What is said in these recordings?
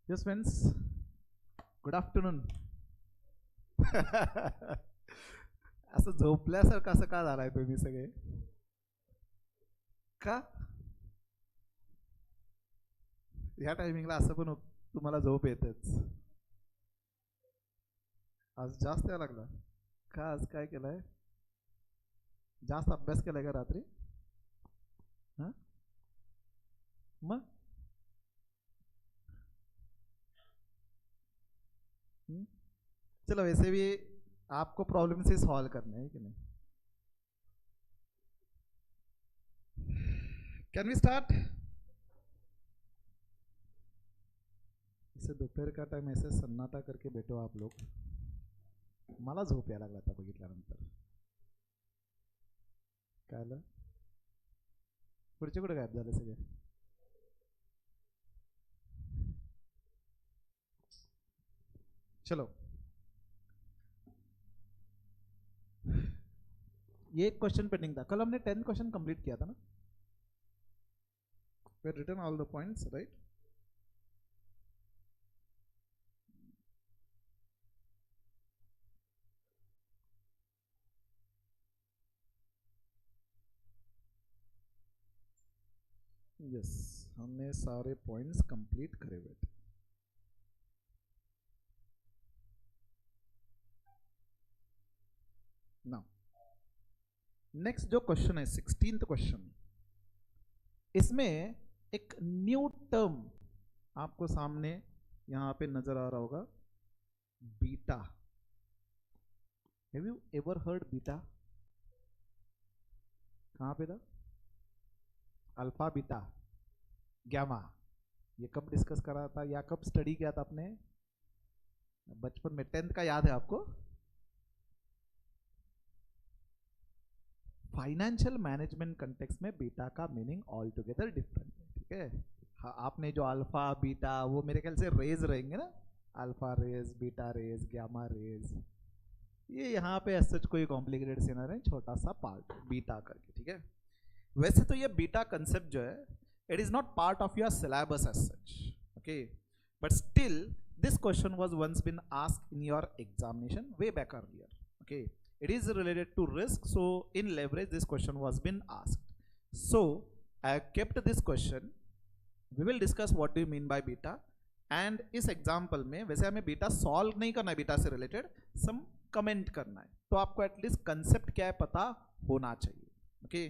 Yes friends, good afternoon. असं झोपल्यासारखं असं का झालाय तुम्ही सगळे? का ह्या टायमिंगला असं पण तुम्हाला झोप येतेच? आज जास्त यायला लागला का? आज काय केलंय? जास्त अभ्यास केलाय का रात्री? हा मग चलो, वैसे भी आपको प्रॉब्लम से सॉल्व करना है कि नहीं? Can we start? इसे दोपहर का टाइम ऐसे सन्नाटा करके बैठो आप लोग. मला झोप यायला लागला आता बघितल्यानंतर. काय आलं? पुढचे कुठे गायब झाले सगळे? चलो, ये एक क्वेश्चन पेंडिंग था. कल हमने 10 क्वेश्चन कंप्लीट किया था ना? We written all the points, right? Yes, हमने सारे पॉइंट्स कंप्लीट करे हुए थे. नाउ नेक्स्ट जो क्वेश्चन है 16th क्वेश्चन, इसमें एक न्यू टर्म आपको सामने यहां पे नजर आ रहा होगा, beta. Have you ever heard beta? कहां पे था? Alpha, beta, gamma. ये कब डिस्कस करा था या कब स्टडी किया था आपने? बचपन में 10th का याद है आपको? फाइनेंशियल मैनेजमेंट कंटेक्स्ट में बीटा का मीनिंग ऑल टुगेदर डिफरेंट है. ठीक है, हाँ, आपने जो अल्फा बीटा, वो मेरे ख्याल से रेज रहेंगे ना, alpha rays, beta rays, gamma rays. ये यहाँ पे सच कोई कॉम्प्लिकेटेड सीनर है, छोटा सा पार्ट बीटा करके. ठीक है, वैसे तो ये बीटा कंसेप्ट जो है, it is not part of your syllabus as such. Okay, but still this question was once been asked in your examination way back earlier. Okay, it is related to risk, so in leverage this question was been asked. So I have kept this question. We will discuss what do you mean by beta, and इस example में वैसे हमें beta solve नहीं करना है, beta से related सम comment करना है, तो आपको एटलीस्ट कंसेप्ट क्या है पता होना चाहिए. ओके,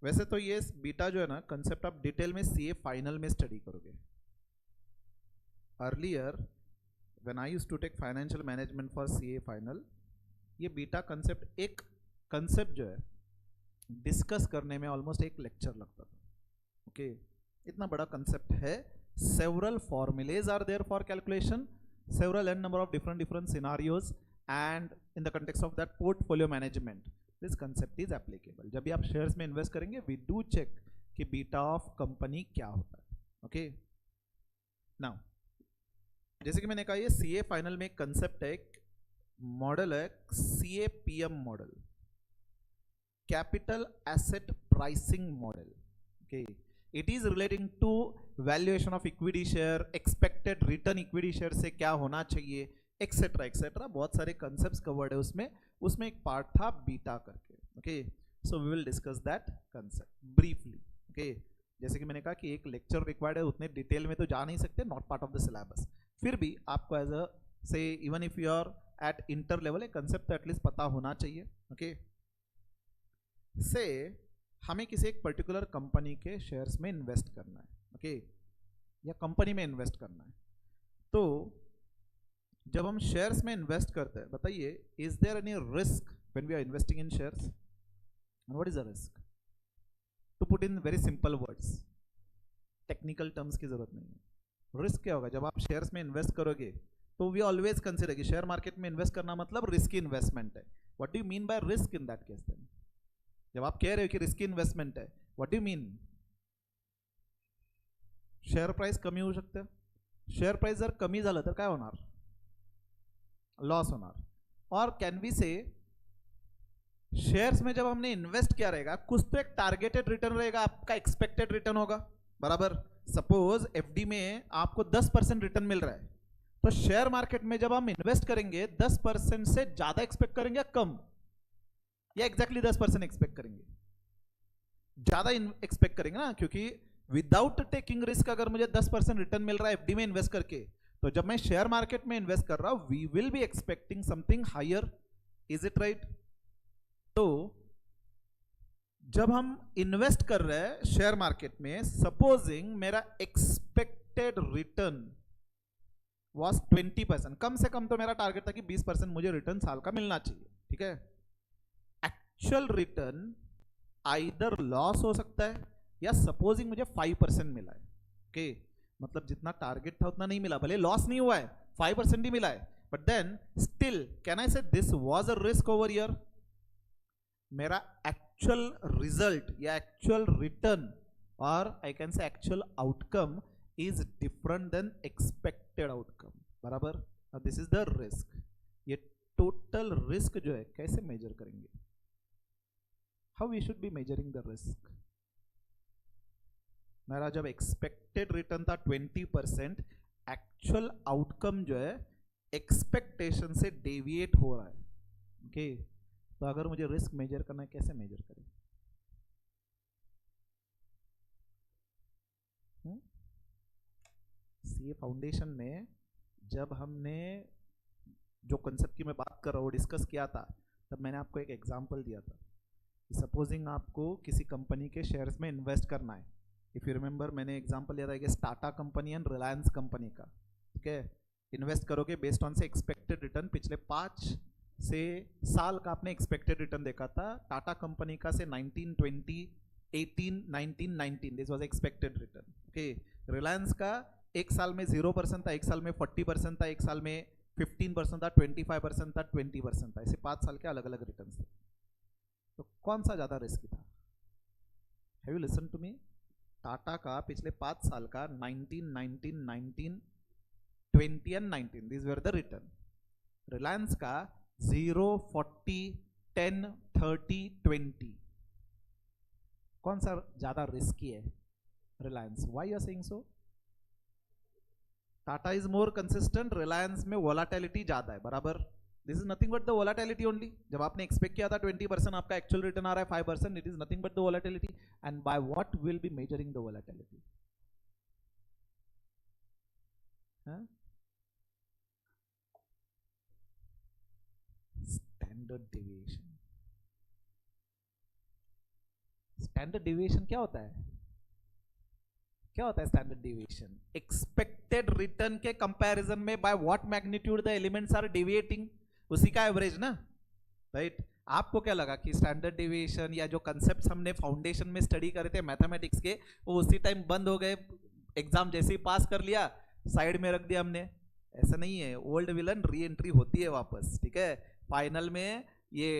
वैसे तो ये बीटा जो है ना कंसेप्ट आप डिटेल में सीए फाइनल में स्टडी करोगे. Earlier when I used to take financial management for CA final, ये बीटा कंसेप्ट, एक कंसेप्ट जो है डिस्कस करने में ऑलमोस्ट एक लेक्चर लगता था. ओके, इतना बड़ा कंसेप्ट है. Several formulae are there for calculation, several an number of different scenarios, and in the context of that portfolio management this concept is applicable. जब भी आप शेयर्स में इन्वेस्ट करेंगे, वी डू चेक कि beta of company क्या होता है. Okay, now जैसे कि मैंने कहा, ये सीए फाइनल में एक कंसेप्ट है, एक मॉडल है, C A P M model, capital asset pricing model. Okay, it is relating to valuation of equity share, expected return equity share से क्या होना चाहिए, एक्सेट्रा एक्सेट्रा. बहुत सारे कंसेप्ट्स कवर्ड है उसमें एक पार्ट था बीटा करके. Okay, so we will discuss that concept briefly. Okay, जैसे कि मैंने कहा कि एक लेक्चर रिक्वायर्ड है, उतने डिटेल में तो जा नहीं सकते, not part of the syllabus. फिर भी आपको as a say even if you are at inter level, एक कंसेप्ट तो एटलीस्ट पता होना चाहिए. ओके, से हमें किसी एक पर्टिकुलर कंपनी के शेयर्स में इन्वेस्ट करना है. ओके, या कंपनी में इन्वेस्ट करना है. तो जब हम शेयर्स में इन्वेस्ट करते हैं, बताइए, is there any risk when we are investing in shares? What is the risk? To put in very simple words, technical terms की जरूरत नहीं है. रिस्क क्या होगा? जब आप शेयर्स में इन्वेस्ट करोगे तो वी ऑलवेज कंसीडर कि शेयर मार्केट में इन्वेस्ट करना मतलब रिस्की इन्वेस्टमेंट है. What do you mean by risk in that case? Then जब आप कह रहे हो कि रिस्की इन्वेस्टमेंट है, what do you mean? Share price कमी होऊ शकते. शेअर प्राइस जर कमी झालं तर काय होणार? लॉस होणार. और कैन वी से शेयर्स में जब हमने इन्वेस्ट किया रहेगा, कुछ तो एक टारगेटेड रिटर्न रहेगा, आपका एक्सपेक्टेड रिटर्न होगा, बराबर. सपोज एफडी में आपको 10% रिटर्न मिल रहा है, तो शेयर मार्केट में जब हम इन्वेस्ट करेंगे 10% से ज्यादा एक्सपेक्ट करेंगे या कम, या एग्जैक्टली 10% एक्सपेक्ट करेंगे? ज्यादा एक्सपेक्ट करेंगे ना, क्योंकि विदाउट टेकिंग रिस्क अगर मुझे 10% रिटर्न मिल रहा है एफडी में इन्वेस्ट करके, तो जब मैं शेयर मार्केट में इन्वेस्ट कर रहा हूं we will be expecting something higher, is it right? तो जब हम इन्वेस्ट कर रहे हैं शेयर मार्केट में, सपोजिंग मेरा एक्सपेक्टेड रिटर्न वॉज 20%, कम से कम तो मेरा टारगेट था कि 20% मुझे रिटर्न साल का मिलना चाहिए, ठीक है? एक्चुअल रिटर्न आइदर लॉस हो सकता है या सपोजिंग मुझे 5% मिला है, ओके? मतलब जितना टारगेट था उतना नहीं मिला, भले लॉस नहीं हुआ है, 5% ही मिला है, but then still can I say this was a risk over year? मेरा एक्चुअल रिजल्ट या एक्चुअल रिटर्न और I can say actual outcome is different than expected outcome, बराबर? This is the risk. ये टोटल रिस्क जो है कैसे measure करेंगे? How we should be measuring the risk? मेरा जब एक्सपेक्टेड रिटर्न था 20%, एक्चुअल आउटकम जो है एक्सपेक्टेशन से डेविएट हो रहा है, ओके? तो अगर मुझे रिस्क मेजर करना है, कैसे मेजर करें? सीए फाउंडेशन में जब हमने जो कंसेप्ट की मैं बात कर रहा हूँ डिस्कस किया था, तब मैंने आपको एक एग्जांपल दिया था। सपोजिंग आपको किसी कंपनी के शेयर्स में इन्वेस्ट करना है, इफ यू रिमेंबर मैंने एग्जांपल दिया था कि Tata company and Reliance company का, ठीक है? इन्वेस्ट करोगे बेस्ड ऑन से एक्सपेक्टेड रिटर्न, पिछले 5 से साल का आपने एक्सपेक्टेड रिटर्न देखा था। टाटा कंपनी का से 19, 20, 18, 19, 19 this was expected return, okay? Reliance का एक साल में 0% था, एक साल में 40% था, एक साल में 15% था, 25% था, 20% था, ऐसे 5 साल के अलग अलग रिटर्न थे। तो कौन सा ज्यादा रिस्की था? Have you listen to me? Tata का पिछले 5 साल का 19, 19, 19, 20 and 19 this were the return. Reliance का 0, 40, 10, 30, 20, कौन सा ज्यादा रिस्की है? Reliance. Why you are saying so? Tata is more consistent, Reliance में वोलाटिलिटी ज्यादा है, बराबर? This is nothing but the volatility only. जब आपने एक्सपेक्ट किया था 20%, आपका एक्चुअल रिटर्न आ रहा है 5%, it is nothing but the volatility. And by what will be measuring the volatility? Standard deviation. Standard deviation क्या होता है? क्या होता है स्टैंडर्ड डेविएशन? एक्सपेक्टेड रिटर्न के कंपैरिजन में by what magnitude the elements are deviating, उसी का एवरेज ना, राइट? आपको क्या लगा कि स्टैंडर्ड डेविएशन या जो कंसेप्ट्स हमने फाउंडेशन में स्टडी करे थे मैथमेटिक्स के, वो उसी टाइम बंद हो गए, एग्जाम जैसे ही पास कर लिया साइड में रख दिया हमने? ऐसा नहीं है, ओल्ड विलन री एंट्री होती है वापस, ठीक है? फाइनल में ये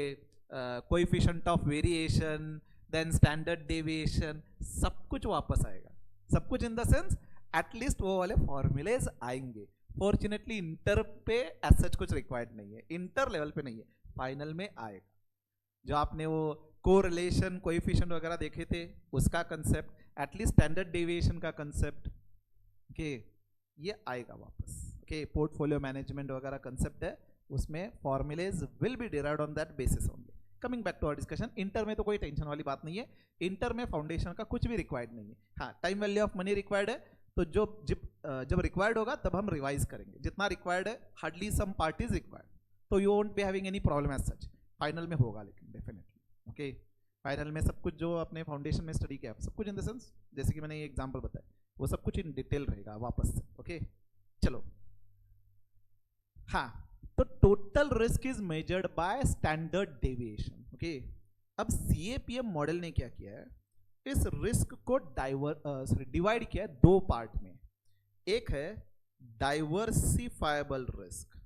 coefficient of variation, then standard deviation, सब कुछ वापस आएगा। सब कुछ इन द सेंस एटलीस्ट वो वाले फॉर्मूलेज आएंगे। फॉर्चुनेटली इंटर पे एज सच कुछ रिक्वायर्ड नहीं है, इंटर लेवल पे नहीं है, फाइनल में आएगा। जो आपने वो कोरिलेशन कोएफिशिएंट वगैरह देखे थे उसका कंसेप्ट, एटलीस्ट स्टैंडर्ड डेविएशन का कंसेप्ट, ओके, ये आएगा वापस, ओके? पोर्टफोलियो मैनेजमेंट वगैरह कंसेप्ट है, उसमें formulas will be derived on that basis only. Coming back to our discussion, inter में तो कोई टेंशन वाली बात नहीं है, इंटर में फाउंडेशन का कुछ भी रिक्वायर्ड नहीं है। हाँ, time value of money required है, तो जब रिक्वायर्ड होगा तब हम रिवाइज करेंगे, जितना रिक्वायर्ड है, hardly some part is required, तो you won't be having any problem as such. Final में होगा लेकिन डेफिनेटली, ओके? फाइनल में सब कुछ जो अपने फाउंडेशन में स्टडी किया, सब कुछ इन द सेंस जैसे कि मैंने ये एग्जांपल बताया, वो सब कुछ इन डिटेल रहेगा वापस से, ओके? चलो, हाँ, तो total risk is measured by standard deviation, okay? अब सीएपीएम मॉडल ने क्या किया है, इस रिस्क को डिवाइड किया है 2 पार्ट में। एक है diversifiable risk,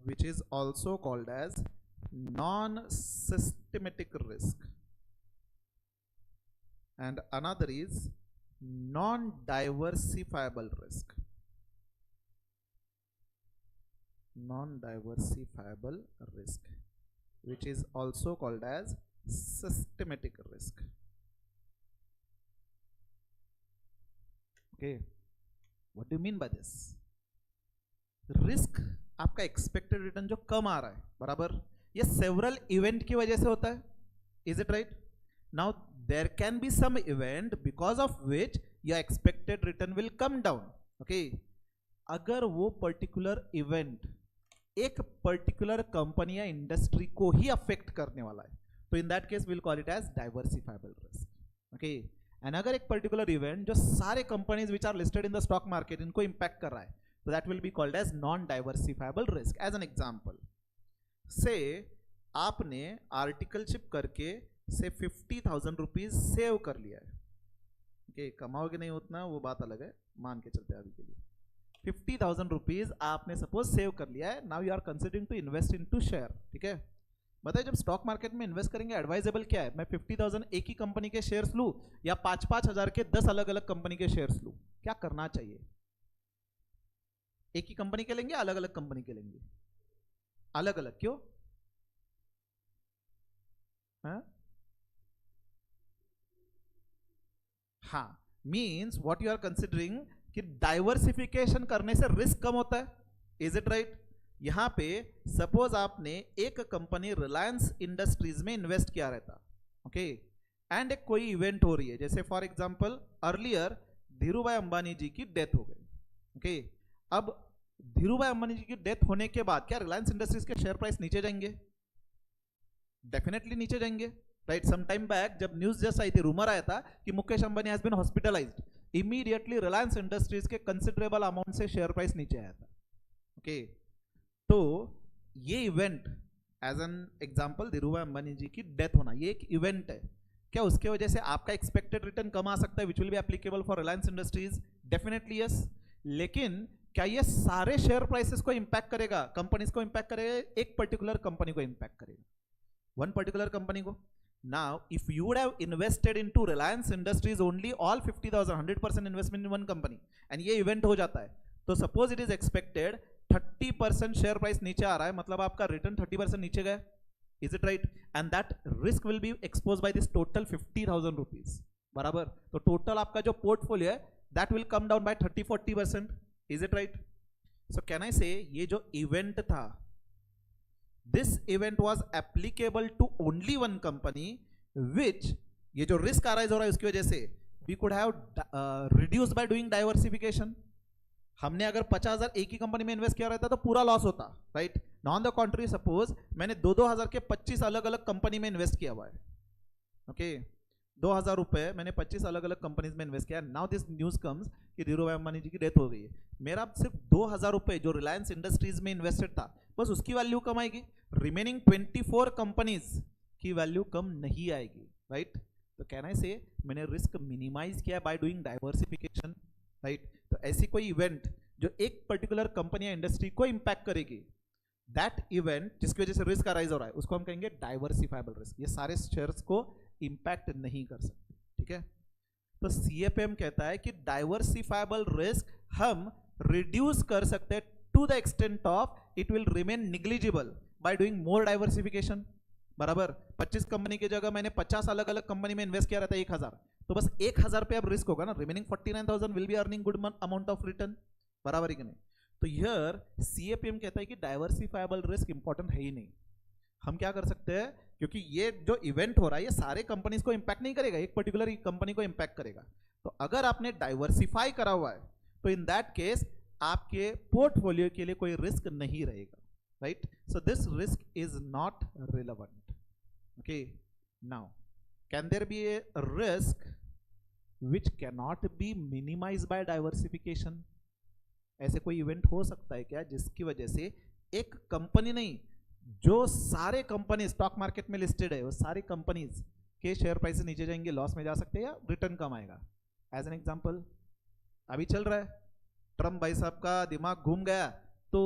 which is also called as non-systematic risk, and another is non-diversifiable risk. Non-diversifiable risk, which is also called as systematic risk. Okay, what do mean by this? Risk आपका expected return जो कम आ रहा है, बराबर, ये several event की वजह से होता है, is it right? Now there can be some event because of which your expected return will come down, okay. अगर वो पर्टिकुलर इवेंट एक पर्टिकुलर कंपनी या इंडस्ट्री को ही अफेक्ट करने वाला है, तो in that case will call it as diversifiable risk, okay. And अगर एक पर्टिकुलर इवेंट जो सारे companies which are listed in the stock market इनको इंपैक्ट कर रहा है, तो that will be called as non diversifiable risk. As an example, say आपने आर्टिकलशिप करके से 50,000 रुपीज सेव कर लिया है, ओके, कमाओगे नहीं उतना वो बात अलग है, मान के चलते हैं अभी के लिए 50,000 रुपीज आपने सपोज सेव कर लिया है। Now you are considering to invest into share, ठीक है। बताइए जब स्टॉक मार्केट में इन्वेस्ट करेंगे एडवाइजेबल क्या है? मैं 50,000 एक ही कंपनी के शेयर्स लूं या 5-5 हजार के 10 अलग अलग कंपनी के शेयर्स लूं? क्या करना चाहिए? एक ही कंपनी के लेंगे, अलग अलग कंपनी के लेंगे? अलग अलग क्यों? हाँ, means what you are considering कि डाइवर्सिफिकेशन करने से रिस्क कम होता है, इज इट राइट? यहां पे सपोज आपने एक कंपनी रिलायंस इंडस्ट्रीज में इन्वेस्ट किया रहता, ओके, एंड एक कोई इवेंट हो रही है, जैसे for example earlier Dhirubhai Ambani ji की डेथ हो गई, ओके। अब धीरूभाई अंबानी जी की डेथ होने के बाद क्या रिलायंस इंडस्ट्रीज के शेयर प्राइस नीचे जाएंगे? डेफिनेटली नीचे जाएंगे, राइट। सम टाइम बैक जब न्यूज जस्ट आई थी, रूमर आया था कि Mukesh Ambani has been hospitalised, immediately Reliance Industries के कंसिडरेबल अमाउंट से शेयर प्राइस नीचे आया था, ओके। तो ये event as an example Dhirubhai Ambani ji की डेथ होना, ये एक इवेंट है, क्या उसके वजह से आपका एक्सपेक्टेड रिटर्न कम आ सकता है which will be applicable for Reliance industries? Definitely yes. लेकिन क्या ये सारे शेयर प्राइसेस को इंपैक्ट करेगा, कंपनीज को इंपैक्ट करेगा, एक पर्टिकुलर कंपनी को इंपैक्ट करेगा, वन पर्टिकुलर कंपनी को? Now, if you would have invested into Reliance Industries only all 50,000, 100% investment in one company, and ये event हो जाता है, तो suppose it is expected 30% share price नीचे आ रहा है, मतलब आपका return 30% नीचे गया, is it right? And that risk will be exposed by this total 50,000 rupees, बराबर? तो total आपका जो portfolio है, that will come down by 30-40%, is it right? So can I say ये जो event था, this event was applicable to only one company, which ये जो risk arise हो रहा है उसकी वजह से we could have reduced by doing diversification। हमने अगर 50,000 एक ही कंपनी में इन्वेस्ट किया रहता तो पूरा लॉस होता, राइट? ऑन द कॉन्ट्री सपोज मैंने 2,000 के 25 अलग अलग कंपनी में इन्वेस्ट किया हुआ है, ओके, 2,000 रुपए मैंने 25 अलग अलग कंपनीज में इन्वेस्ट किया। नाउ दिस न्यूज कम्स कि धीरूभाई अंबानी जी की डेथ हो गई है, मेरा सिर्फ 2,000 रुपए जो रिलायंस इंडस्ट्रीज में इन्वेस्टेड था, बस उसकी वैल्यू कम आएगी, रिमेनिंग 24 कंपनीज की वैल्यू कम नहीं आएगी, राइट? तो कैन आई से मैंने रिस्क मिनिमाइज किया बाय डूइंग डाइवर्सिफिकेशन, राइट? तो ऐसी कोई इवेंट जो एक पर्टिकुलर कंपनी या इंडस्ट्री को इंपैक्ट करेगी, दैट इवेंट जिसकी वजह से रिस्क अराइज हो रहा है, उसको हम कहेंगे डाइवर्सिफाइबल रिस्क। ये सारे शेयर्स को इंपैक्ट नहीं कर सकते, ठीक है? तो सीएपीएम कहता है कि डाइवर्सिफाइबल रिस्क हम रिड्यूस कर सकते हैं to the extent of it will remain negligible by doing more diversification, बराबर? 25 कंपनी की जगह मैंने 50 अलग अलग कंपनी में इन्वेस्ट किया रहता है 1,000, तो बस 1,000 पे अब रिस्क होगा ना, remaining 49,000 will be earning good amount of return, बराबर है कि नहीं? तो हियर सीएपीएम कहता है कि डाइवर्सिफाइबल रिस्क इंपॉर्टेंट है ही नहीं। हम क्या कर सकते हैं, क्योंकि ये जो इवेंट हो रहा है ये सारे कंपनीज को इंपैक्ट नहीं करेगा, एक पर्टिकुलर कंपनी को इंपैक्ट करेगा। तो अगर आपने डाइवर्सिफाई करा हुआ है तो इन दैट केस आपके पोर्टफोलियो के लिए कोई रिस्क नहीं रहेगा, right? So this risk is not relevant, okay? Now can there be a risk which cannot be minimize by diversification? ऐसे कोई इवेंट हो सकता है क्या जिसकी वजह से एक कंपनी नहीं, जो सारे कंपनी स्टॉक मार्केट में लिस्टेड है वो सारी कंपनीज के शेयर प्राइस नीचे जाएंगे, लॉस में जा सकते हैं या रिटर्न कम आएगा? एज एन एग्जांपल अभी चल रहा है, ट्रम्प भाई साहब का दिमाग घूम गया तो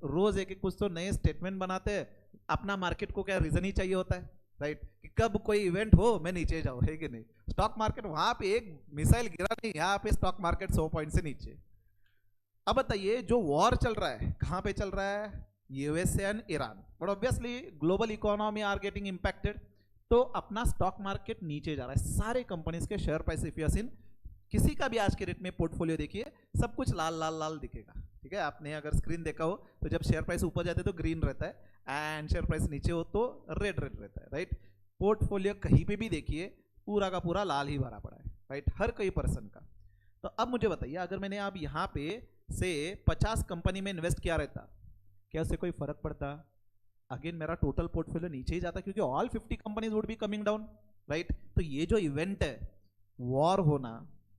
रोज एक एक कुछ तो नए स्टेटमेंट बनाते हैं, अपना मार्केट को क्या रीजन ही चाहिए होता है, राइट? कि कब कोई इवेंट हो मैं नीचे जाऊं, है कि नहीं? स्टॉक मार्केट वहां पे एक मिसाइल गिरा नहीं, यहाँ पे स्टॉक मार्केट 100 पॉइंट से नीचे। अब बताइए जो वॉर चल रहा है कहां पे चल रहा है? USA and Iran, but obviously global economy are getting impacted, तो अपना स्टॉक मार्केट नीचे जा रहा है, सारे कंपनीज के share price if you have seen किसी का भी आज के डेट में पोर्टफोलियो देखिए, सब कुछ लाल लाल लाल दिखेगा, ठीक है। आपने अगर स्क्रीन देखा हो तो जब शेयर प्राइस ऊपर जाते तो ग्रीन रहता है एंड शेयर प्राइस नीचे हो तो रेड रेड रहता है, राइट। पोर्टफोलियो कहीं पे भी देखिए पूरा का पूरा लाल ही भरा पड़ा है, राइट, हर कोई पर्सन का। तो अब मुझे बताइए, अगर मैंने अब यहाँ पे से 50 कंपनी में इन्वेस्ट किया रहता, क्या उससे कोई फर्क पड़ता? अगेन मेरा टोटल पोर्टफोलियो नीचे ही जाता, क्योंकि all 50 companies would be coming down, right. तो ये जो इवेंट है, वॉर होना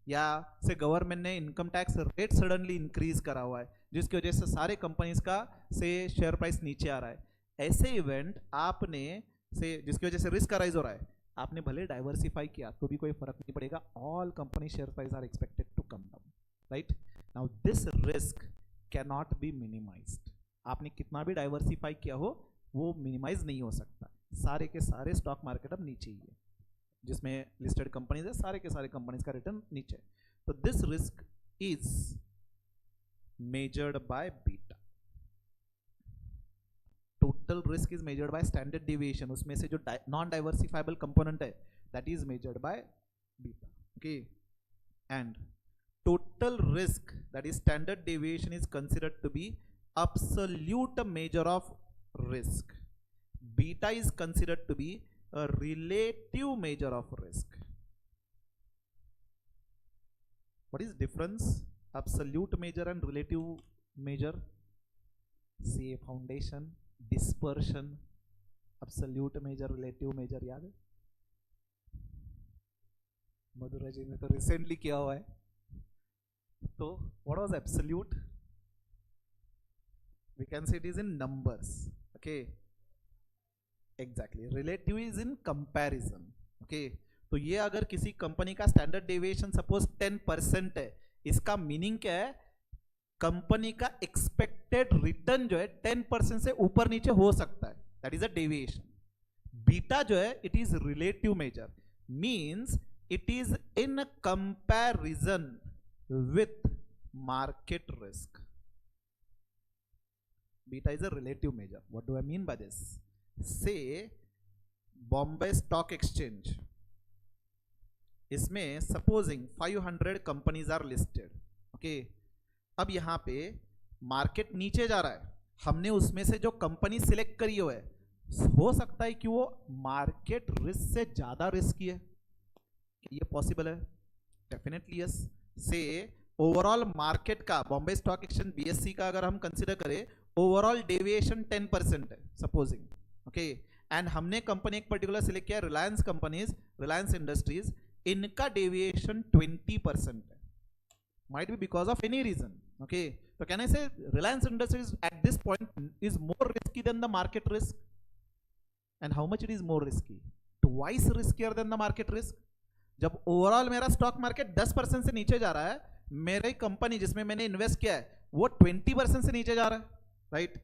या से गवर्नमेंट ने income tax rate suddenly increase करा हुआ है जिसकी वजह से सारे कंपनीज का से शेयर प्राइस नीचे आ रहा है, ऐसे इवेंट आपने से जिसकी वजह से रिस्क अराइज हो रहा है, आपने भले डाइवर्सिफाई किया तो भी कोई फर्क नहीं पड़ेगा, all company share price are expected to come down, right. Now this risk can not be minimized. आपने कितना भी डाइवर्सिफाई किया हो वो मिनिमाइज नहीं हो सकता, सारे के सारे स्टॉक मार्केट अब नीचे ही है, जिसमें लिस्टेड कंपनीज है सारे के सारे कंपनीज का रिटर्न नीचे है। तो this risk is measured by beta. Total risk is measured by standard deviation, उसमें से जो नॉन डाइवर्सिफाइबल कंपोनेंट है that is measured by beta, okay. And total risk that is standard deviation is considered to be absolute measure of risk. Beta is considered to be a relative measure of risk. What is difference? Absolute measure and relative measure. Say foundation, dispersion, absolute measure, relative measure, याद है? मधुरा जी ने तो recently किया हुआ है। तो what was absolute? We can say it is in numbers, okay, exactly. Relative is in comparison, okay. तो ये अगर किसी कंपनी का स्टैंडर्ड डेविएशन सपोज 10% है, इसका मीनिंग क्या है? कंपनी का एक्सपेक्टेड रिटर्न जो है 10% से ऊपर नीचे हो सकता है, that is a deviation. Beta जो है it is relative major, means it is in comparison with market risk. Beta is a relative measure. What do I mean by this? Say Bombay Stock Exchange, इसमें supposing 500 companies are listed, okay. अब यहाँ पे market नीचे जा रहा है, हमने उसमें से जो कंपनी सिलेक्ट करी है, हो सकता है कि वो मार्केट रिस्क से ज्यादा रिस्की है, ये पॉसिबल है? Definitely yes. से ओवरऑल मार्केट का, बॉम्बे स्टॉक एक्सचेंज बीएससी का अगर हम कंसिडर करें, ओवरऑल डेविएशन 10% है सपोजिंग, ओके। एंड हमने कंपनी एक पर्टिकुलर सिलेक्ट किया, रिलायंस कंपनीज, रिलायंस इंडस्ट्रीज, इनका डेविएशन 20% है, might be because of any reason, okay. तो can I say Reliance industries at this point is more risky than the market risk? And how much it is more risky? Twice riskier than the market risk. जब overall मेरा stock market 10% से नीचे जा रहा है, मेरी company जिसमें मैंने इन्वेस्ट किया है वो 20% से नीचे जा रहा है, राइट।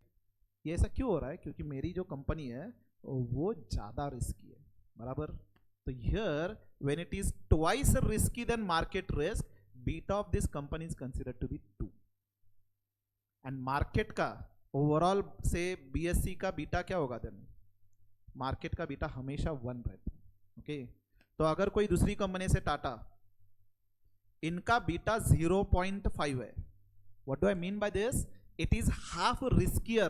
ये ऐसा क्यों हो रहा है? क्योंकि मेरी जो कंपनी है वो ज्यादा रिस्की है, बराबर। तो here when it is twice risky than market risk, beta of this company is considered to be 2। And market का ओवरऑल से बीएससी का बीटा क्या होगा देन? मार्केट का बीटा हमेशा 1 रहता है, ओके। तो अगर कोई दूसरी कंपनी से टाटा, इनका बीटा 0.5 है, what do I mean by this? It is half riskier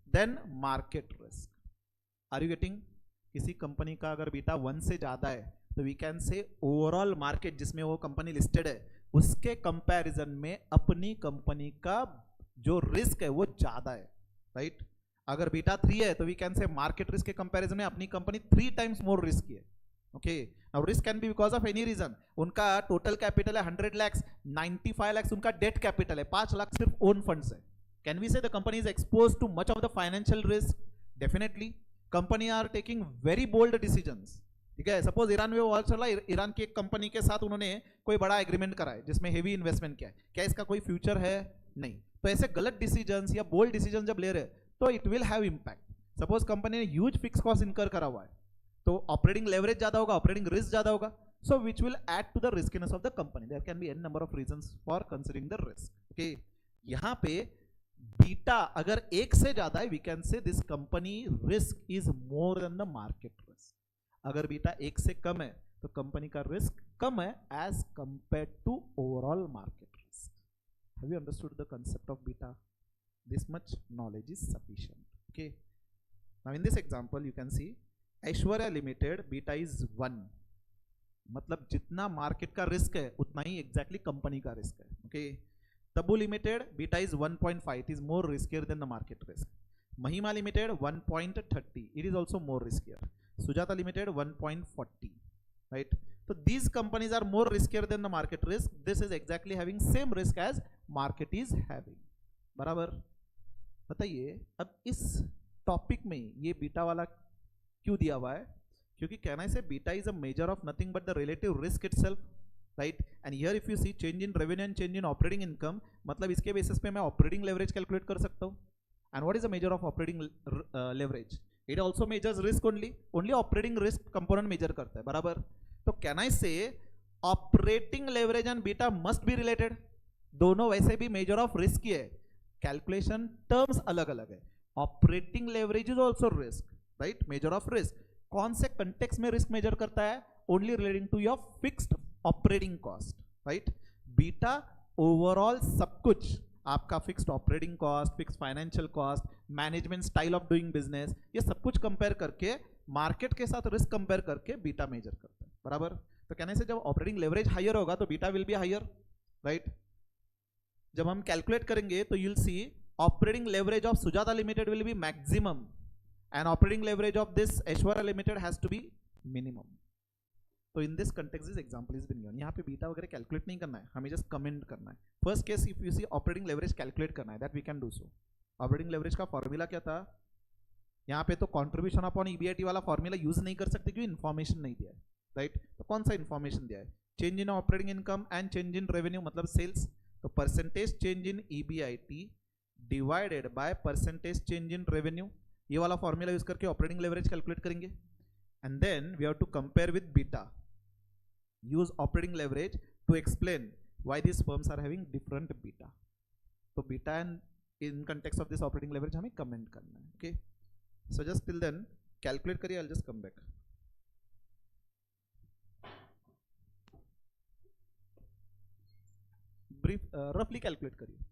than market risk. Are you getting? किसी कंपनी का अगर बीटा 1 से ज्यादा है तो we can say overall market जिसमें वो कंपनी लिस्टेड है उसके कंपैरिजन में अपनी कंपनी का जो रिस्क है वो ज्यादा है, राइट। अगर बीटा 3 है तो we can say market risk के कंपैरिजन में अपनी कंपनी 3 टाइम्स मोर रिस्की है, okay. Now risk can be because of any reason. उनका टोटल कैपिटल है 100 lakhs, 95 lakhs उनका डेट कैपिटल है, 5 लाख सिर्फ ओन फंड्स है। Can we say the company is exposed to much of the financial risk? Definitely. Company are taking very bold decisions. ठीक है, suppose Iran में war चल रहा है, ईरान की एक कंपनी के साथ उन्होंने कोई बड़ा एग्रीमेंट करा है जिसमें हेवी इन्वेस्टमेंट किया है, क्या इसका कोई फ्यूचर है? नहीं। तो ऐसे गलत डिसीजंस या बोल्ड डिसीजन जब ले रहे हैं तो it will have impact. Suppose company ने ह्यूज फिक्स कॉस्ट इनकर करा हुआ है तो ऑपरेटिंग लेवरेज ज्यादा होगा, ऑपरेटिंग रिस्क ज्यादा होगा, so which will add to the riskiness of the company. There can be an number of reasons for considering the risk, okay. यहाँ पे बीटा अगर 1 से ज्यादा है, we can say this company risk is more than the market risk. अगर beta 1 से कम है तो कंपनी का रिस्क कम है as compare to overall market risk. Have you understood the concept of beta? This much knowledge is sufficient. Okay, now in this example you can see Aishwarya limited beta is 1. मतलब जितना market का risk है उतना ही exactly company का risk है. Okay, Tabu limited beta is 1.5, it is more riskier than the market risk. Mahima limited 1.30, it is also more riskier. Sujata limited 1.40, right? So these companies are more riskier than the market risk. This is exactly having same risk as market is having. बराबर. बताइए अब इस topic में ये beta वाला क्यों दिया हुआ है? क्योंकि कहना है say beta is a measure of nothing but the relative risk itself, right? And here if you see change in revenue and change in operating income, मतलब इसके बेसिस पे मैं ऑपरेटिंग लेवरेज कैलकुलेट कर सकता हूँ. And what is the measure of operating leverage? It also measures risk only operating risk component measure करता है. बराबर. तो can I say operating leverage and beta must be related. दोनों वैसे भी मेजर ऑफ रिस्क ही है, कैलकुलेशन टर्म्स अलग अलग है. Operating leverage is also risk, right? Measure of risk. कौन से कंटेक्स्ट में रिस्क मेजर करता है? Only relating to your fixed operating cost, right? Beta overall सब कुछ आपका fixed operating cost, fixed financial cost, management style of doing business, ये सब कुछ कंपेयर करके मार्केट के साथ रिस्क कंपेयर करके बीटा मेजर करता है. बराबर. तो कहने से जब ऑपरेटिंग लेवरेज हायर होगा तो beta will be higher, right? जब हम कैलकुलेट करेंगे तो you'll see operating leverage of Sujata limited will be maximum and operating leverage of this Aishwarya limited has to be minimum. तो in this context this example is been given. यहाँ पे beta वगैरह calculate नहीं करना है, हमें जस्ट कमेंट करना है. First case if you see operating leverage calculate करना है, that we can do so. Operating leverage का फॉर्मूला क्या था? यहाँ पे तो कॉन्ट्रीब्यूशन अपॉन ईबीआईटी वाला फॉर्मूला यूज नहीं कर सकते क्योंकि इन्फॉर्मेशन नहीं दिया है, राइट? तो कौन सा इन्फॉर्मेशन दिया है? Change in operating income and change in revenue, मतलब सेल्स. तो percentage change in EBIT divided by percentage change in revenue, ये वाला फॉर्मूला यूज करके ऑपरेटिंग लेवरेज कैलकुलेट करेंगे. And then we have to compare with beta. Use operating leverage to explain why this firms are having different beta. तो beta and in context of this operating leverage हमें comment करना है. Okay, so just till then calculate करिए. I'll just come back. Brief roughly calculate करिए.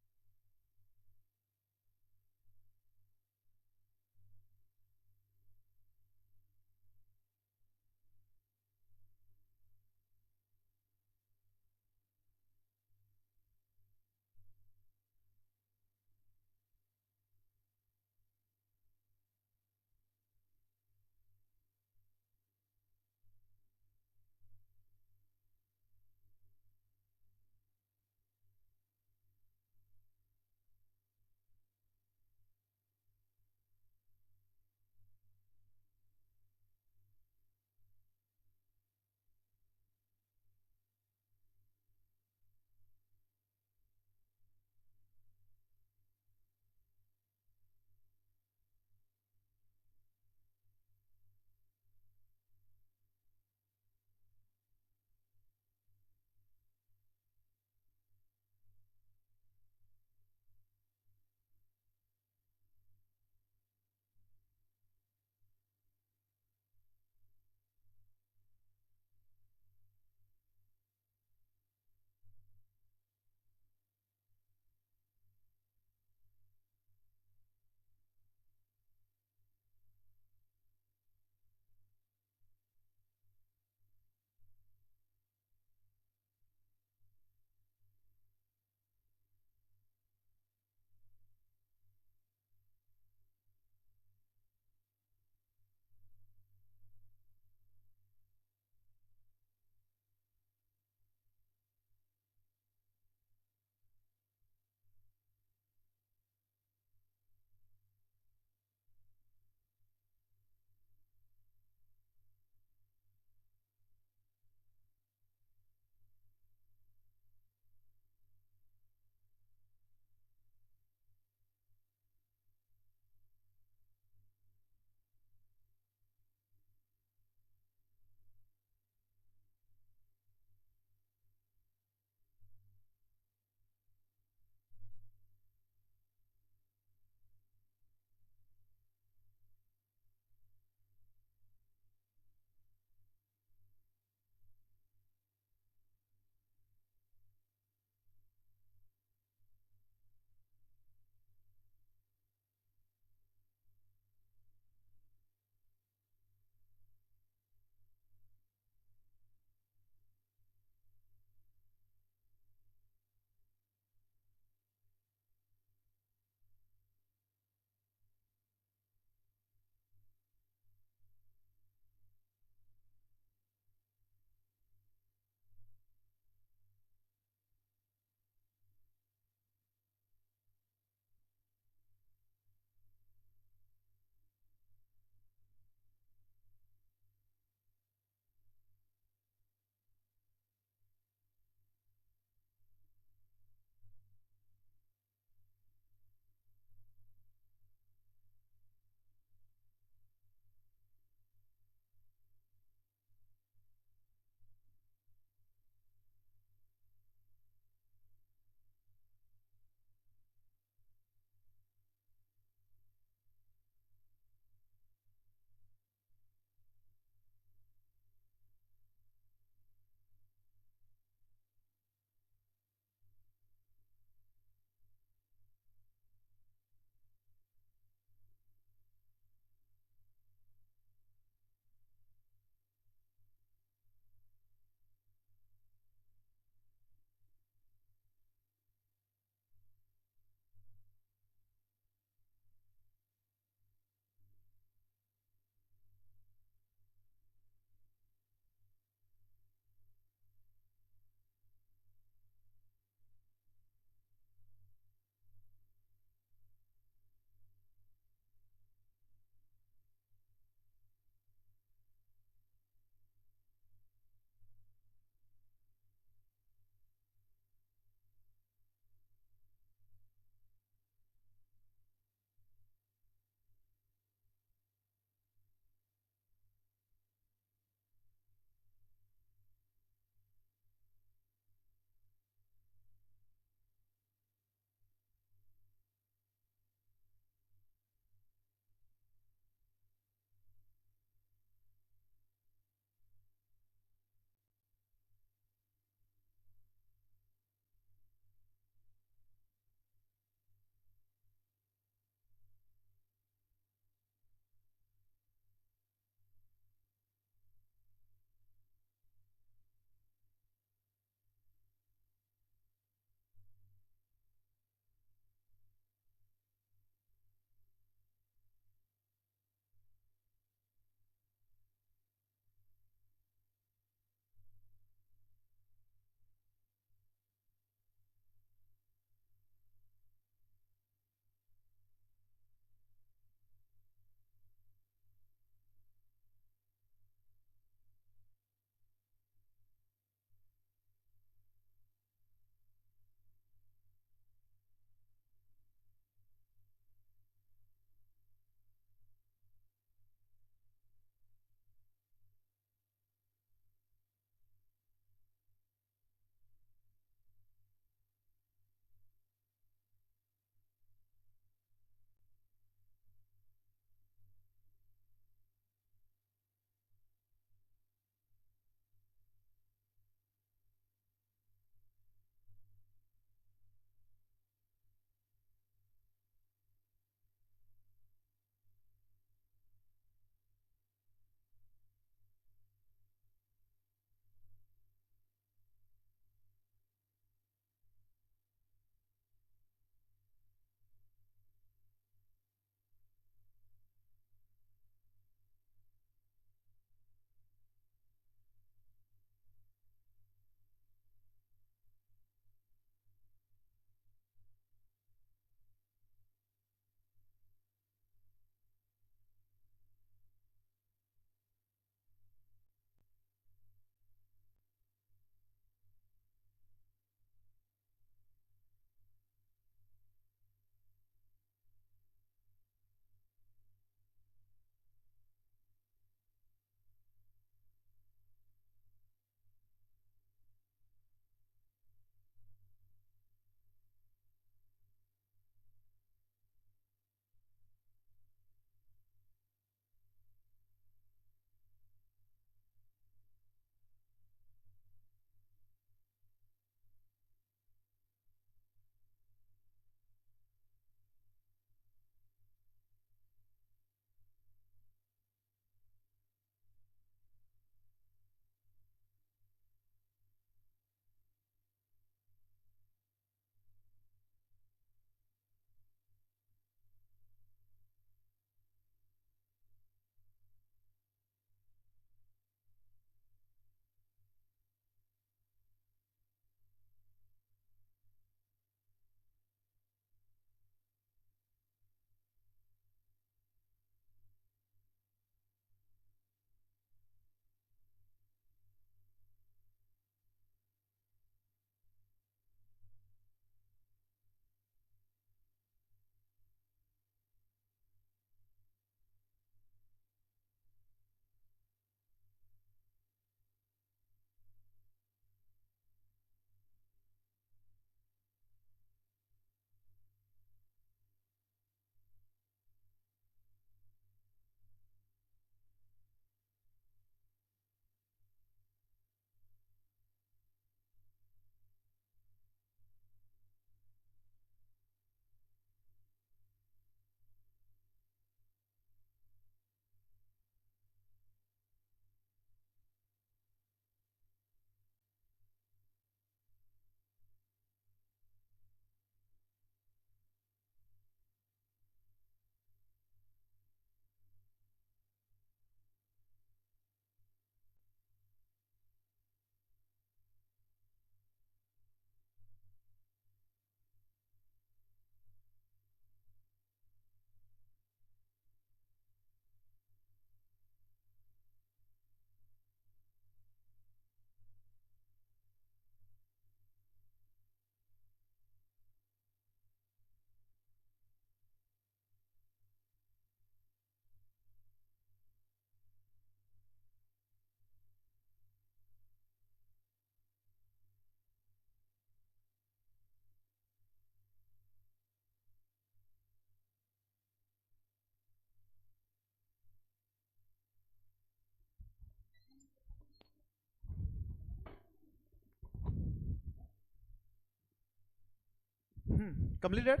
Completed.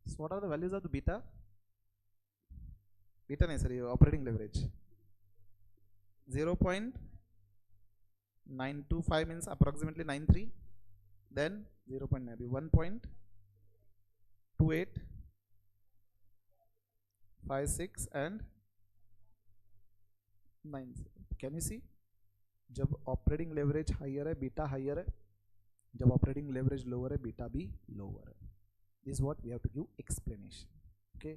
So what are the values of the beta? Beta nahi sir, operating leverage 0.925 means approximately 93, then 0.9 be 1.2856 and 90. Can you see? जब operating leverage higher है beta higher है, जब operating leverage lower है beta भी lower है. This what we have to give explanation. Okay,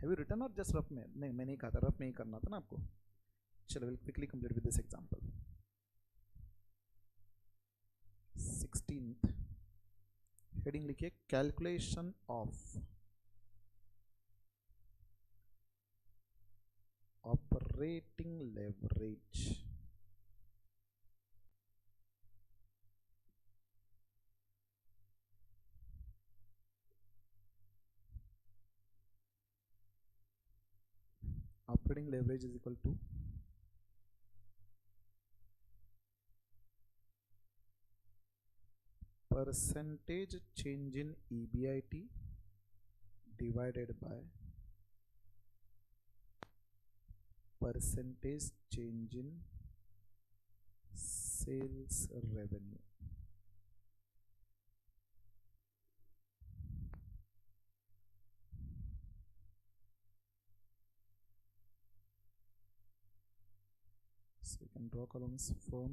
have you written or just rough में? नहीं, मैं नहीं कहा था, रफ में ही करना था ना आपको. चलो will quickly complete with this example. 16th heading लिखिए calculation of operating leverage. Operating leverage is equal to percentage change in EBIT divided by percentage change in sales revenue. So we can draw columns from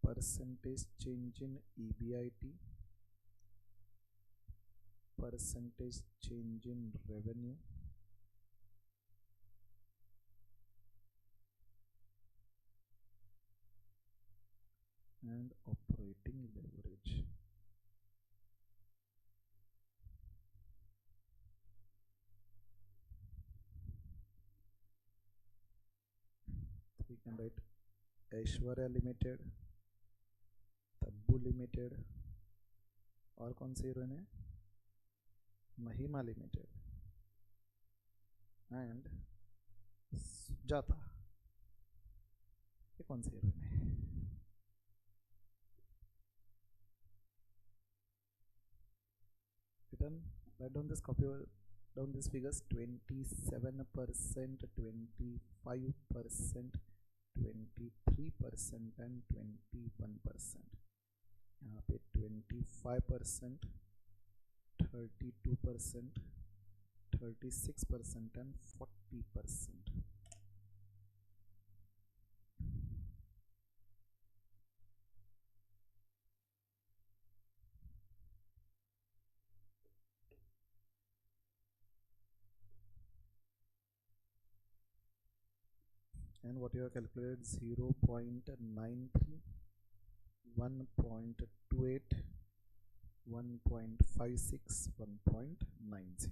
percentage change in EBIT, percentage change in revenue, and operating leverage. We can write Aishwarya limited, Tabu limited, और कौन सी heroine है? महिमा limited and Sujata. ये कौन सी heroine है? Return, write down this, copy down these figures. 27%, 25%, 23% and 21%. यहाँ पे 25%, 32%, 36% and 40%. And what you have calculated? 0.93, 1.28, 1.56, 1.90.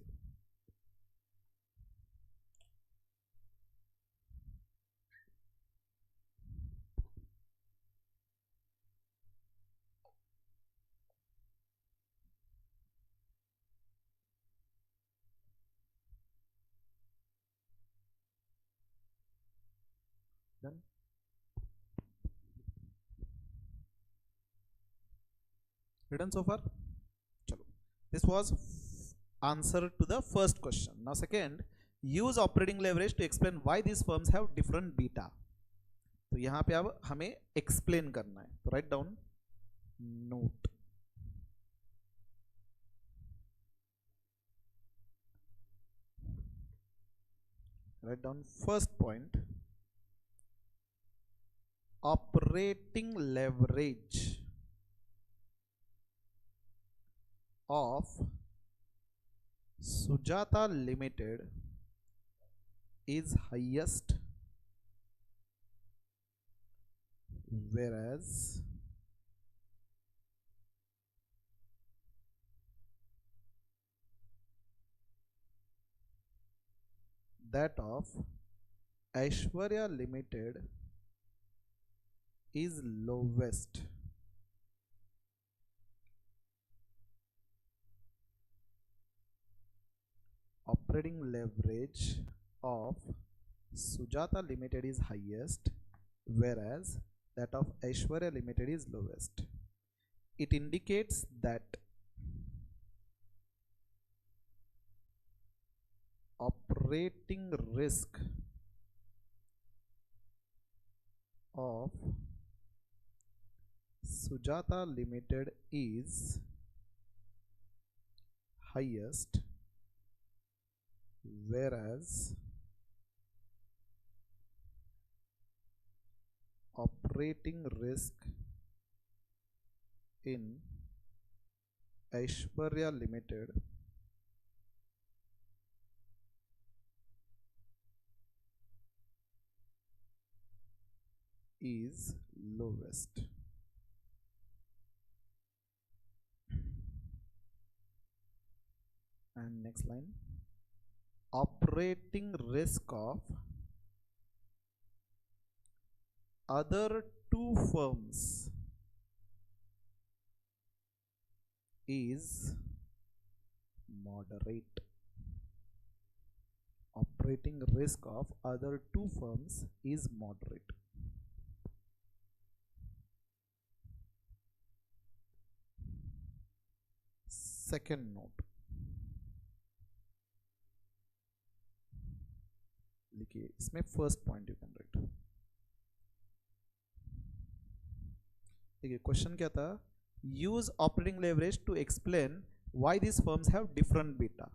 Done. Written so far? Chalo. This was answer to the first question. Now second, use operating leverage to explain why these firms have different beta. तो यहाँ पे अब हमें explain करना है. तो write down note. Write down first point. Operating leverage of Sujata Limited is highest, whereas that of Aishwarya Limited is lowest. Operating leverage of Sujata Limited is highest, whereas that of Aishwarya Limited is lowest. It indicates that operating risk of Sujata Limited is highest, whereas operating risk in Aishwarya Limited is lowest. And next line, operating risk of other two firms is moderate. Operating risk of other two firms is moderate. Second note लिखिए, इसमें first point you can write. देखिए question क्या था, use operating leverage to explain why this firms have different beta.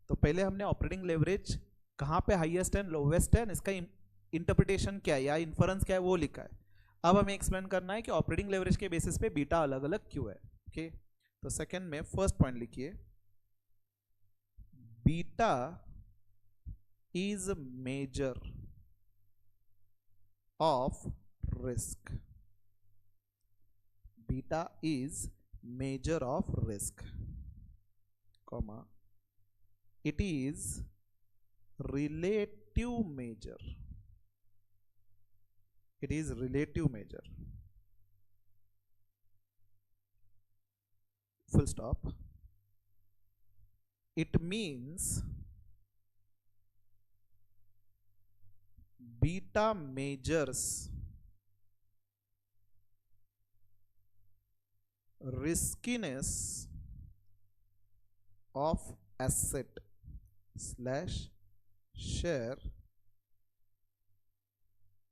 तो पहले हमने operating leverage कहाँ पे हाईएस्ट एंड लोवेस्ट है, इसका इंटरप्रिटेशन क्या है या इन्फरेंस क्या है वो लिखा है. अब हमें एक्सप्लेन करना है कि ऑपरेटिंग लेवरेज के बेसिस पे बीटा अलग अलग क्यों है. ओके, तो सेकंड में फर्स्ट पॉइंट लिखिए, beta is a measure of risk. Beta is measure of risk, comma, it is relative measure. It is relative measure. Full stop. It means beta measures riskiness of asset slash share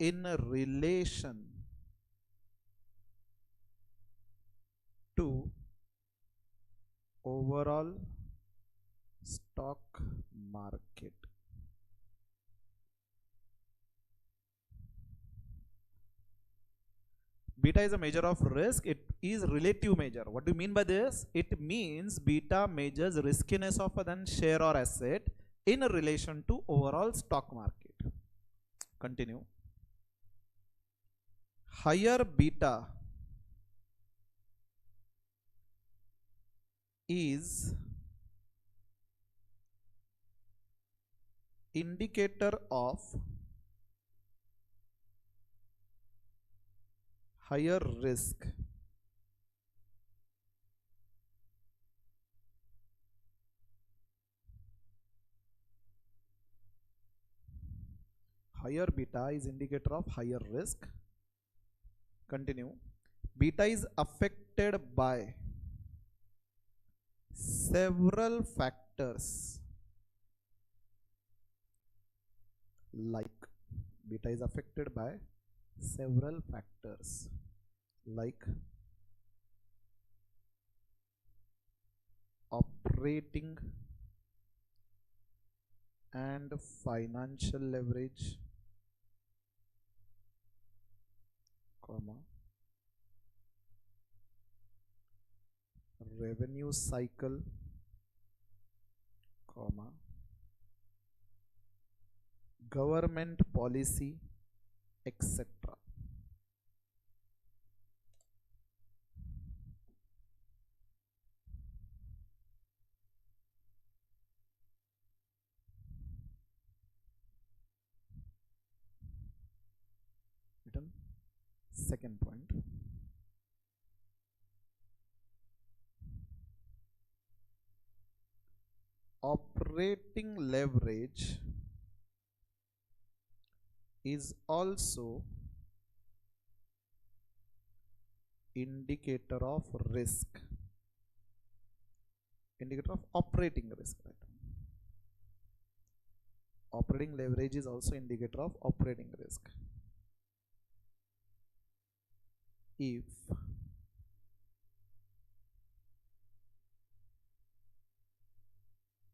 in relation to overall stock market. Beta is a measure of risk. It is relative measure. What do you mean by this? It means beta measures riskiness of an share or asset in relation to overall stock market. Continue. Higher beta is indicator of higher risk. Higher beta is indicator of higher risk. Continue. Beta is affected by several factors like beta is affected by several factors like operating and financial leverage, comma, revenue cycle, comma, government policy, etc. Written. Second point. Operating leverage is also indicator of risk, indicator of operating risk, right? Operating leverage is also indicator of operating risk. If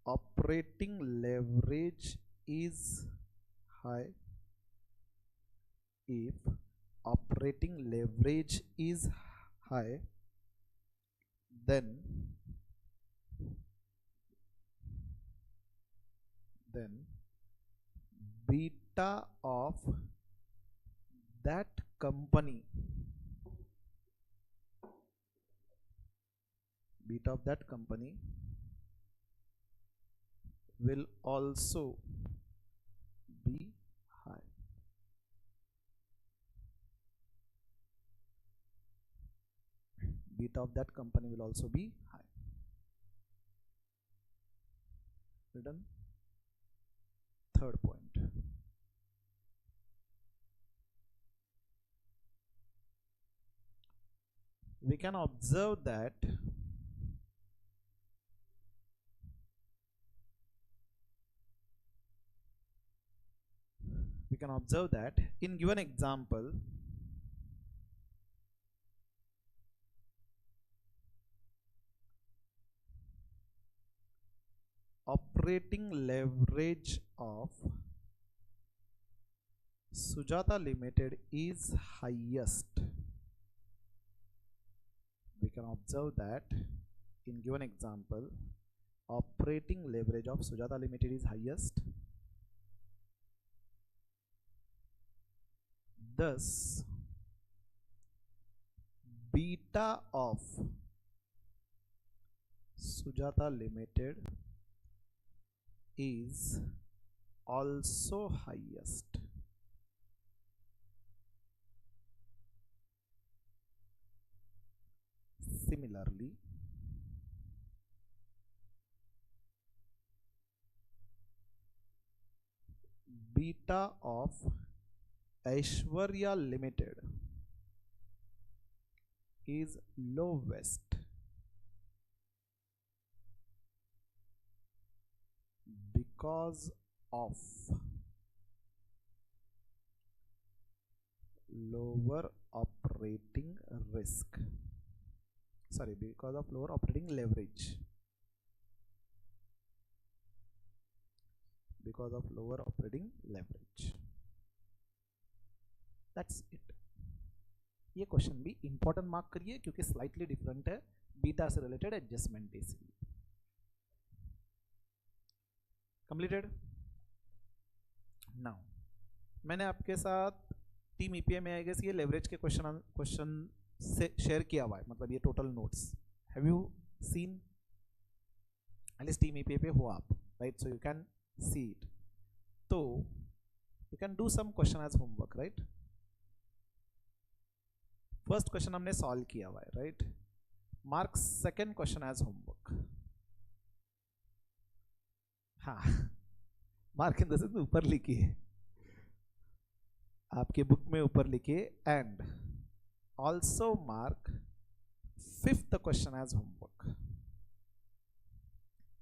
operating leverage is high, if operating leverage is high, then beta of that company will also be high. Beta of that company will also be high. Written. Third point. We can observe that in given example, operating leverage of Sujata Limited is highest. We can observe that in given example, operating leverage of Sujata Limited is highest. Thus, beta of Sujata Limited is also highest. Similarly, beta of Aishwarya Limited is lowest because of lower operating risk. Sorry, because of lower operating leverage. Because of lower operating leverage. That's it. ये question भी important mark करिए क्योंकि slightly different है, beta से related adjustment इसलिए. Completed. Now मैंने आपके साथ टीम ईपीए में आई गेस ये लेवरेज के क्वेश्चन से शेयर किया हुआ है, मतलब ये total notes. Have you seen? At least team EPA पे हो आप, right? So you can see it. तो you can do some question as homework, right? First question हमने सॉल्व किया हुआ है, right? Mark second question as homework. हाँ, mark in the sense ऊपर लिखिए, आपके बुक में ऊपर लिखिए. And also mark fifth question as homework.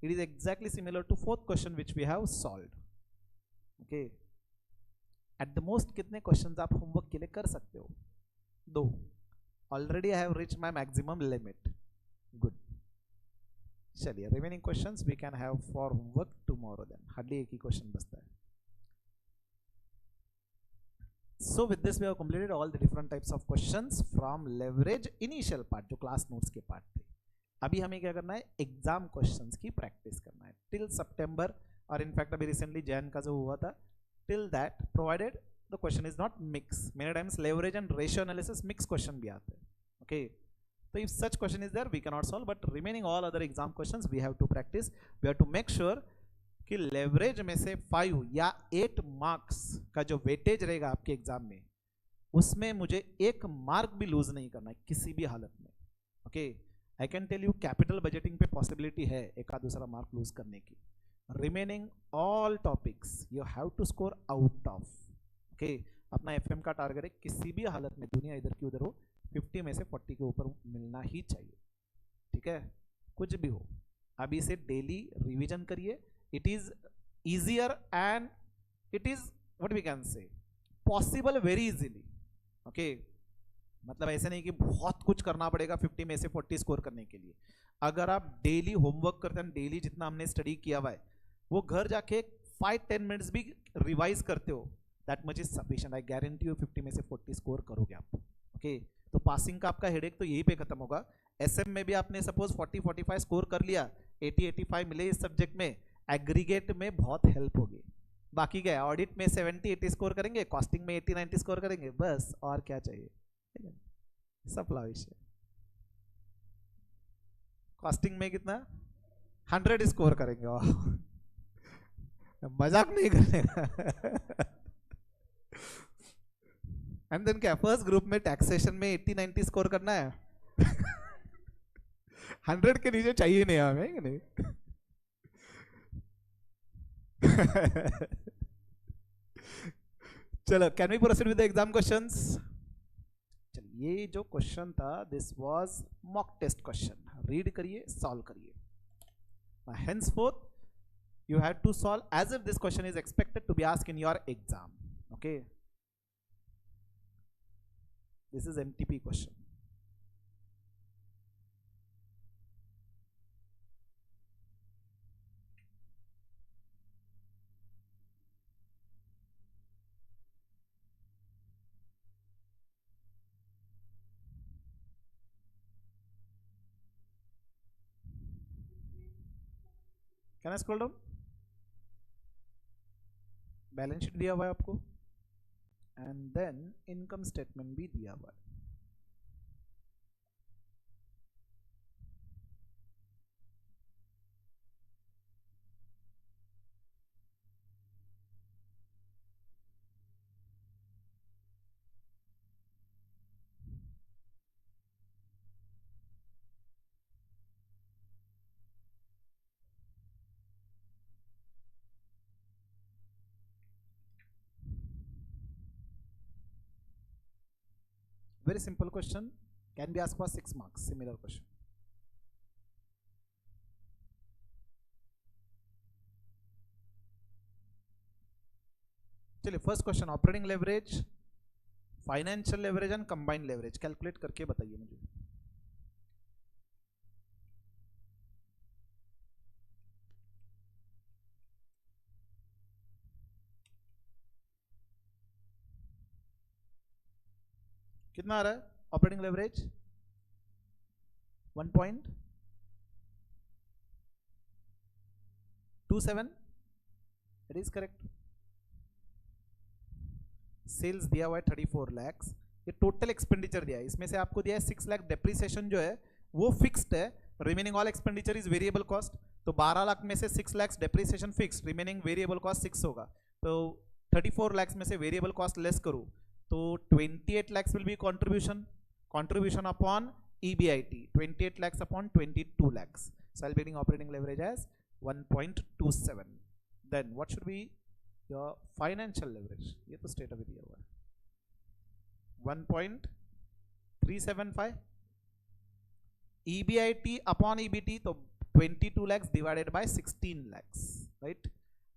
It is exactly similar to fourth question which we have solved. Okay, at the most कितने questions आप homework के लिए कर सकते हो? 2. Already I have reach my maximum limit. Good. चलिए, remaining questions we can have for homework tomorrow. Then hardly एक ही question बचता है. So with this we have completed all the different types of questions from leverage initial part, जो class notes के part थे. अभी हमें क्या करना है? एग्जाम क्वेश्चंस की प्रैक्टिस करना है टिल सितंबर. और इनफैक्ट अभी रिसेंटली जैन का जो हुआ था, till that provided the question is not mix. Many times leverage and ratio analysis mix question भी आते हैं. ओके, तो if such question is there we can not solve, but remaining all other exam questions we have to practice. We have to make sure कि leverage में से 5 या 8 marks का जो वेटेज रहेगा आपके एग्जाम में, उसमें मुझे 1 मार्क भी लूज नहीं करना है किसी भी हालत में. Okay, I can tell you capital budgeting पे पॉसिबिलिटी है एक आध दूसरा मार्क लूज करने की. Remaining all topics you have to score out of. Okay, अपना एफएम का टारगेट है किसी भी हालत में, दुनिया इधर की उधर हो, 50 में से 40 के ऊपर मिलना ही चाहिए, ठीक है, कुछ भी हो। अभी से डेली रिवीजन करिए, it is easier and it is what we can say possible very easily, okay। मतलब ऐसे नहीं कि बहुत कुछ करना पड़ेगा 50 में से 40 स्कोर करने के लिए। अगर आप डेली होमवर्क करते हैं, डेली जितना हमने स्टडी किया हुआ है वो घर जाके 5-10 मिनट्स भी रिवाइज करते हो, that much is sufficient. I guarantee you 50 में से 40 स्कोर करोगे आप, ओके। तो पासिंग का आपका हेडेक तो यही पे खत्म होगा। एसएम में भी आपने सपोज 40-45 स्कोर कर लिया, 80-85 मिले इस सब्जेक्ट में, एग्रीगेट में बहुत हेल्प होगी। बाकी क्या है, ऑडिट में 70-80 स्कोर करेंगे, कॉस्टिंग में 80-90 स्कोर करेंगे, बस और क्या चाहिए, सपला विषय। कॉस्टिंग में कितना 100 स्कोर करेंगे, मजाक नहीं करने का। एंड देन क्या, फर्स्ट ग्रुप में टैक्सेशन में 80-90 स्कोर करना है। 100 के नीचे चाहिए नहीं हमें, नहीं। चलो, can we proceed with the exam questions. चलिए, ये जो क्वेश्चन था this was mock test question, read करिए, सॉल्व करिए। henceforth you have to solve as if this question is expected to be asked in your exam, okay। this is MTP question। Can I scroll down. Balance sheet दिया हुआ है आपको, and then income statement भी दिया हुआ है। Very simple question, can be asked for 6 marks, similar question। चलिए, first question, operating leverage, financial leverage and combined leverage calculate करके बताइए मुझे। कितना आ रहा है operating leverage? 1.27, it is correct. Sales दिया हुआ है 34 lakhs, ये टोटल एक्सपेंडिचर दिया है, इसमें से आपको दिया है 6 लाख डेप्रिसिएशन जो है वो फिक्स्ड है, remaining all expenditure is variable cost. तो 12 लाख में से 6 lakh depreciation fixed, remaining variable cost 6 होगा। तो 34 lakhs में से वेरिएबल कॉस्ट लेस करूँ तो 28 lakhs will be contribution upon EBIT, 28 lakhs upon 22 lakhs, so I'll be getting operating leverage as 1.27। then what should be your financial leverage? ये तो state अभी दिया हुआ है 1.375, EBIT upon EBT तो 22 lakhs divided by 16 lakhs, right।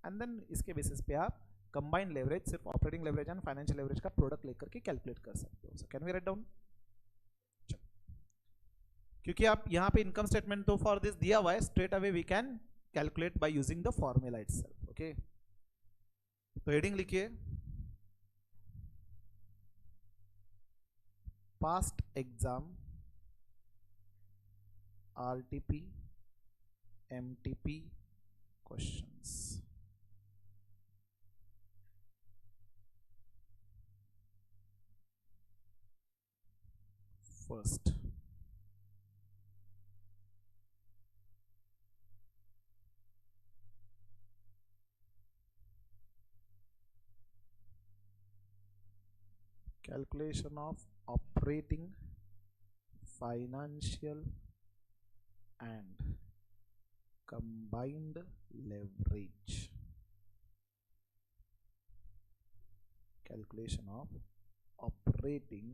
and then इसके बेसिस पे आप कंबाइंड लेवरेज, सिर्फ operating leverage and financial leverage का प्रोडक्ट लेकर के कैलकुलेट कर सकते हो। So can we write down, क्योंकि आप यहाँ पे इनकम स्टेटमेंट तो फॉर दिस दिया हुआ है, straight away we can calculate by using the formula itself, okay. तो हेडिंग लिखिए, past exam RTP MTP questions. First, calculation of operating, financial and combined leverage, calculation of operating,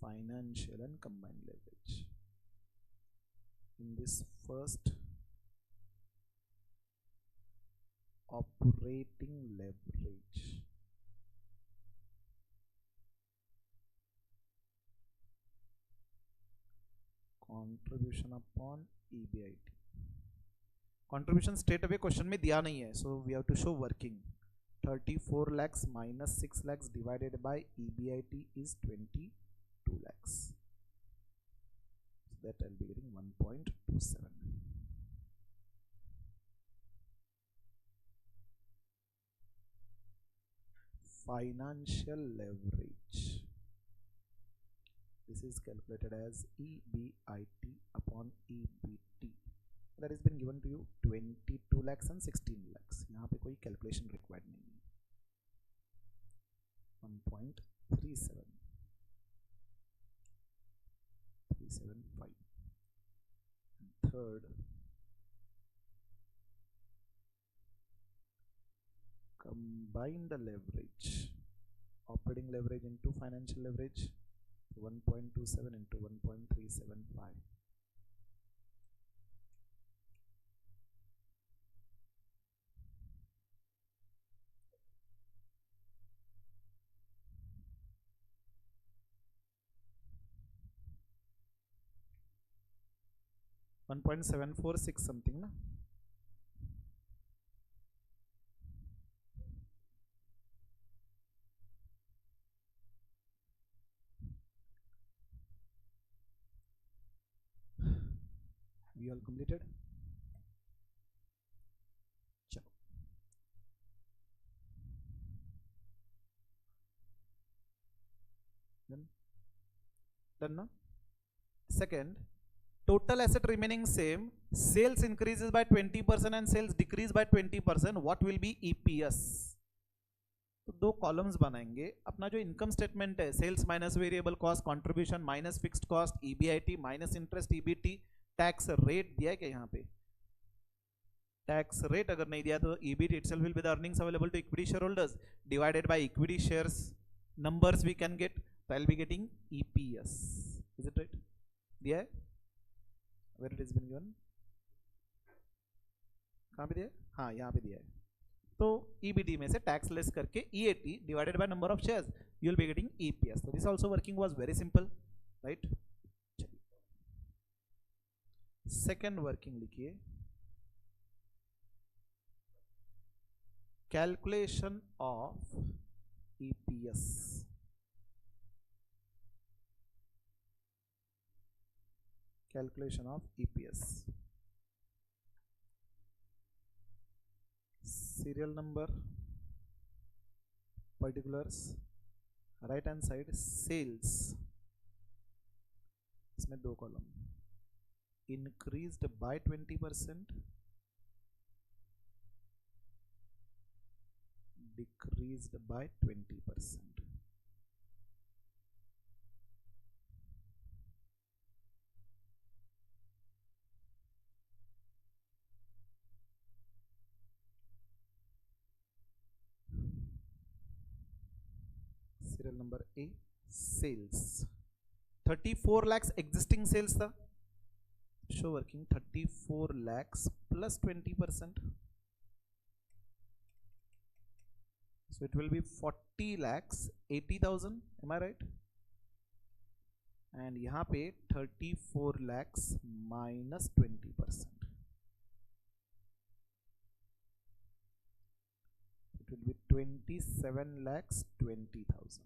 financial and combined leverage. In this first, operating leverage, contribution upon EBIT. Contribution straight away question में दिया नहीं है, so we have to show working. 34 lakhs minus 6 lakhs divided by EBIT is 22 lakhs. So that I'll be getting 1.27. Financial leverage. This is calculated as EBIT upon EBT. That has been given to you 22 lakhs and 16 lakhs. यहाँ पे कोई calculation required नहीं है. 1.37 375. Third, combined leverage, operating leverage into financial leverage, 1.27 into 1.375. 1.746 something, na? We all completed? Chalo. Done na? Second, total asset remaining same, sales increases by 20% and sales decrease by 20%. What will be EPS? तो दो columns बनाएंगे. अपना जो income statement है, sales minus variable cost, contribution minus fixed cost, EBIT minus interest EBT, tax rate दिया है क्या यहाँ पे? टैक्स रेट अगर नहीं दिया तो EBIT itself will be the earnings available to equity shareholders divided by equity shares numbers we can get. So I'll be getting EPS. Is it right? दिया है? Where it has been given? कहाँ पे दिया है? हाँ, यहाँ पे दिया है. तो EBT में से टैक्स लेस करके EAT divided by number of shares, you will be getting EPS. So this also working was very simple, right? Second working लिखिए. Calculation of EPS. Calculation of EPS. Serial number, particulars, right hand side sales. इसमें दो column. Increased by 20%, decreased by 20%. Serial number A, sales. 34 lakhs existing sales था. Show working 34 lakhs plus 20%. So it will be 40 lakhs 80,000. Am I right? And यहाँ पे 34 lakhs minus 20%. It will be 27 lakhs 20,000.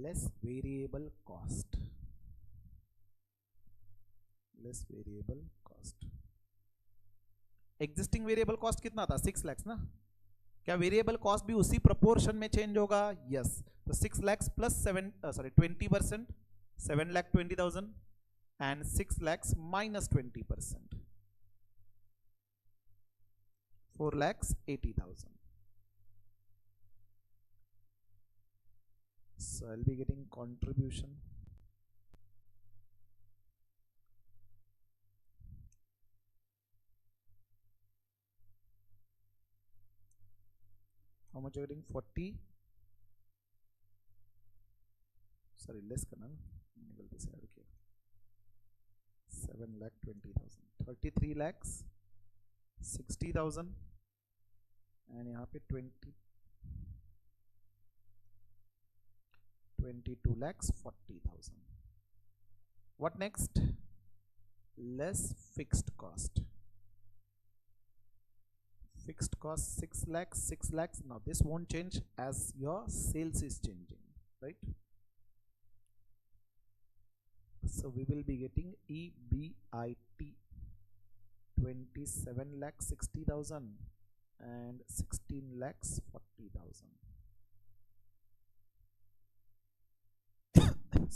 Less variable cost. Less variable cost. Existing variable cost कितना था? 6 lakhs ना? क्या variable cost भी उसी proportion में change होगा? यस. तो 6 lakhs plus 20%, 7,20,000 and 6 lakhs minus 20%, 4,80,000. So I'll be getting contribution how much are you getting? 40, sorry, less करना ना, मैंने गलती से ऐड किया, 7,20,000, 33 lakhs 60,000 एंड यहाँ पे 22 lakhs 40,000. What next? Less fixed cost. Fixed cost 6 lakhs, 6 lakhs. Now this won't change as your sales is changing, right? So we will be getting EBIT 27 lakhs 60,000 and 16 lakhs 40,000.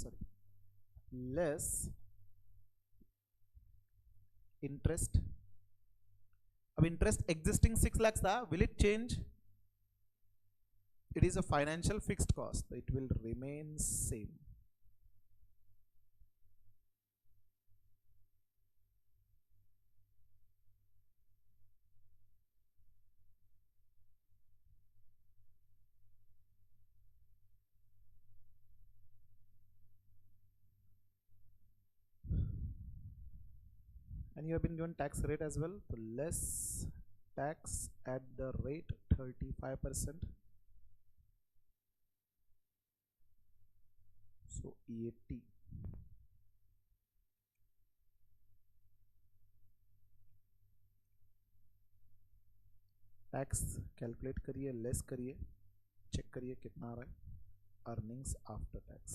Sorry, less interest. अब interest existing 6 lakhs था, will it change? It is a financial fixed cost, it will remain same. And you have been given tax rate as well, so less tax at the rate 35%. So EAT. Tax calculate करिए, less करिए, check करिए कितना आ रहा है, earnings after tax.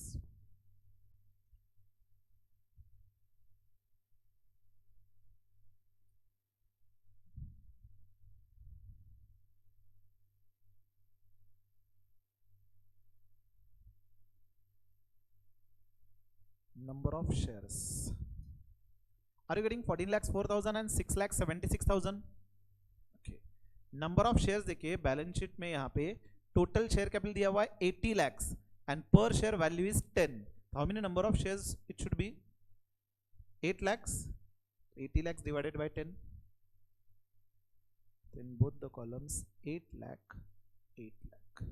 Number of shares. Are you getting 14 lakhs 4,000 and 6 lakhs 76,000? Okay. Number of shares देखिए balance sheet में यहाँ पे टोटल शेयर कैपिटल दिया हुआ है 80 lakhs and per share value is 10. How many number of shares it should be? 8 lakhs. 80 lakhs divided by 10. Then both the columns 8 lakh, 8 lakh.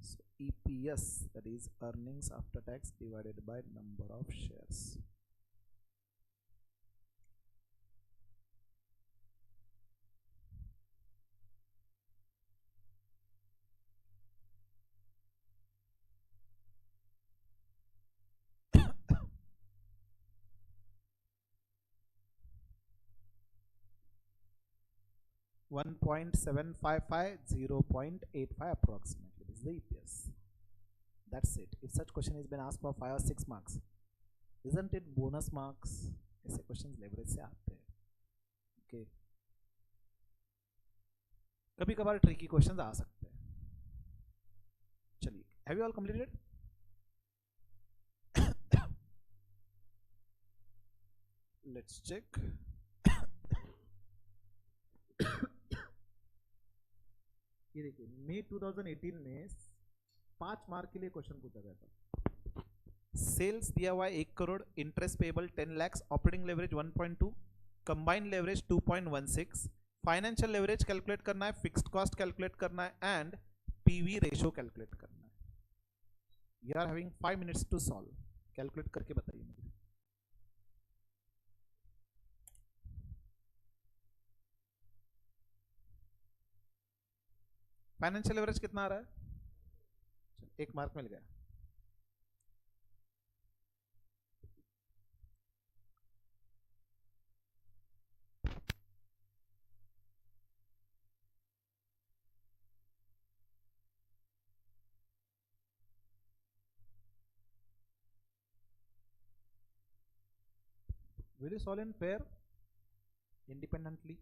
So EPS, that is earnings after tax divided by number of shares. One 1.755, 0.85 approximately. This is the EPS. That's it. If such question has been asked for 5 or 6 marks, isn't it bonus marks? ऐसे questions leverage से आते हैं. Okay. कभी कभार tricky questions आ सकते हैं. चलिए, have you all completed? Let's check. ये देखिए, मई 2018 में 5 मार्क के लिए क्वेश्चन पूछा गया था. सेल्स दिया हुआ है 1 crore, interest payable 10 lakhs, operating leverage 1.2, combined leverage 2.16, financial leverage calculate करना है, फिक्स्ड कॉस्ट कैलकुलेट करना है एंड पीवी रेशो कैलकुलेट करना है. You are having 5 minutes to solve. Calculate करके बताइए मुझे. फाइनेंशियल लेवरेज कितना आ रहा है? 1 मार्क मिल गया. Will you solve in pair independently?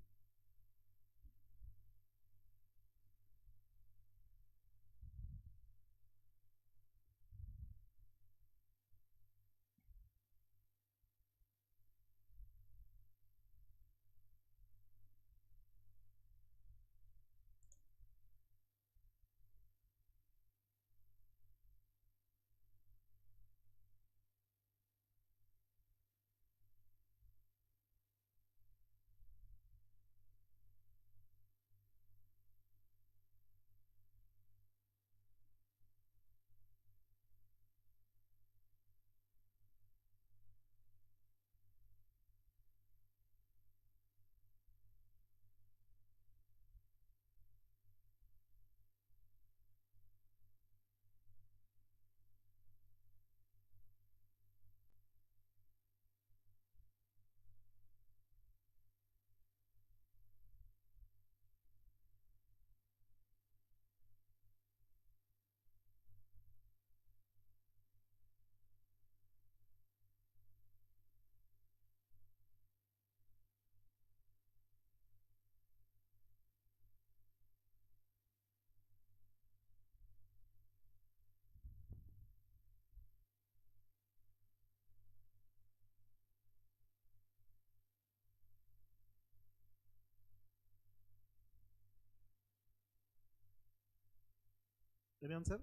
Any answer?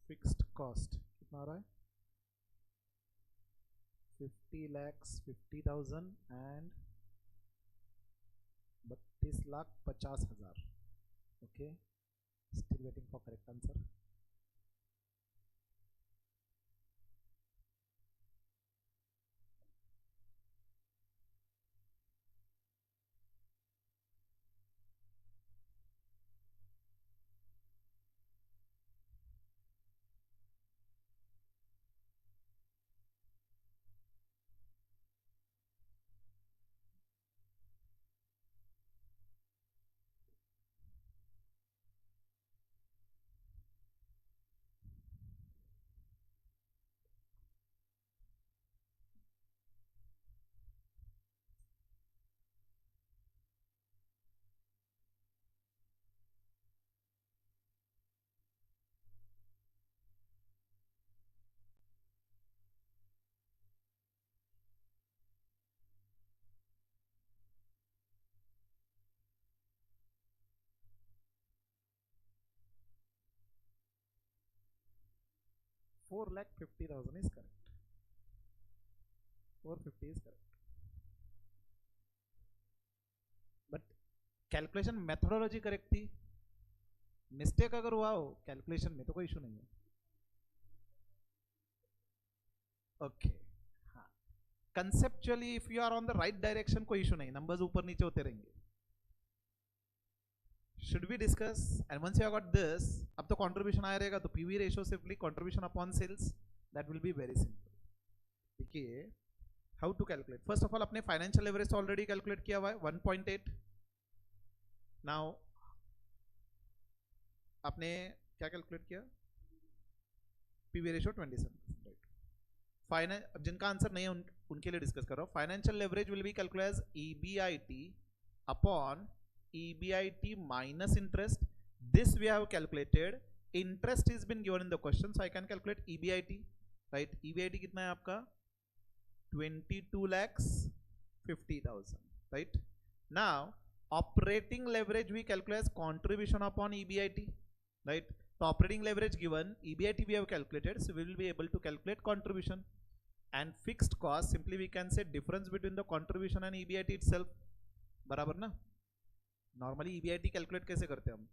Fixed cost कितना आ रहा है? 50 lakhs 50,000 and 32,50,000. Okay, still waiting for correct answer. $4,50,000 is correct. 450 is correct. But calculation methodology correct थी. मिस्टेक अगर हुआ हो कैलकुलेशन में तो कोई इशू नहीं है. ओके हाँ, conceptually if you are on the right direction कोई इशू नहीं, नंबर्स ऊपर नीचे होते रहेंगे. Should we discuss and once you got this, अब तो कंट्रीब्यूशन आया रहेगा तो PV ratio simply contribution upon sales, that will be very simple. देखिए how to calculate. First of all अपने फाइनेंशियल लेवरेज ऑलरेडी कैलकुलेट किया हुआ है 1.8. नाउ आपने क्या कैलकुलेट किया? PV ratio 27%. राइट. फाइनेंस जिनका आंसर नहीं है उनके लिए डिस्कस कर रहा हूं. Financial leverage will be calculate as EBIT upon EBIT minus interest. This we have calculated. Interest is been given in the question, so I can calculate EBIT. Right? EBIT कितना है आपका? 22,50,000. Right? Now operating leverage we calculate as contribution upon EBIT. Right? So operating leverage given, EBIT we have calculated, so we will be able to calculate contribution. And fixed cost simply we can say difference between the contribution and EBIT itself. बराबर ना? Normally EBIT calculate कैसे करते हैं हम?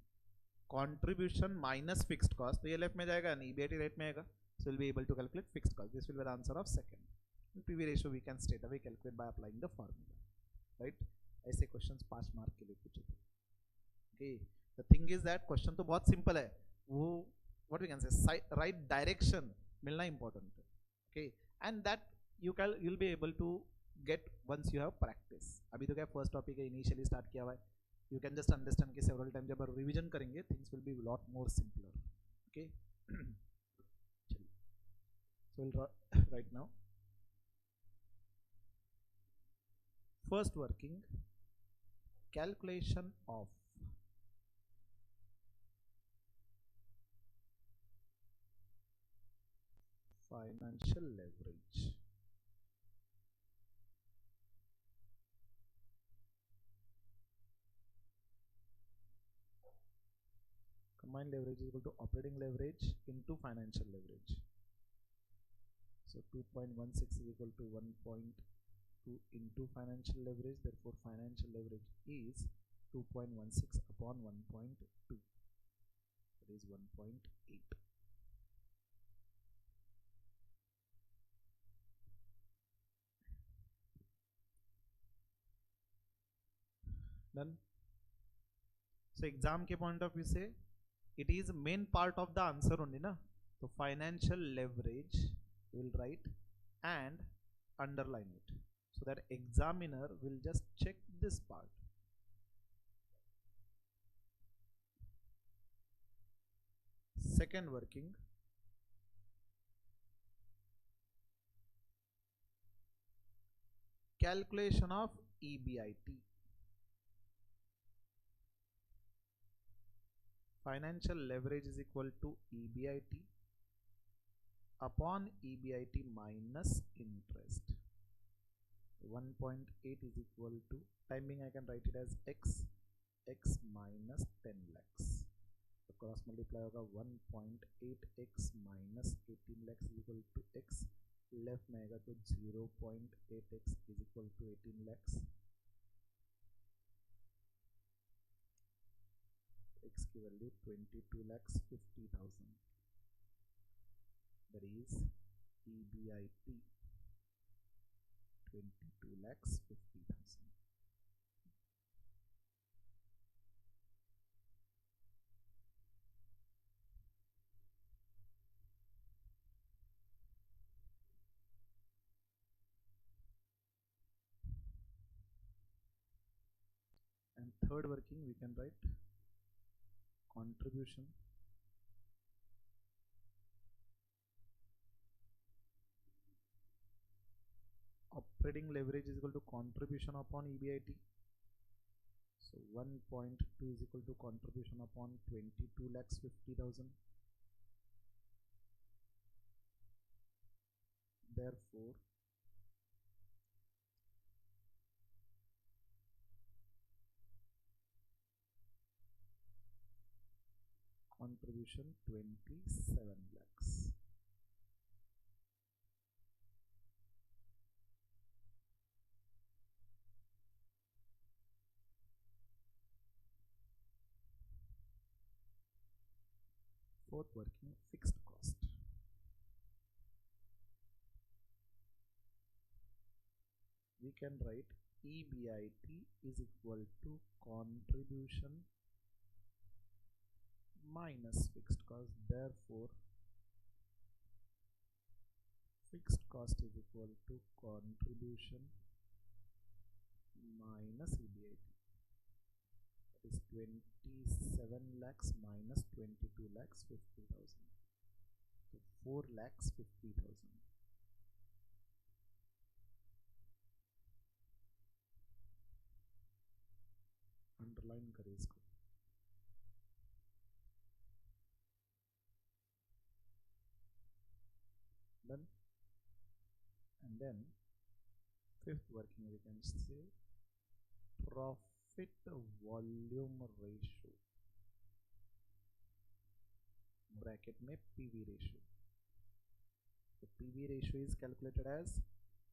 Contribution minus fixed cost, तो ये left में जाएगा ना, ईबीआईटी राइट में आएगा. So will be able to calculate fixed cost. This will be the answer of second. PV ratio we can straight away calculate by applying the formula. Right, ऐसे questions 5 mark के लिए पूछे थे. Okay, the thing is that question तो बहुत simple है, वो what we can say right direction मिलना इंपॉर्टेंट है. Okay, and that you will be able to get once you have practice. अभी तो क्या फर्स्ट टॉपिक है, इनिशियली स्टार्ट किया हुआ है. You can just understand कि several time जब रिविजन करेंगे things will be lot more simpler. Okay. So we'll right now first working calculation of financial leverage. Combined leverage is equal to operating leverage into financial leverage. So 2.16 is equal to 1.2 into financial leverage. Therefore, financial leverage is 2.16 upon 1.2. That is 1.8. Done. So exam के point of view से it is main part of the answer only na. So financial leverage we will write and underline it so that examiner will just check this part. Second working, calculation of EBIT. Financial leverage is equal to EBIT upon EBIT minus interest. 1.8 is equal to, timing I can write it as x minus 10 lakhs. तो cross multiply होगा 1.8x minus 18 lakhs is equal to x, left में आएगा तो 0.8x is equal to 18 lakhs. x की value 22,50,000. that is EBIT 22,50,000. And third working we can write contribution operating leverage is equal to contribution upon EBIT. So 1.2 is equal to contribution upon 22,50,000. Therefore contribution 27 lakhs. Fourth working, fixed cost. We can write EBIT is equal to contribution minus fixed cost. Therefore fixed cost is equal to contribution minus EBIT. That is 27 lakhs minus 22,50,000. So 4,50,000. Underline करें इसको. Done. And then fifth working we can say profit volume ratio, bracket में PV ratio. So PV ratio is calculated as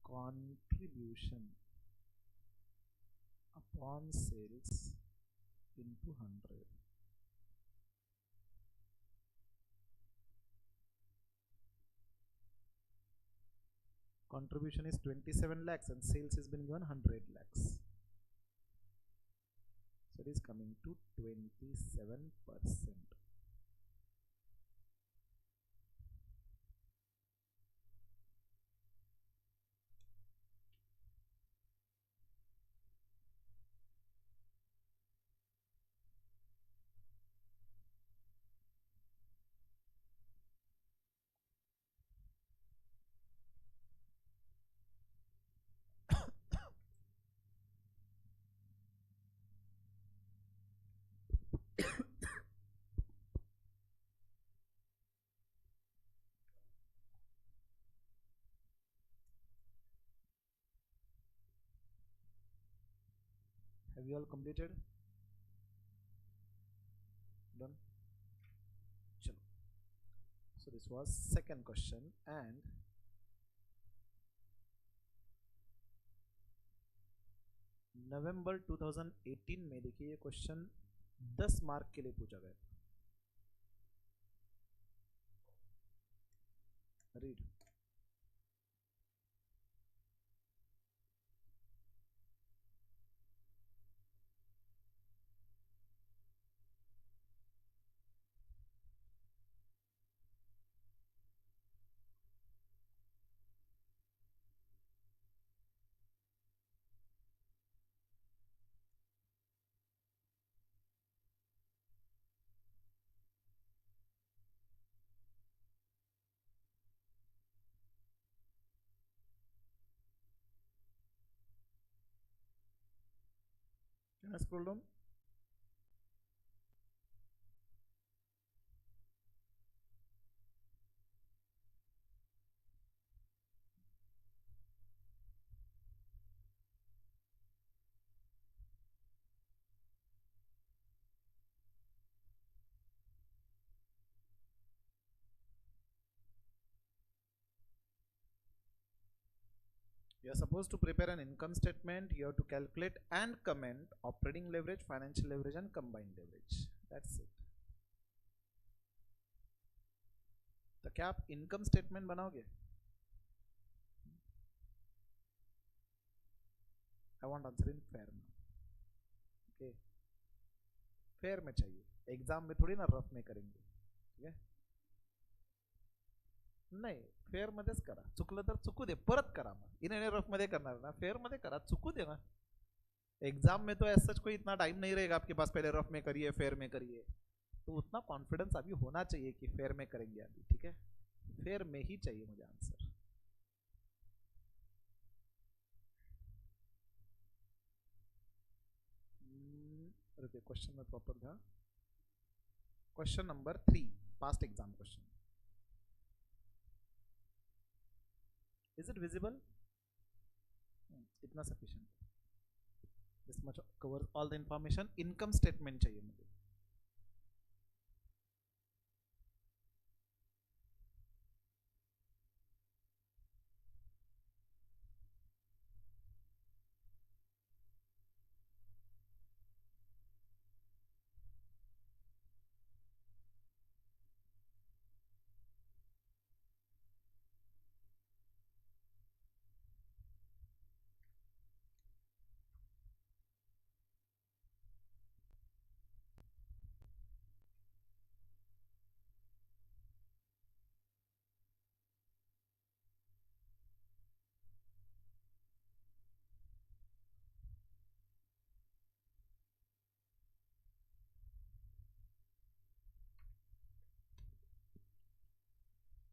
contribution upon sales into 100. Contribution is 27 lakhs and sales has been given 100 lakhs. So it is coming to 27%. Have you all completed? Done. Chalo. So this was second question, and नवंबर 2018 में देखिए ये question 10 mark के लिए पूछा गया. Read. Can I scroll down? You are supposed to prepare an income statement. You have to calculate and comment operating leverage, financial leverage, and combined leverage. That's it. तो क्या आप इनकम स्टेटमेंट बनाओगे? I want answer in fair now. Okay. Fair में चाहिए, exam में थोड़ी ना rough में करेंगे. ठीक है? नाही, फेअर मध्येच करा. चुकलं तर चुकू दे, परत करा. मग इन्हें रफ मध्ये करणार ना, फेअर मध्ये करा, चुकू दे ना. एग्जाम में तो ऐसा कोई इतना टाइम नहीं रहेगा आपके पास, पहले रफ में करिए फेयर में करिए. तो उतना कॉन्फिडेंस अभी होना चाहिए कि फेयर में करेंगे अभी. ठीक है, फेयर में ही चाहिए मुझे आंसर. रुकिए, क्वेश्चन में प्रॉपर था. Question number 3, past exam question. Is it visible? इतना sufficient. This much covers all the information. Income statement चाहिए मुझे.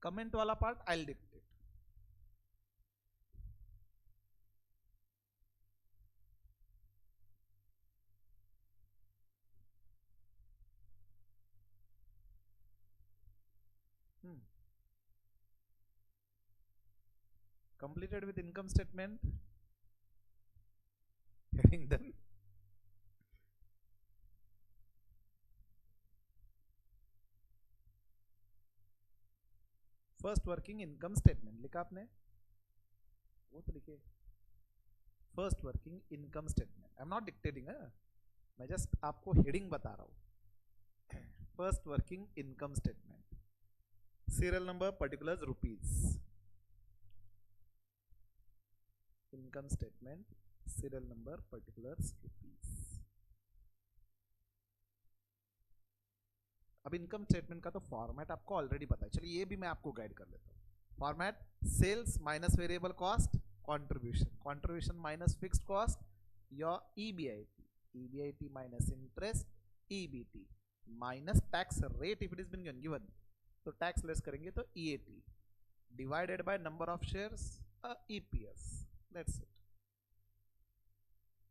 Comment वाला part I'll dictate. Completed with income statement. Heading done. First working income statement लिखा आपने, वो तो लिखे. First working income statement. I am not dictating, मैं just आपको हेडिंग बता रहा हूं. First working income statement, serial number, particulars, rupees. Income statement, serial number, particulars, rupees. अब इनकम स्टेटमेंट का तो फॉर्मेट आपको ऑलरेडी पता है. चलिए ये भी मैं आपको गाइड कर लेता हूँ. Format: sales minus variable cost, contribution, contribution minus fixed cost, या EBIT, EBIT minus interest, EBT minus tax rate if it is been given, तो टैक्स लेस करेंगे तो EAT, divided by number of shares, EPS. That's it.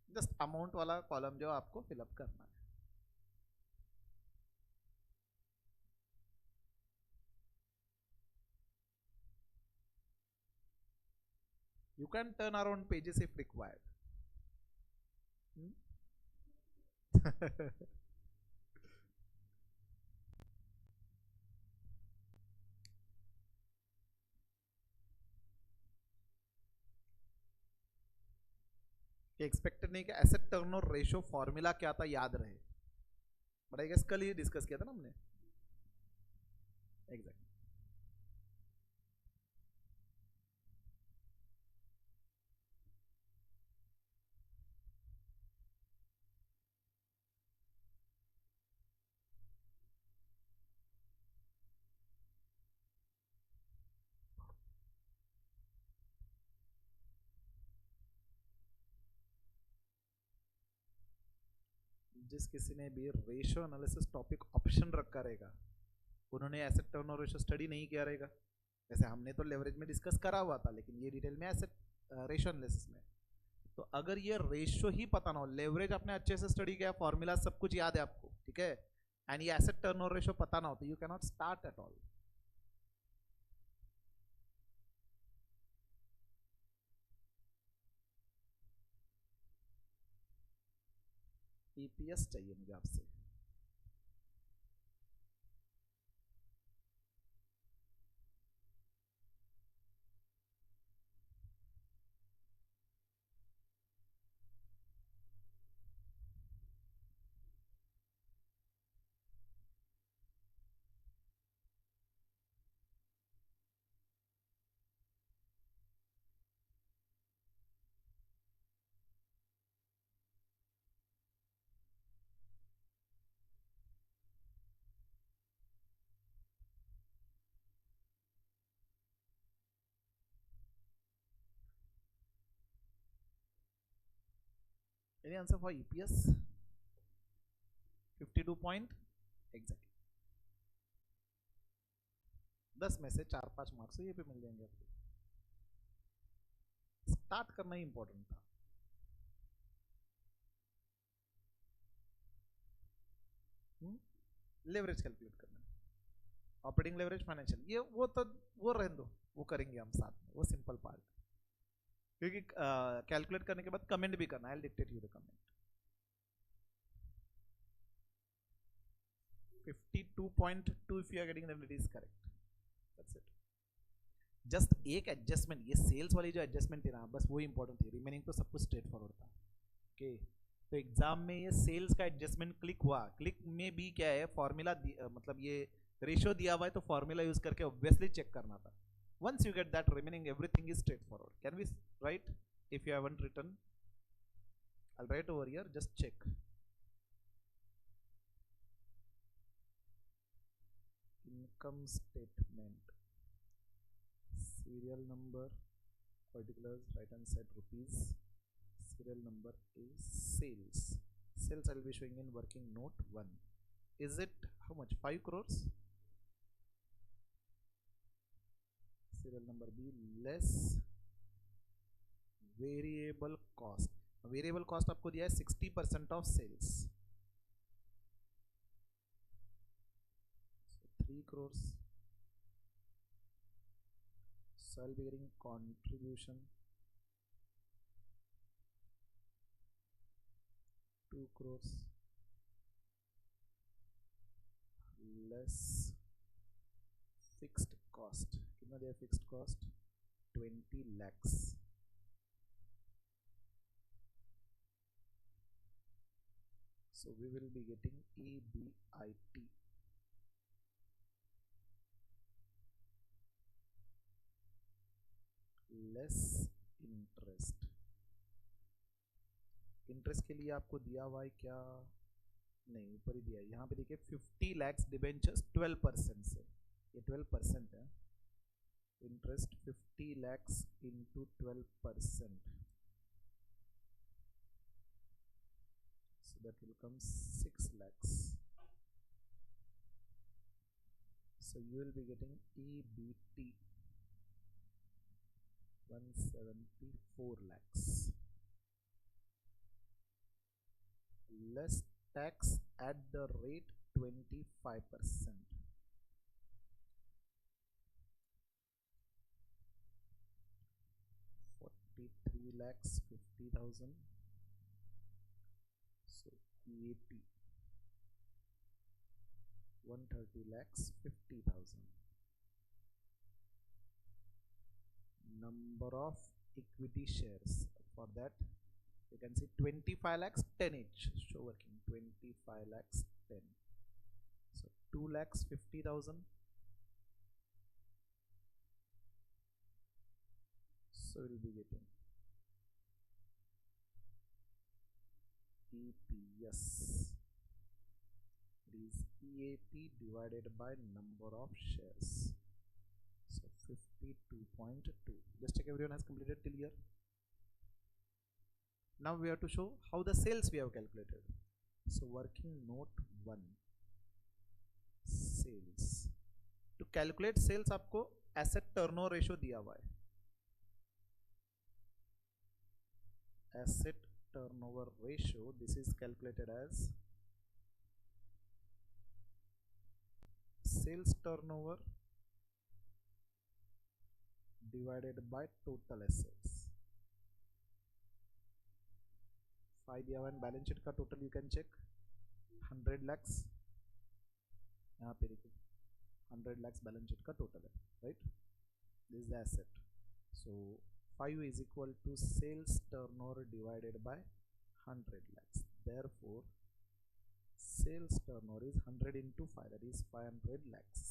Just amount वाला column जो आपको fill up करना है. You can turn around pages if required. Expected नहीं कि एसेट टर्नओवर रेशियो फॉर्मूला क्या था याद रहे. बट आई गेस कल ही डिस्कस किया था ना हमने. एग्जैक्ट. जिस किसी ने भी रेशियो एनालिसिस टॉपिक ऑप्शन रखा रहेगा, उन्होंने एसेट टर्नओवर रेशियो स्टडी नहीं किया रहेगा. जैसे हमने तो लेवरेज में डिस्कस करा हुआ था, लेकिन ये डिटेल में एसेट रेशियो एनालिसिस में. तो अगर ये रेशियो ही पता ना हो, लेवरेज आपने अच्छे से स्टडी किया, फॉर्मूला सब कुछ याद है आपको, ठीक है, एंड ये एसेट टर्नओवर रेशियो पता ना हो, तो you can not start at all. EPS चाहिए मुझे आपसे. Any answer for EPS 52 point exact 10 में से 4-5 मार्क्स ये पे मिल जाएंगे आपको. स्टार्ट करना ही इंपॉर्टेंट था. लेवरेज कैलकुलेट करना है, ऑपरेटिंग लेवरेज, फाइनेंशियल, ये वो रहने दो, वो करेंगे हम साथ में, वो सिंपल पार्ट. क्योंकि कैलकुलेट करने के बाद कमेंट भी करना है. I dictate you the comment. 52.2 if you are getting then it is correct. That's it. Just एक एडजस्टमेंट, ये सेल्स वाली जो एडजस्टमेंट थी ना, बस वो इंपॉर्टेंट थी. रिमेनिंग तो सब कुछ स्ट्रेट फॉरवर्ड था. ओके, तो एग्जाम में ये सेल्स का एडजस्टमेंट क्लिक हुआ. क्लिक में भी क्या है, फॉर्मूला मतलब ये रेशियो दिया हुआ है, तो फॉर्मूला यूज करके ऑब्वियसली चेक करना था. once you get that, remaining everything is straightforward. Can we write? If you haven't written, I'll write over here, just check. Income statement, serial number, particulars, right hand side rupees, serial number is sales. Sales I will be showing in working note 1. Is it how much? 5 crores. Serial number B less variable cost. Variable cost आपको दिया है 60% of sales. So 3 crores. So I'll be getting contribution 2 crores less fixed cost. कितना दिया fixed cost? 20 lakhs. So we will be getting EBIT. Less interest. Interest के लिए आपको दिया हुआ है क्या? नहीं, ऊपर ही दिया है. यहाँ पे देखिए 50 lakhs डिबेंचर्स 12% से, ये 12% है. Interest 50 lakhs into 12%, so that will come 6 lakhs. So you will be getting EBT 174 lakhs. Less tax at the rate 25%. 43 lakhs 50,000. So EAT 130 lakhs 50,000. Number of equity shares, for that you can see 25 lakhs 10 each. Show working 25 lakhs 10. So 2 lakhs 50,000. So we'll be getting EPS. It is EAT divided by number of shares. So 52.2. Just check everyone has completed till here. Now we have to show how the sales we have calculated. So working note 1, sales. To calculate sales आपको asset turnover ratio दिया हुआ है. Asset turnover ratio, this is calculated as sales turnover divided by total assets. 5 दिया हुआ है. Balance sheet का total you can check 100 lakhs. यहाँ पे देखिए 100 lakhs बैलेंस शीट का टोटल है, right. This is the asset. So 5 is equal to sales turnover divided by 100 lakhs. Therefore sales turnover is 100 into 5, that is 500 lakhs.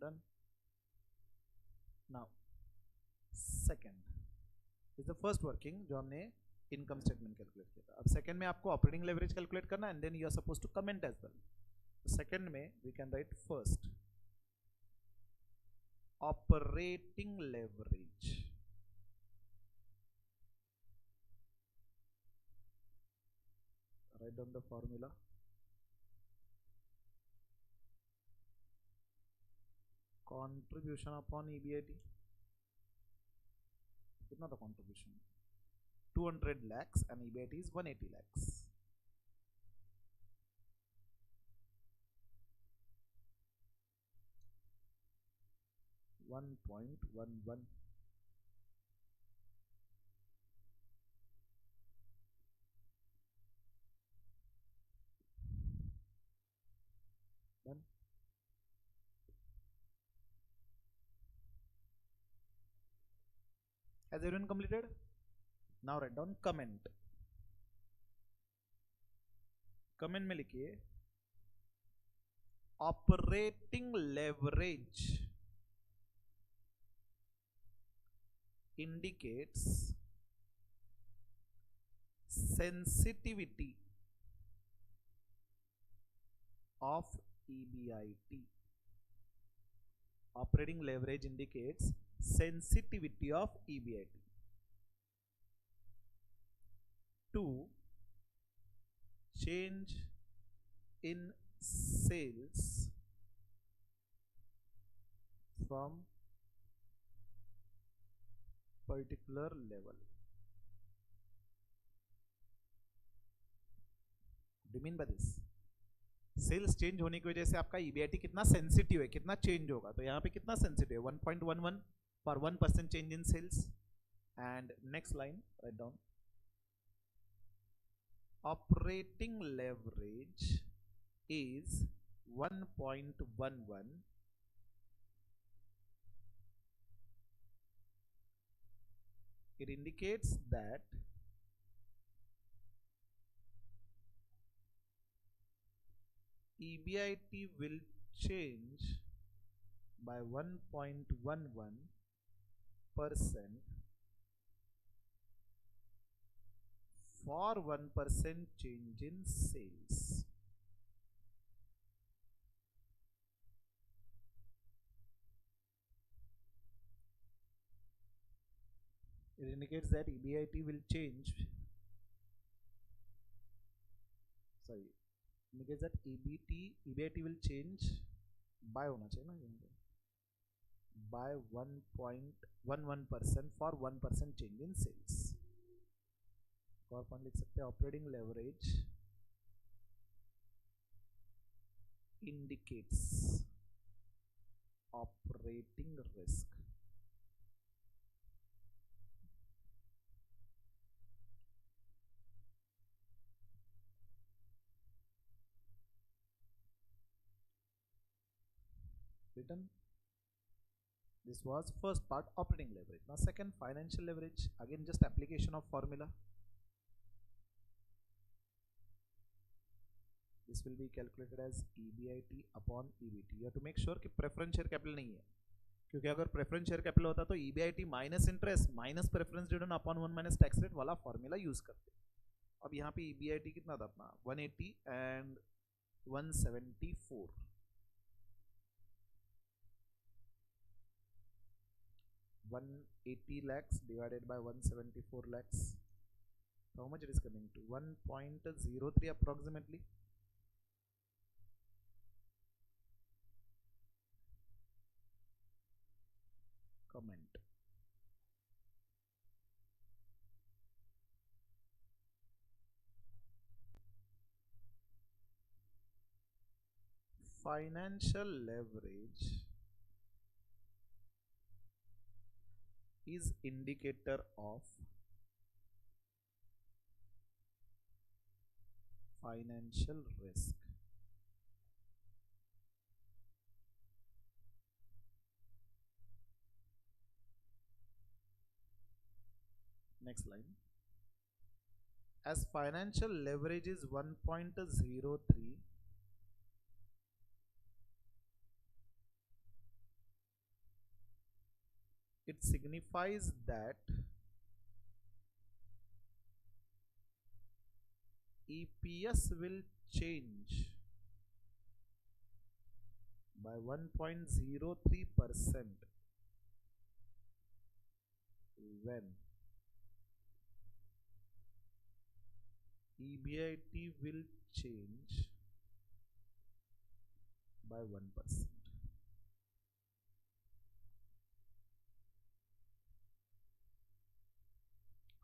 Done. Now second is the first working जो हमने income statement calculate किया था। अब second में आपको operating leverage calculate करना and then you are suppose to comment as well. Second में we can write first operating leverage, write down the formula, contribution upon EBIT, कितना था contribution, 200 lakhs and EBIT is 180 lakhs. $1.11. Done. Has everyone completed? Now write down comment. Comment में लिखिए operating leverage indicates sensitivity of EBIT. Operating leverage indicates sensitivity of EBIT to change in sales from particular level. What do you mean by this? Sales change होने की वजह से आपका EBIT कितना sensitive है, कितना चेंज होगा, तो यहाँ पे कितना सेंसिटिव है 1.11 for 1% change in sales. And next line write down operating leverage is 1.11 it indicates that EBIT will change by 1.11% for 1% change in sales. It indicates that EBIT will change, sorry, indicates that EBIT will change by होना चाहिए ना यहाँ पे by 1.11% for 1% change in sales. और अपन लिख सकते हैं operating leverage indicates operating risk. Written. This was first part, operating leverage. Now second, financial leverage. Again just application of formula. This will be calculated as EBIT upon EBT. You have to make sure कि preference share capital नहीं है, क्योंकि अगर preference share capital होता तो EBIT minus interest minus preference dividend upon 1 minus tax rate वाला formula use करते. अब यहाँ पे EBIT कितना था अपना 180 and 174. 180 lakhs divided by 174 lakhs. So how much it is coming to? 1.03 approximately. Comment. Financial leverage is indicator of financial risk. Next line. As financial leverage is 1.03, it signifies that EPS will change by 1.03% when EBIT will change by 1%.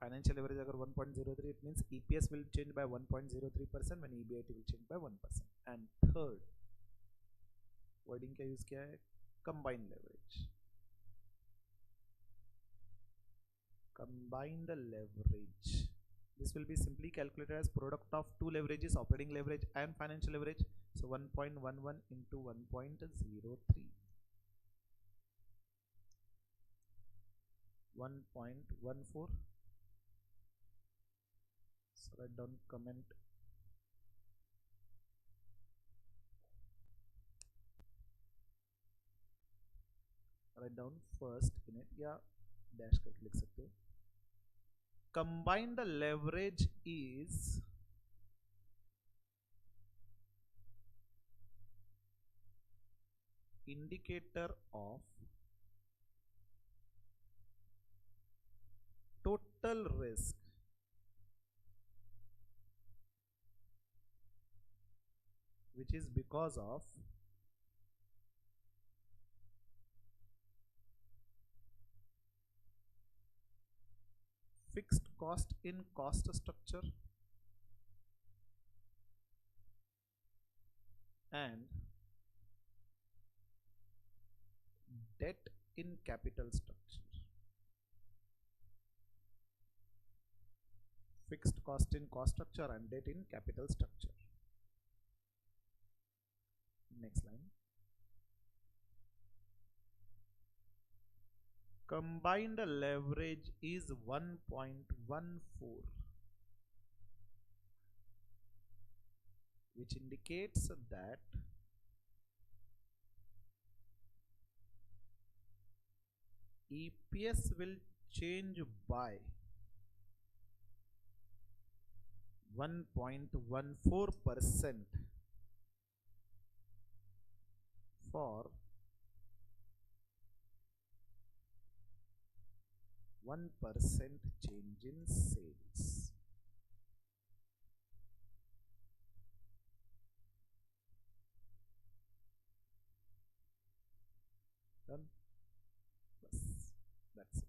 Financial leverage agar 1.03, it means EPS will change by 1.03% when EBIT will change by 1%. And third wording क्या use किया है? Combined leverage. Combined leverage. This will be simply calculated as product of two leverages, operating leverage and financial leverage. So 1.11 into 1.03. 1.14. So write down comment. Write down first in it या dash करके लिख सकते हो. Combined leverage is indicator of total risk which is because of fixed cost in cost structure and debt in capital structure. Fixed cost in cost structure and debt in capital structure. Next line. Combined leverage is 1.14, which indicates that EPS will change by 1.14% for 1% change in sales. Done? बस, that's it.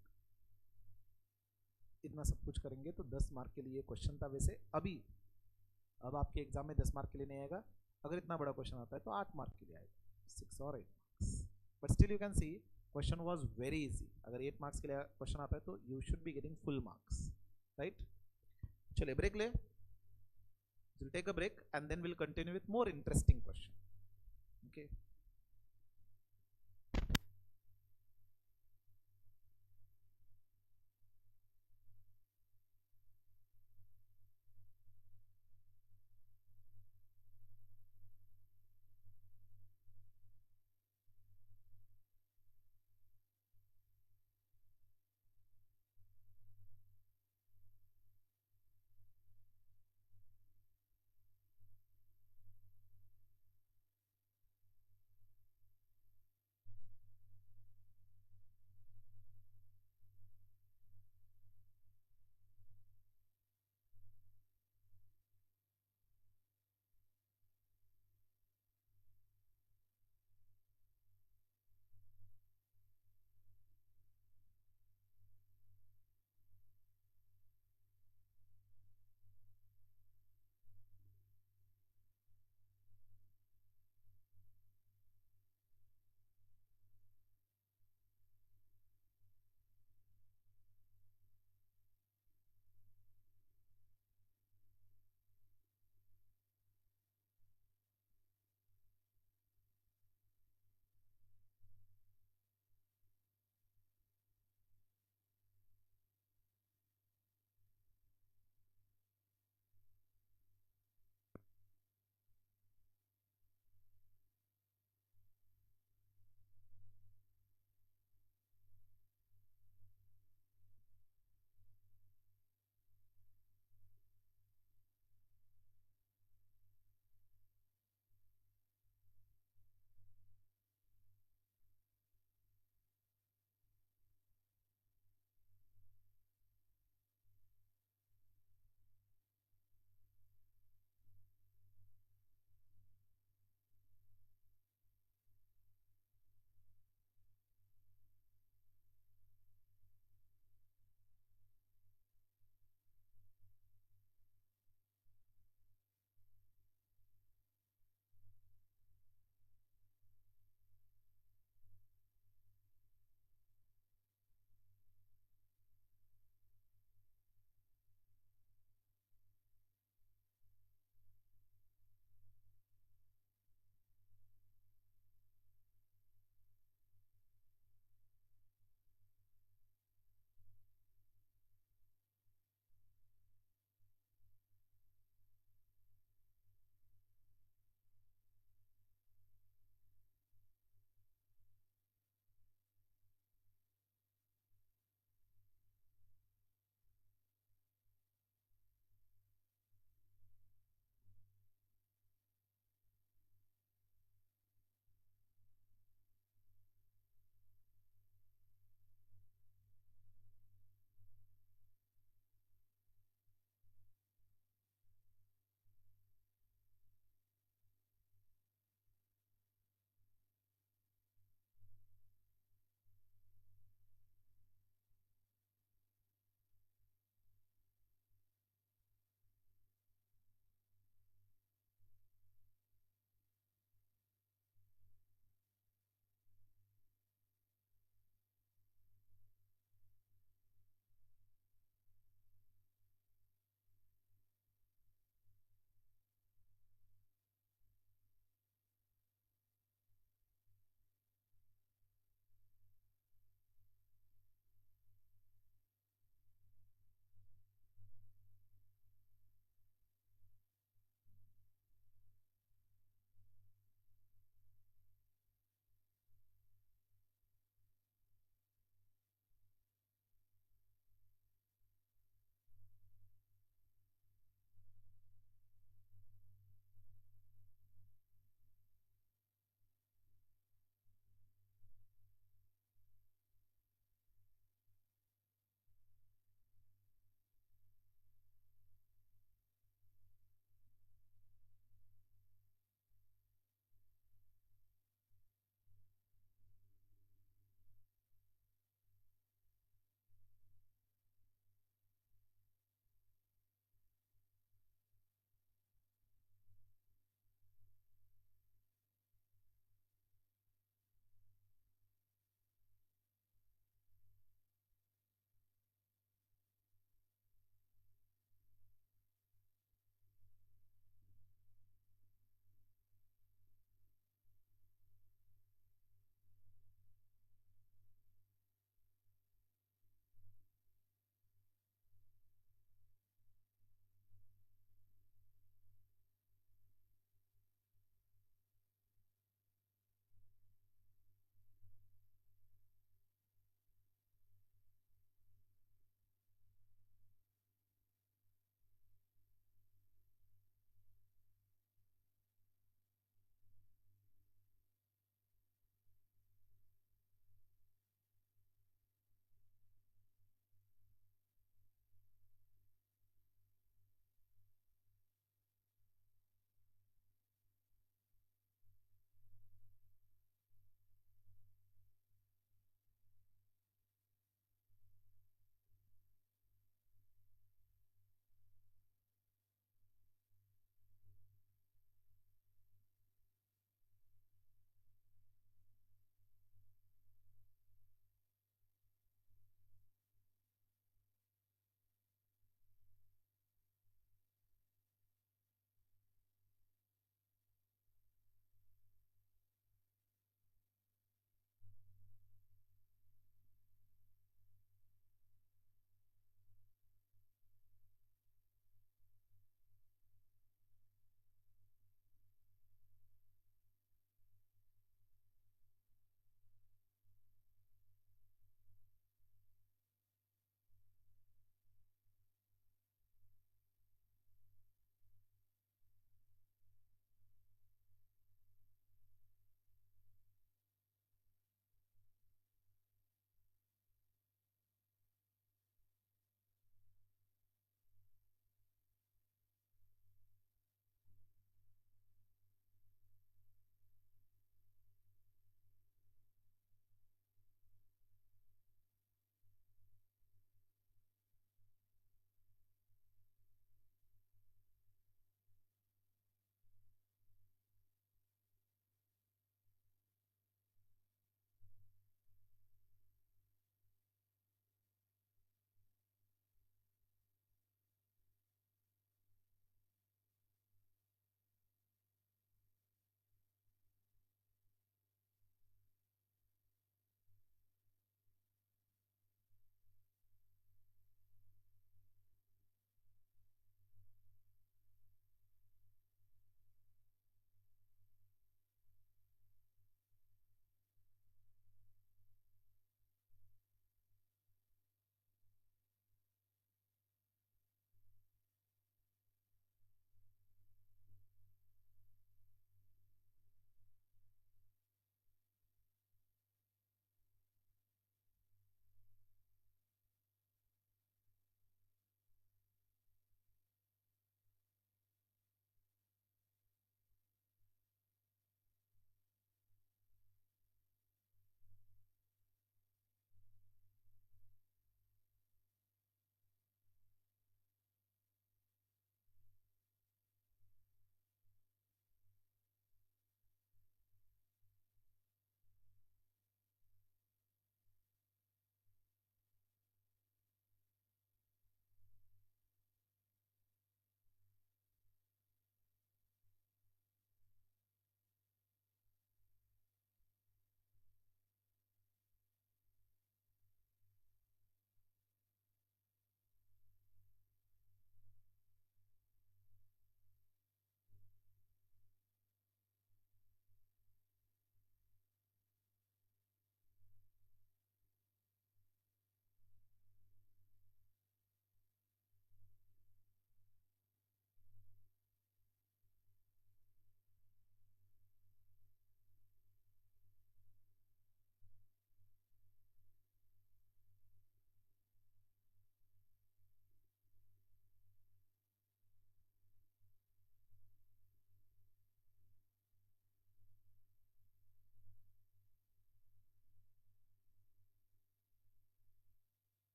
इतना सब कुछ करेंगे तो 10 mark के लिए question था. वैसे अब आपके एग्जाम में 10 मार्क के लिए नहीं आएगा. अगर इतना बड़ा क्वेश्चन आता है तो 8 मार्क के लिए आएगा, 6 और 8 marks. But still you can see question was very easy. अगर 8 मार्क्स के लिए क्वेश्चन आता है तो you should be getting full marks, right? चलिए ब्रेक ले. Will take a break and then will continue with more interesting question. Okay.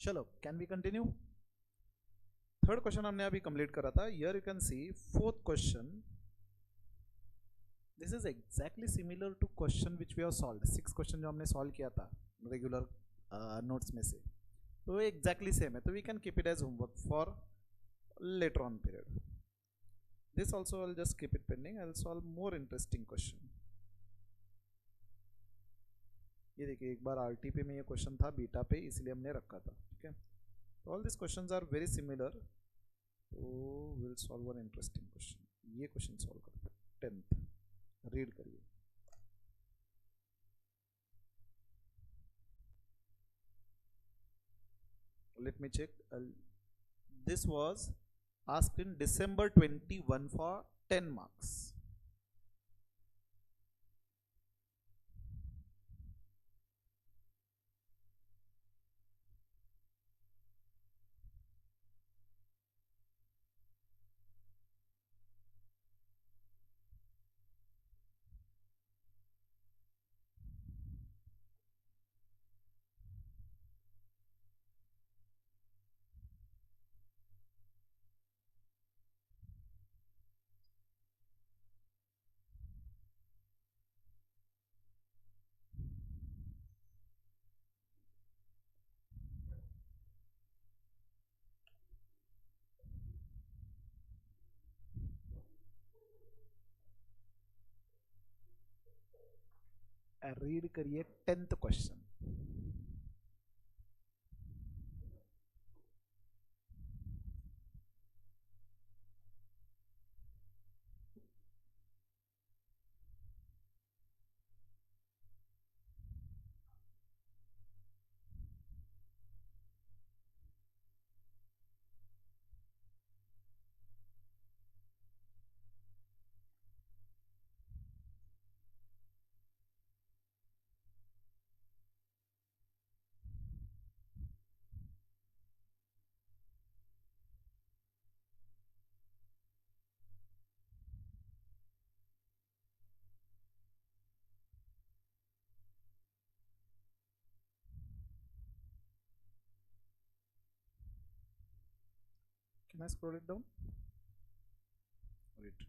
चलो, can we continue? Third question हमने अभी कंप्लीट करा था. Here you can see fourth question. This is exactly similar to question which we have solved. 6 question जो हमने solve किया था regular notes में से, तो एग्जैक्टली सेम है. तो we can keep it as homework for later on period. This also I will just keep it pending. I will solve more interesting question. ये देखिए, एक बार आरटीपी में ये क्वेश्चन था बीटा पे, इसलिए हमने रखा था. ठीक है, तो all this questions are very similar. तो will solve one interesting question. ये क्वेश्चन सॉल्व करते हैं. 10th रीड करिए. Let me check. This was asked in December 21 for 10 marks. Read करिए 10th question. Can I scroll it down? Read.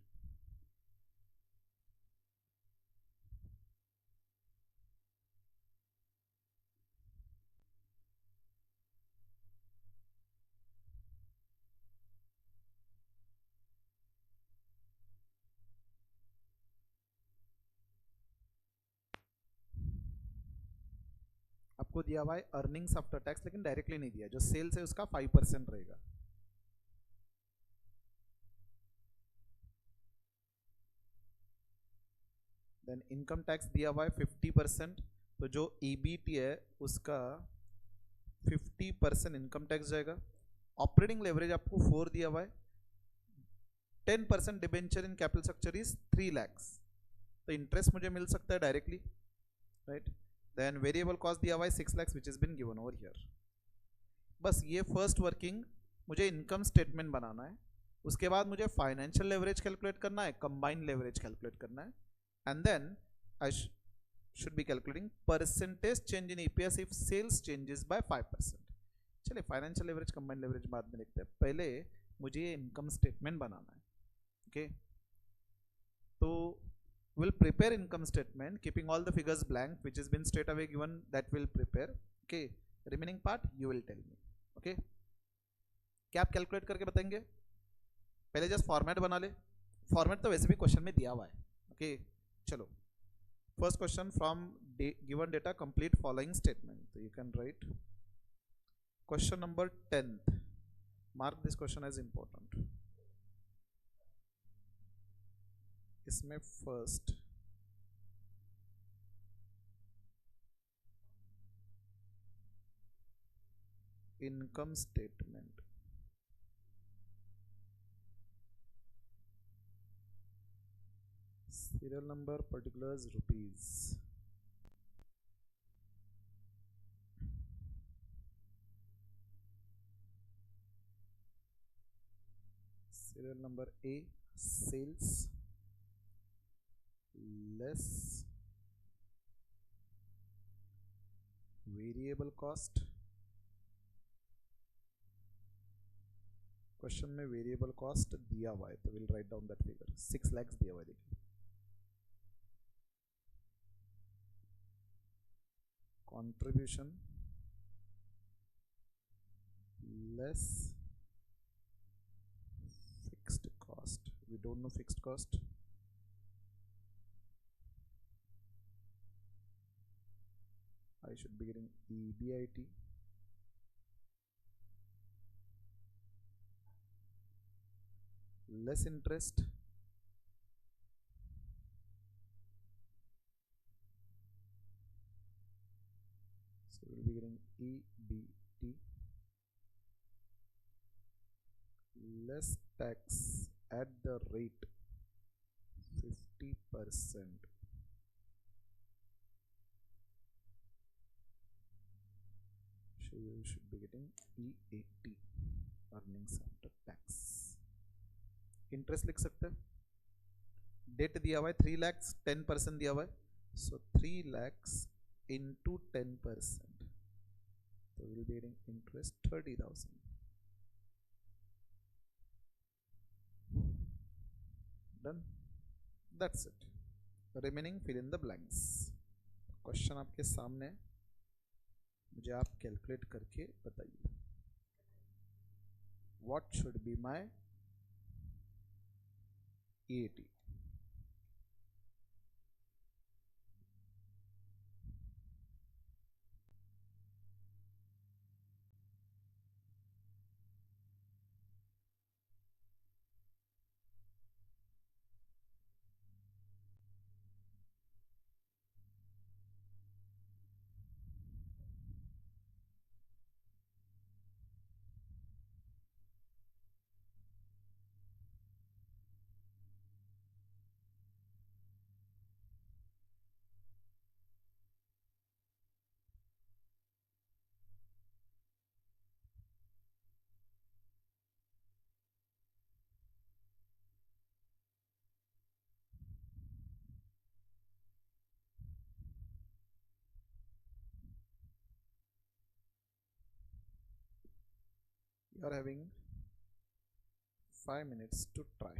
आपको दिया हुआ है अर्निंग्स आफ्टर टैक्स, लेकिन डायरेक्टली नहीं दिया. जो सेल्स है उसका 5% रहेगा. देन इनकम टैक्स दिया हुआ है 50%. तो जो ईबीटी है उसका 50% इनकम टैक्स जाएगा. ऑपरेटिंग लेवरेज आपको 4 दिया हुआ है. 10% debenture in capital structure is 3 lakhs. तो इंटरेस्ट मुझे मिल सकता है directly, right. Then variable cost दिया हुआ है 6 lakhs which is been given over here. बस ये फर्स्ट वर्किंग मुझे इनकम स्टेटमेंट बनाना है. उसके बाद मुझे फाइनेंशियल लेवरेज कैलकुलेट करना है, कंबाइंड लेवरेज कैलकुलेट करना है, and then I should be calculating percentage change in EPS if sales changes by 5%. चलिए, फाइनेंशियल लेवरेज कंबाइंड लेवरेज बाद में देखते हैं. पहले मुझे ये इनकम स्टेटमेंट बनाना है. ओके, तो we'll prepare income statement keeping all the figures blank which has been straight away given. That will prepare. Okay, remaining part you will tell me. Okay, क्या आप कैलकुलेट करके बताएंगे? पहले जस्ट फॉर्मेट बना ले. फॉर्मेट तो वैसे भी क्वेश्चन में दिया हुआ है. ओके, चलो. First question from given data complete following statement. तो you can write question number 10th. Mark this question as important. इसमें first income statement, serial number, particulars, rupees. Serial number A sales less variable cost question में variable cost दिया हुआ है तो will write down that figure 6 lakhs दिया हुआ है देखिए contribution less fixed cost. We don't know fixed cost. I should be getting EBIT less interest so we'll be getting EBT less tax at the rate 50%. So you should be getting EAT earnings after tax. Interest लिख सकते हैं date दिया हुआ है 3 lakhs 10% दिया हुआ है सो 3 lakhs into 10% so we'll be getting interest 30,000 done that's it remaining fill in the blanks question आपके सामने मुझे आप कैलकुलेट करके बताइए what should be my EAT you are having 5 minutes to try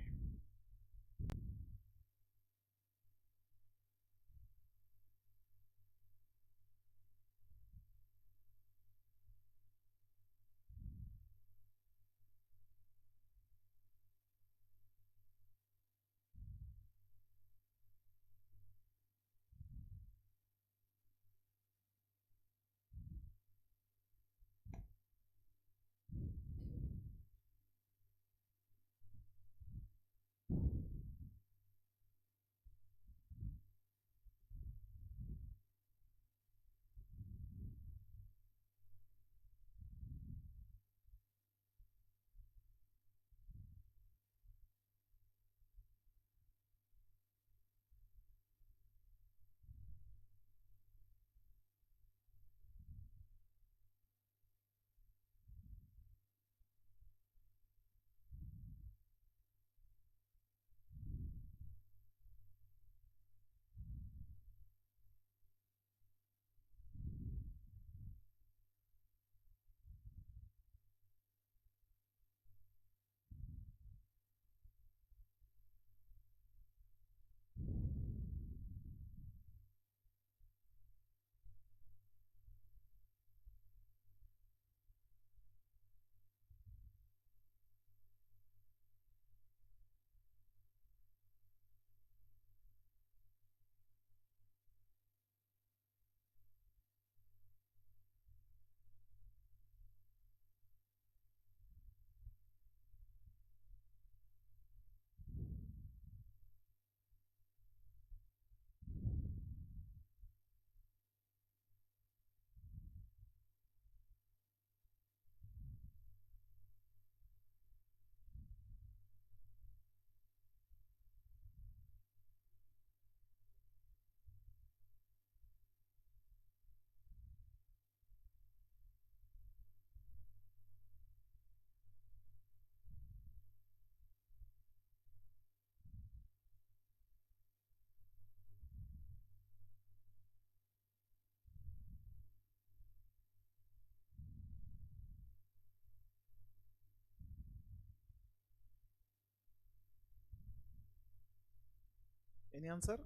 any answer?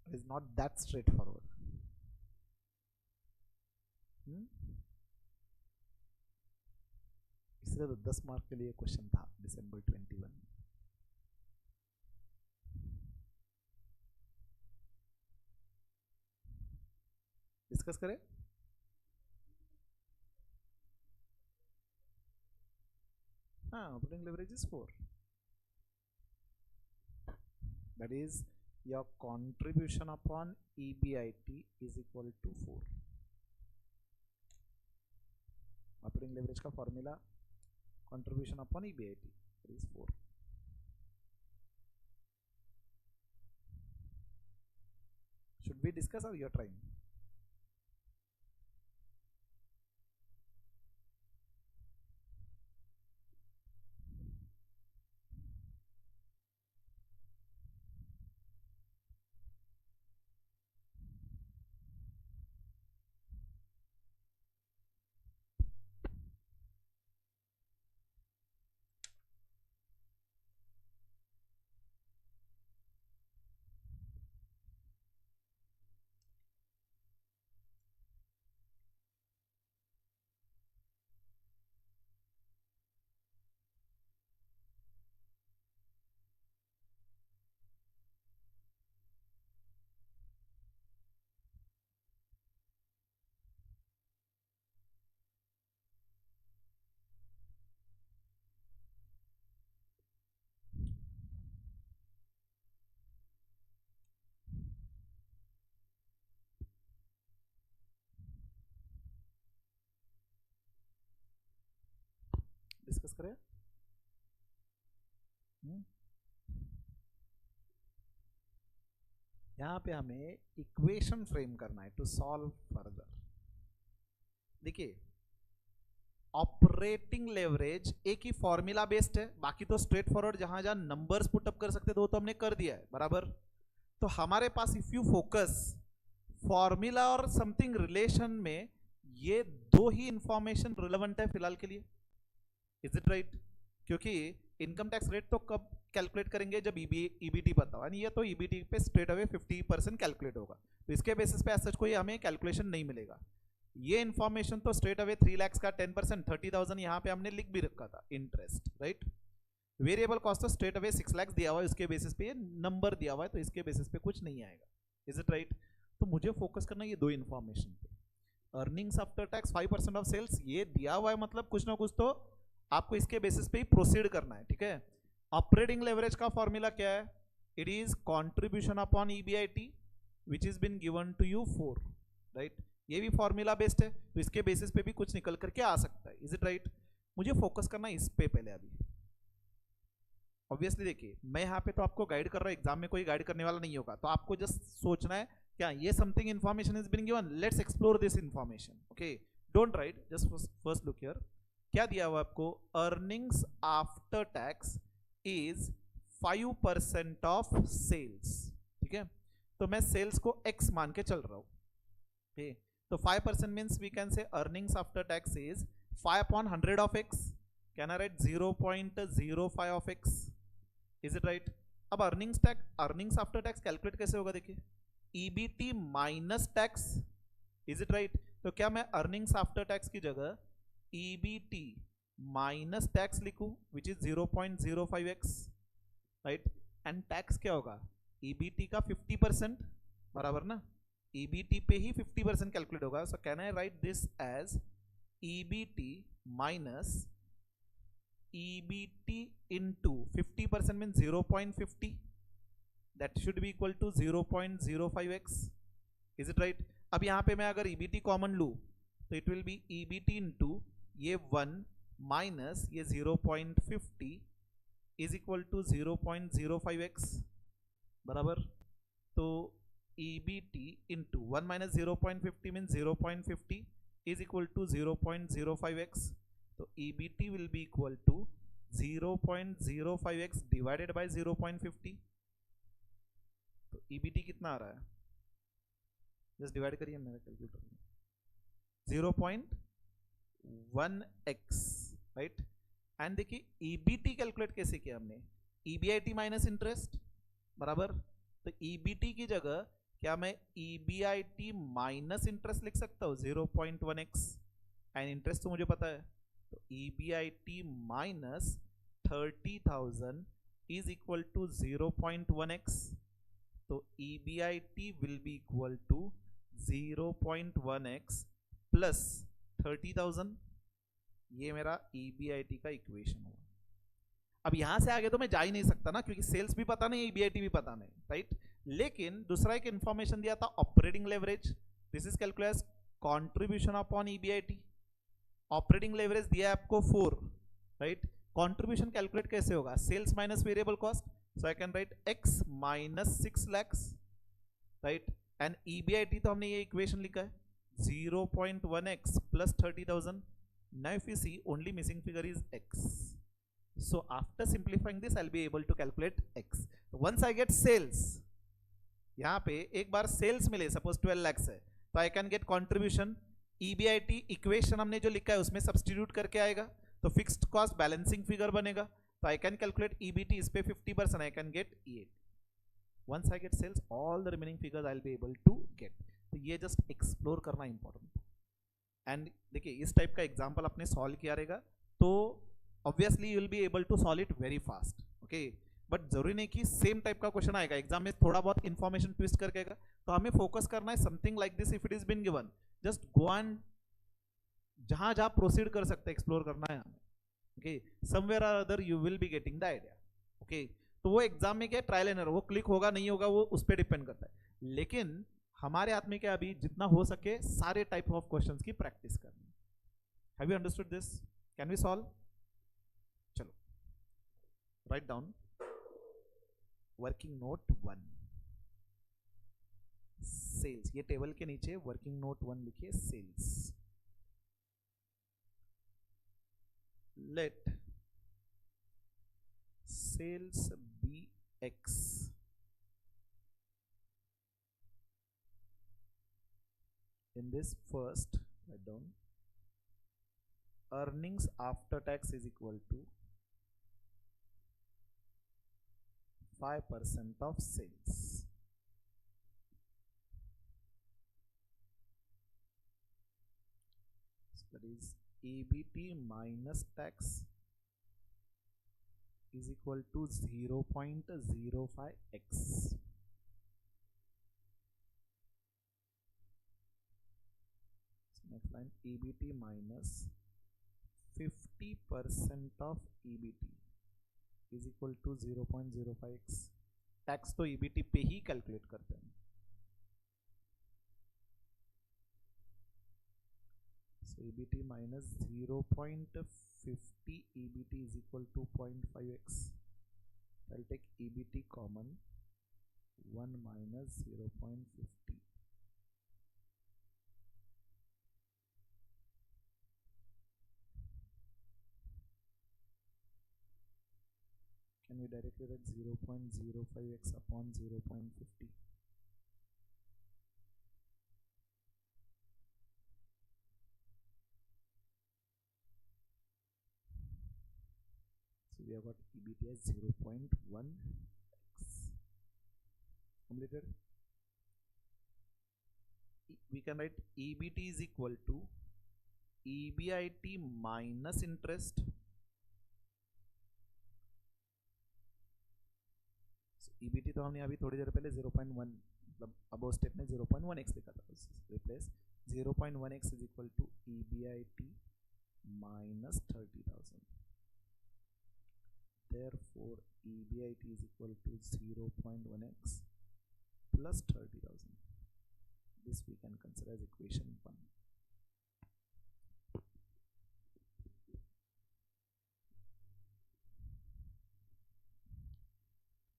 It is not that straight forward. इसलिए तो 10 mark के लिए क्वेश्चन था दिसंबर 21. डिस्कस करें. हाँ, operating leverage is 4. That is your contribution upon EBIT is equal to 4. Operating leverage का formula contribution upon EBIT is 4. Should we discuss or you are trying? Discuss करें. यहां पे हमें इक्वेशन फ्रेम करना है टू सॉल्व फर्दर. देखिए, operating leverage एक ही formula based है, बाकी तो स्ट्रेट फॉरवर्ड जहां जहां नंबर्स पुटअप कर सकते थे वो तो हमने कर दिया है बराबर. तो हमारे पास इफ यू फोकस फॉर्मूला और समथिंग रिलेशन में, ये दो ही इंफॉर्मेशन रिलेवेंट है फिलहाल के लिए. Is it right? क्योंकि इनकम टैक्स रेट तो कब कैलकुलेट करेंगे जब ईबीटी पता हो, ये तो ईबीटी पे स्ट्रेट अवे 50% कैलकुलेट होगा, तो इसके बेसिस पे ऐसा कोई हमें कैलकुलेशन नहीं मिलेगा. ये इन्फॉर्मेशन तो स्ट्रेट अवे 3 लाख का 10% 30,000 यहाँ पे हमने लिख भी रखा था इंटरेस्ट, राइट. वेरिएबल कॉस्ट तो स्ट्रेट अवे 6 लाख दिया हुआ है, इसके बेसिस पे नंबर दिया हुआ है, तो इसके बेसिस पे कुछ नहीं आएगा. Is it right? तो मुझे फोकस करना ये दो इन्फॉर्मेशन पे. Earnings after tax 5% of sales ये दिया हुआ है, मतलब कुछ ना कुछ तो आपको इसके बेसिस पे ही प्रोसीड करना है, ठीक है. ऑपरेटिंग लेवरेज का फॉर्मूला क्या है? It is contribution upon EBIT which is been given to you 4, right. ये भी फॉर्मूला बेस्ड है, तो इसके बेसिस पे भी कुछ निकल करके आ सकता है. Is it right? मुझे फोकस करना है इस पे पहले. अभी ऑब्वियसली देखिए, मैं यहाँ पे तो आपको गाइड कर रहा हूँ, एग्जाम में कोई गाइड करने वाला नहीं होगा, तो आपको जस्ट सोचना है क्या ये something information is being given, let's explore this information. Okay, don't write, just first look here. क्या दिया हुआ आपको? Earnings after tax is 5% of sales, ठीक है. तो मैं सेल्स को x मान के चल रहा हूं, okay. तो 5% means we can say earnings after tax is 5/100 of x. Can I write 0.05 of x? Is it right? अब अर्निंग्स आफ्टर टैक्स कैलकुलेट कैसे होगा? देखिए, EBT minus tax. Is it right? तो क्या मैं अर्निंग्स आफ्टर टैक्स की जगह EBT minus tax लिखूं which is 0.05x, right. And tax क्या होगा? EBT का 50%, बराबर ना. EBT पे ही 50% कैलकुलेट होगा. So can I write this as EBT minus EBT into 50% mean 0.50, that should be equal to 0.05x. Is it right? अब यहां पे मैं अगर EBT कॉमन लू तो it will be EBT into ये 1 माइनस ये 0.50 इज इक्वल टू 0.05x, बराबर. तो EBT into 1 minus 0.50 mean 0.50 is equal to 0.05x. तो EBT will be equal to 0.05x divided by 0.50. तो EBT कितना आ रहा है? जस्ट डिवाइड करिए मेरे कैलकुलेटर में. 0.1x, right. एंड देखिए ईबीटी कैलकुलेट कैसे किया हमने, ईबीआईटी माइनस इंटरेस्ट बराबर, तो ईबीटी की जगह क्या मैं ईबीआईटी माइनस इंटरेस्ट लिख सकता हूँ 0.1x, एंड इंटरेस्ट तो मुझे पता है, तो EBIT minus 30,000 is equal to 0.1x, तो EBIT will be equal to 0.1x plus 30,000, ये मेरा ईबीआईटी का इक्वेशन हुआ। अब यहां से आगे तो मैं जा ही नहीं सकता ना, क्योंकि सेल्स भी पता नहीं, ईबीआईटी भी पता नहीं, राइट। लेकिन दूसरा एक इंफॉर्मेशन दिया था operating leverage, this is calculate contribution upon EBIT. Operating leverage दिया है आपको 4, राइट। कंट्रीब्यूशन कैलकुलेट कैसे होगा, sales minus variable cost, so I can write x minus 6 lakhs, right, and EBIT तो हमने ये इक्वेशन लिखा है 0.1x plus 30,000. Now if you see only missing figure is x, so after simplifying this I'll be able to calculate x. Once I get sales, यहाँ पे एक बार sales मिले suppose 12 lakhs है, तो आई can gate contribution, EBIT equation हमने जो लिखा है उसमें सब्सटीट्यूट करके आएगा, तो फिक्स्ड कॉस्ट बैलेंसिंग फिगर बनेगा, तो आई कैन कैलकुलेट ईबीटी, इस पे 50% I can get E. Once I get sales all the remaining figures I will be able to get. तो ये जस्ट एक्सप्लोर करना इंपॉर्टेंट। एंड देखिए इस टाइप का एग्जाम्पल आपने सॉल्व किया रहेगा तो obviously you will be able to solve it very fast, okay. But जरूरी नहीं कि सेम टाइप का क्वेश्चन आएगा एग्जाम में, थोड़ा बहुत इंफॉर्मेशन ट्विस्ट करके आएगा, तो हमें फोकस करना है something like this. If it is been given just go and जहां जहां प्रोसीड कर सकते हैं एक्सप्लोर करना है हमें, okay. Somewhere or other you will be getting the idea, okay. तो वो एग्जाम में क्या है, ट्रायल एंड एरर, वो क्लिक होगा नहीं होगा वो उस पर डिपेंड करता है, लेकिन हमारे हाथ में क्या अभी जितना हो सके सारे टाइप ऑफ क्वेश्चंस की प्रैक्टिस करनी। Have you understood this? Can we solve? चलो write down working note 1 sales, ये टेबल के नीचे वर्किंग नोट 1 लिखिए sales. Let sales be x, in this first write down earnings after tax is equal to 5% of sales. So that is EBT minus tax is equal to 0.05x. Next line EBT minus 50% of EBT is equal to 0.05x. Tax तो EBT पे ही calculate करते हैं, so EBT minus 0.50 EBT is equal to 0.5x. I'll take EBT common, 1 minus 0.50. Can we directly write 0.05x upon 0.50? So we have got EBT as 0.1x. Completed. We can write EBT is equal to EBIT minus interest. EBT तो हमने अभी थोड़ी देर पहले 0.1 मतलब above step में 0.1x लिखा था, replace 0.1x is equal to EBIT minus 30,000. Therefore EBIT is equal to 0.1x plus 30,000. This we can consider as equation 1.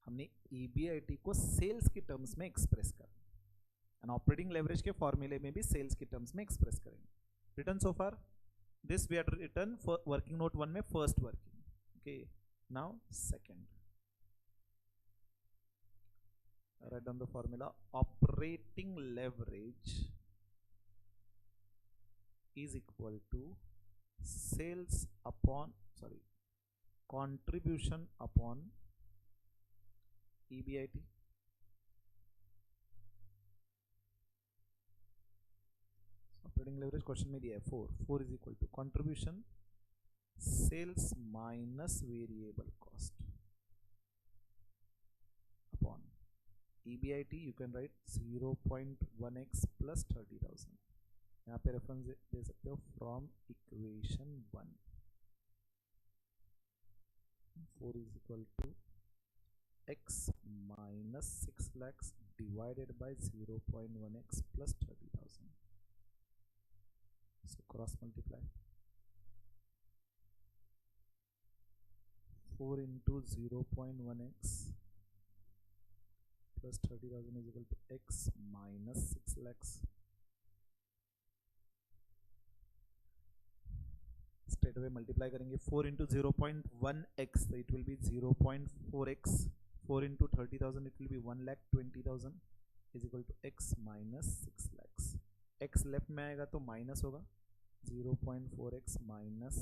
हमने EBIT को सेल्स के टर्म्स में एक्सप्रेस करना, एंड ऑपरेटिंग लेवरेज के फॉर्मूले में भी सेल्स के टर्म्स में एक्सप्रेस करेंगे. Return so far this we had return for working note 1 में first working, okay. Now second, write down the formula. Operating leverage is equal to sales upon contribution upon EBIT. Operating leverage question में दिया है 4 is equal to contribution sales minus variable cost upon EBIT. You can write 0.1x plus 30,000. यहाँ पे reference दे सकते हो from equation 1. 4 is equal to x minus 6 lakhs divided by 0.1x plus 30,000. So cross multiply. 4 into 0.1x plus 30,000 is equal to x minus 6 lakhs. Straight away multiply करेंगे 4 into 0.1x, so it will be 0.4x. 4 into 30,000, it will be 1,20,000 is equal to x minus 6 lakhs. x left में आएगा तो minus होगा. 0.4x minus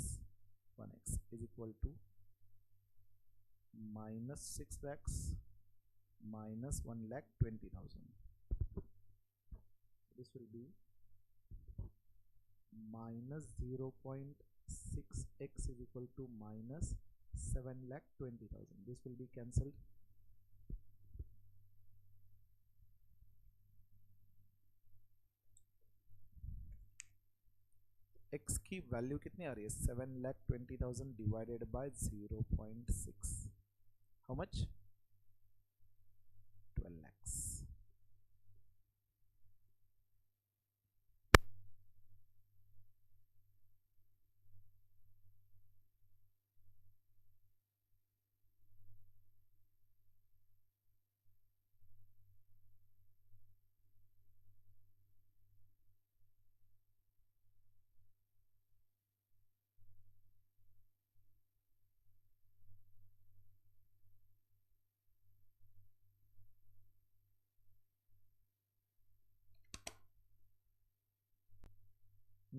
1x is equal to minus 6 lakhs minus 1,20,000. This will be minus 0.6x is equal to minus 7,20,000. This will be cancelled. x की value कितनी आ रही है 7,20,000 divided by 0.6. How much 12 lakhs.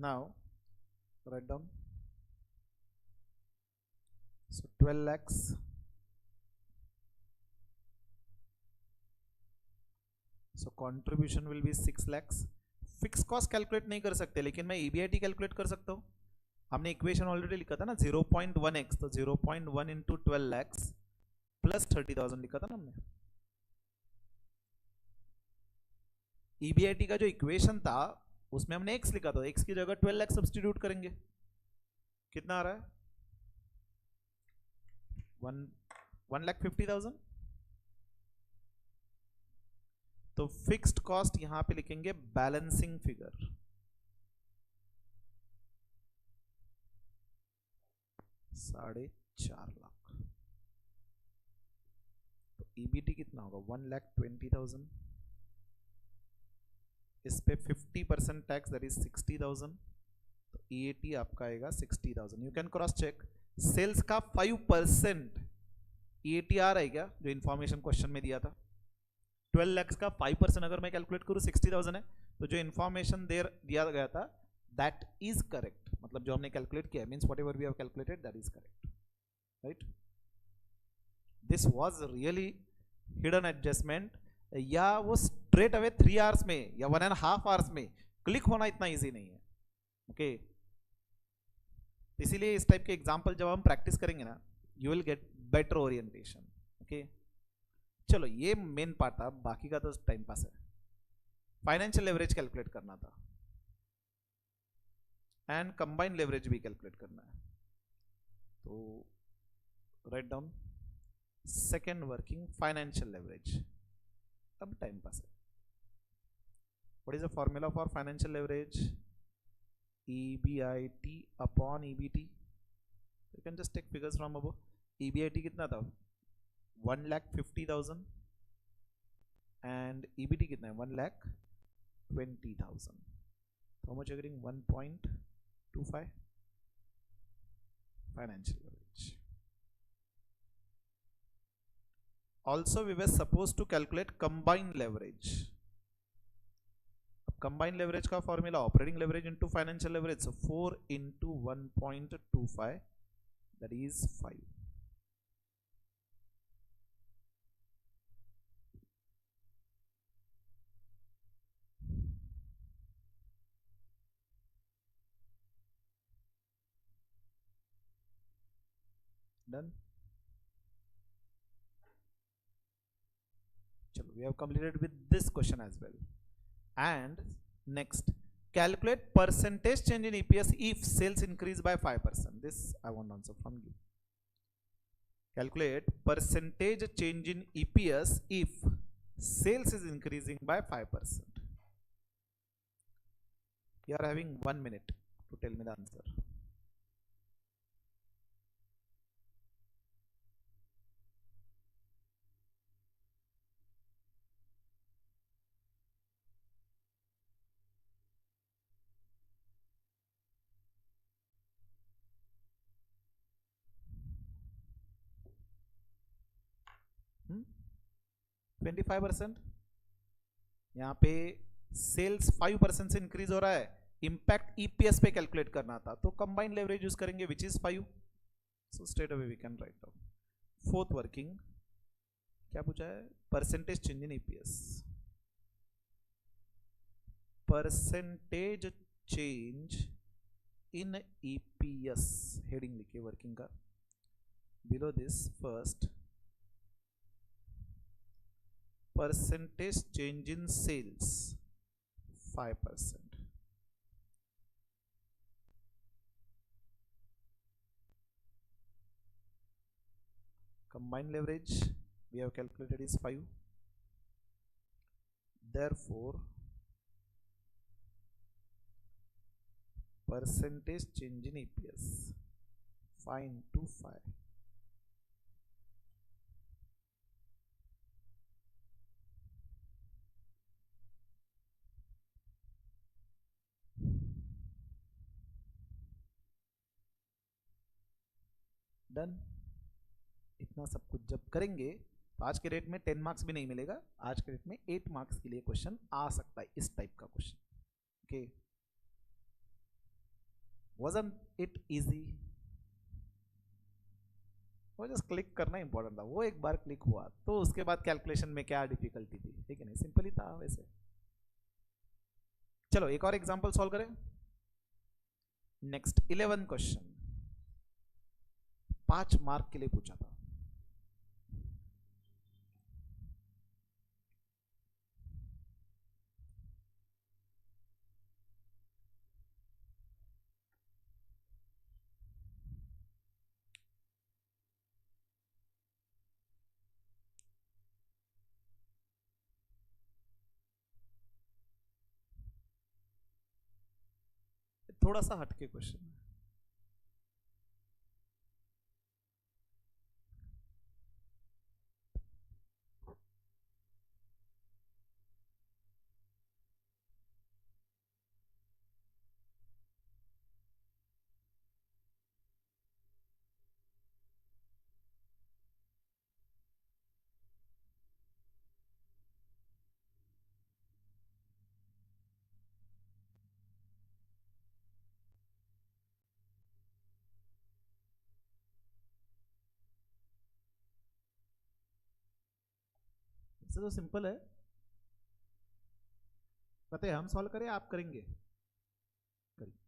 Now write down. So 12 lakhs so contribution will be 6 lakhs. Fix cost calculate नहीं कर सकते लेकिन मैं EBIT calculate कर सकता हूँ. हमने इक्वेशन ऑलरेडी लिखा था ना 0.1x, तो 0.1 into 12 lakhs plus 30,000 लिखा था ना हमने. EBIT का जो इक्वेशन था उसमें हमने x लिखा था. x की जगह 12 लाख सब्स्टिट्यूट करेंगे. कितना आ रहा है 1,50,000. तो फिक्स्ड कॉस्ट यहां पे लिखेंगे बैलेंसिंग फिगर 4.5 लाख. तो EBT कितना होगा 1,20,000. इस पे 50% टैक्स दैट इज 60,000. तो EAT आपका आएगा 60,000. You can cross check. Sales का 5% EAT आ रहा है क्या जो इंफॉर्मेशन क्वेश्चन में दिया था. 12 lakhs का 5% अगर मैं कैलकुलेट करूँ 60,000 है. तो जो इंफॉर्मेशन दिया गया था दैट इज करेक्ट. मतलब जो हमने कैलकुलेट किया means whatever we have calculated that is correct. Right. This was really hidden adjustment. या वो स्ट्रेट अवे 3 आवर्स में या 1.5 आवर्स में क्लिक होना इतना इजी नहीं है. ओके इसीलिए इस टाइप के एग्जांपल जब हम प्रैक्टिस करेंगे ना you will get better orientation. Okay चलो ये मेन पार्ट था. बाकी का तो टाइम पास है. फाइनेंशियल लेवरेज कैलकुलेट करना था एंड कंबाइंड लेवरेज भी कैलकुलेट करना है. तो write down second working financial leverage. अब टाइम पास है. What is the formula for financial leverage EBIT upon EBT. You can just take figures from above. EBIT कितना था 1,50,000 एंड EBT कितना है 1,20,000. How much you getting 1.25 financial leverage. Also we were supposed to calculate combined leverage. Combined leverage का formula operating leverage into financial leverage. So 4 into 1.25 that is 5. Done. Chalo, we have completed with this question as well. And next, calculate percentage change in EPS if sales increase by 5%. This I want answer from you. Calculate percentage change in EPS if sales is increasing by 5%. You are having 1 minute to tell me the answer. Hmm? 25%. यहाँ पे sales 5% से increase हो रहा है, impact EPS पे calculate करना था, तो कंबाइंड लेवरेज यूज करेंगे which is 5. So straight away we can write down. Fourth working क्या पूछा है? Percentage change in EPS. Percentage change in EPS heading लिखिए वर्किंग का. Below this first percentage change in sales 5%. Combined leverage we have calculated is 5. Therefore percentage change in EPS 5 into 5. Done. इतना सब कुछ जब करेंगे तो आज के रेट में 10 मार्क्स भी नहीं मिलेगा, आज के रेट में 8 मार्क्स के लिए क्वेश्चन आ सकता है, इस टाइप का question. Okay, wasn't it easy? वो जस्ट क्लिक करना इंपॉर्टेंट था, वो एक बार क्लिक हुआ तो उसके बाद कैलकुलेशन में क्या डिफिकल्टी थी, ठीक है नहीं, सिंपल ही था वैसे. चलो एक और एग्जांपल सॉल्व करें. नेक्स्ट 11 क्वेश्चन 5 मार्क के लिए पूछा था. थोड़ा सा हटके क्वेश्चन है. इससे तो सिंपल है, पता है, हम सॉल्व करें आप करेंगे? करिए.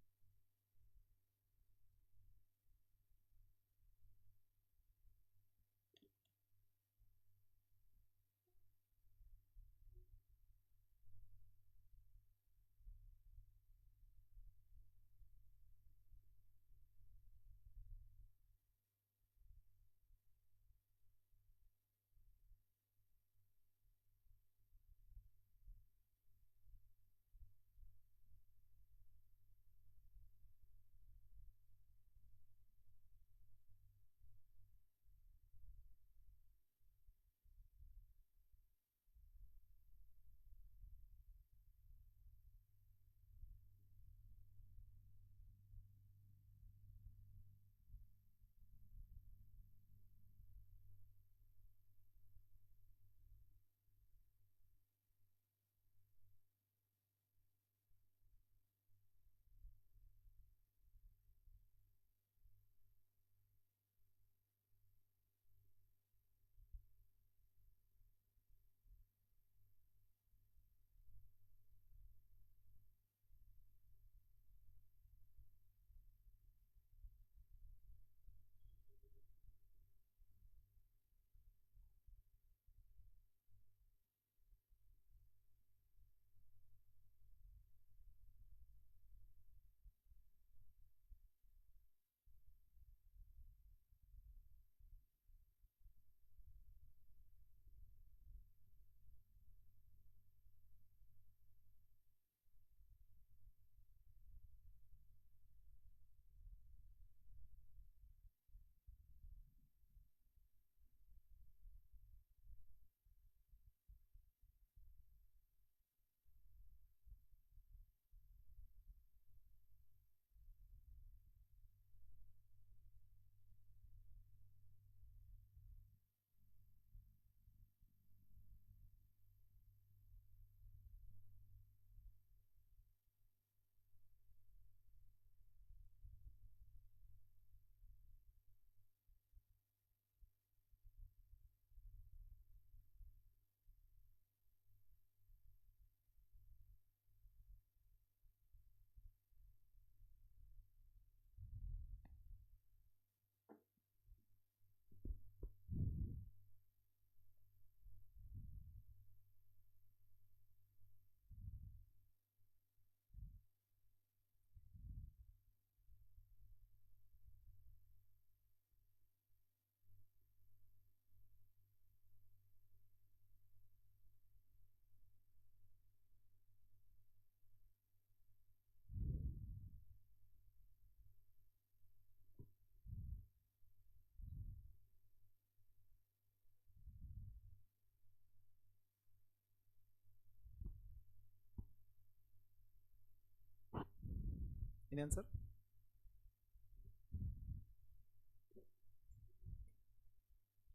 इन आंसर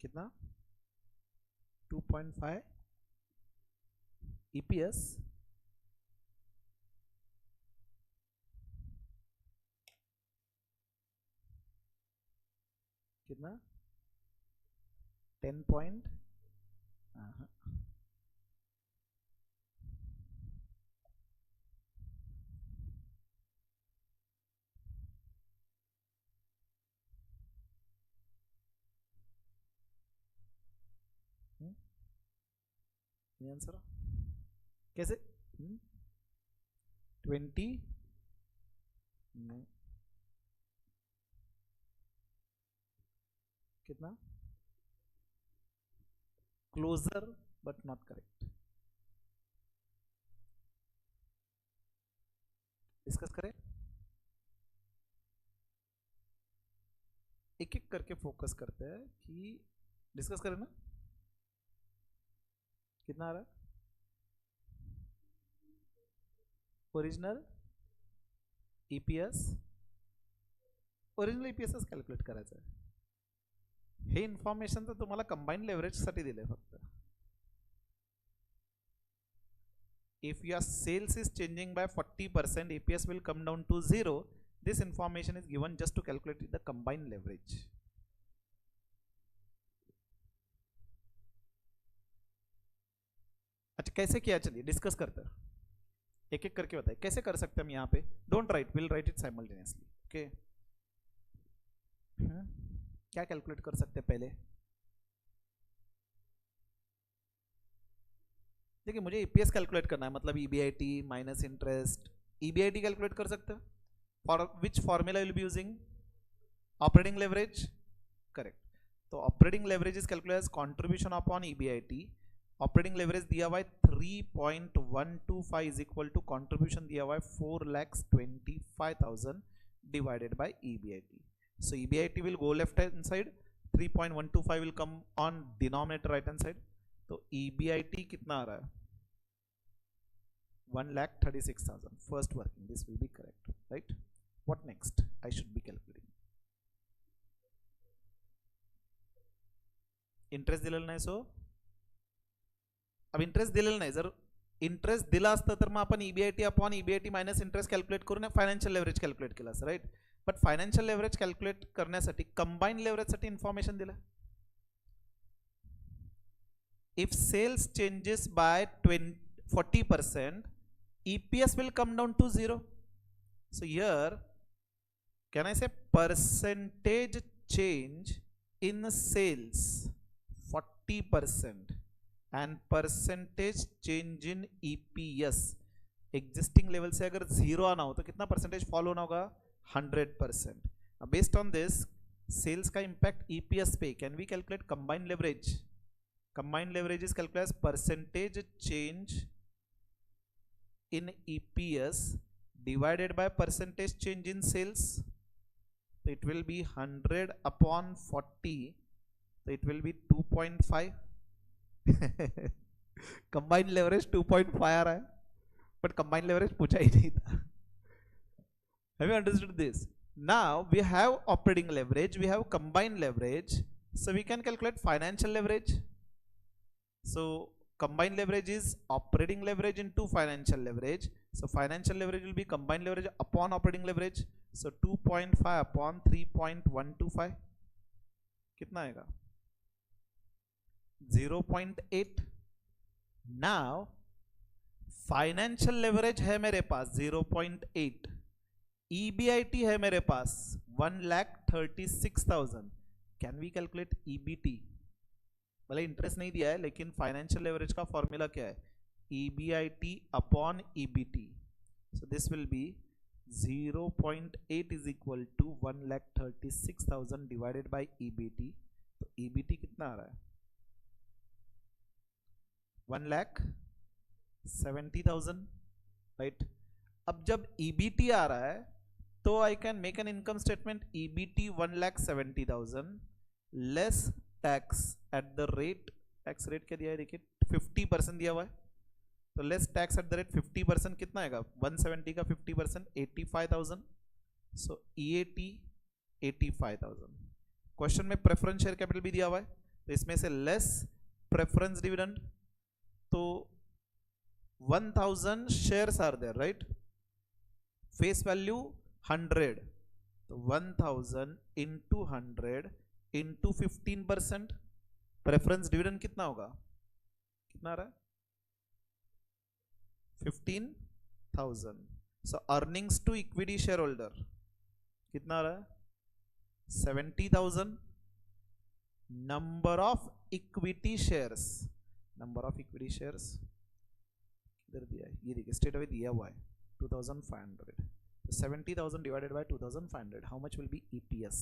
कितना 2.5 EPS कितना 10 पॉइंट आंसर कैसे 20 कितना closer but not correct discuss करें एक एक करके फोकस करते हैं कि डिस्कस करें ना कितना आ रहा है ओरिजिनल ईपीएस ओरिजिनल ईपीएसच कॅल्क्युलेट करायचं आहे हे इन्फॉर्मेशन तर तुम्हाला कंबाईन लेव्हरेजसाठी दिले फक्त if your sales is changing by 40% EPS will come down to 0 this information is given just to calculate the combined leverage अच्छा कैसे किया चलिए डिस्कस करते हैं एक एक करके बताइए कैसे कर सकते हैं हम यहाँ पे don't write will write it simultaneously okay क्या कैलकुलेट कर सकते हैं पहले देखिए मुझे ईपीएस कैलकुलेट करना है मतलब EBIT minus interest EBIT calculate कर सकते हैं for which formula will be using operating leverage correct तो operating leverage is calculate as contribution upon EBIT operating leverage दिया हुआ है 3.125 इज इक्वल टू कंट्रीब्यूशन दिया हुआ है 4,25,000 divided by EBIT so EBIT will go left hand side 3.125 will come on denominator right hand side तो EBIT कितना आ रहा है 1,36,000 first working this will be correct right what next I should be calculating interest दिलेलं नाही सो अब interest दिलेलं नाही जर इंटरेस्ट दिला असतं तर मग आपण EBIT upon EBIT minus interest calculate करून फायनान्शियल लेवरेज कॅल्क्युलेट केला असं right but financial leverage calculate करण्यासाठी कंबाईन लेवरेजसाठी इन्फॉर्मेशन दिलं if sales changes by 40% EPS will come down to 0 so here can I say percentage change in sales 40% and percentage change in EPS existing level से अगर 0 आना हो तो कितना percentage follow होना होगा 100%. Based on this, sales का impact EPS पे can we calculate combined leverage? Combined leverage is calculated as percentage change in EPS divided by percentage change in sales. So it will be 100 upon 40. So it will be 2.5. Combined leverage 2.5 आ रहा है, but combined leverage पूछा ही नहीं था. Have you understood this? Now we have operating leverage, we have combined leverage, so we can calculate financial leverage. So combined leverage is operating leverage into financial leverage. So financial leverage will be combined leverage upon operating leverage. So 2.5 upon 3.125 कितना आएगा 0.8. Now financial leverage है मेरे पास 0.8, EBIT है मेरे पास 1,36,000. Can we calculate EBT? भले interest नहीं दिया है लेकिन फाइनेंशियल लेवरेज का फॉर्मूला क्या है EBIT upon EBT. So this will be 0.8 is equal to 1,36,000 divided by EBT. तो EBT कितना आ रहा है 1,70,000 राइट. अब जब EBT आ रहा है तो I can make an income statement EBT 1,70,000 less tax at the rate. Tax rate क्या दिया है देखिए 50% दिया हुआ है, तो less tax at the rate 50% कितना आएगा 170 का 50% 85,000 सो EAT 85,000. क्वेश्चन में प्रेफरेंस शेयर कैपिटल भी दिया हुआ है, तो इसमें से लेस प्रेफरेंस डिविडेंड, तो 1000 shares are there, right? Face value 100, तो 1000 इंटू 100 इंटू 15%, प्रेफरेंस डिविडेंड कितना होगा? कितना आ रहा है? 15,000. So earnings to equity share holder कितना आ रहा है? 70,000. Number of equity shares, number of equity shares इधर दिया है, ये देखिए स्ट्रेट अवे दिया हुआ है 2500. 70,000 divided by 2500, how much will be EPS?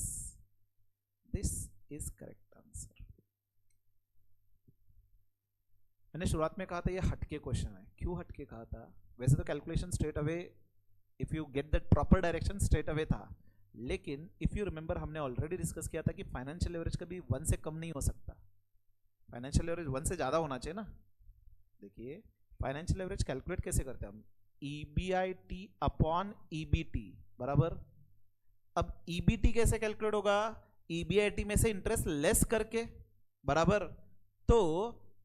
This is correct answer. मैंने शुरुआत में कहा था ये हटके क्वेश्चन है. क्यों हटके कहा था? वैसे तो calculation straight away, if you get that proper direction straight away था, लेकिन इफ यू रिमेंबर हमने ऑलरेडी डिस्कस किया था कि फाइनेंशियल लेवरेज कभी 1 से कम नहीं हो सकता, फाइनेंशियल लेवरेज 1 से ज्यादा होना चाहिए ना. देखिए फाइनेंशियल लेवरेज कैलकुलेट कैसे करते हैं हम? EBIT अपॉन EBT बराबर. अब EBT कैसे कैलकुलेट होगा? EBIT में से इंटरेस्ट लेस करके बराबर. तो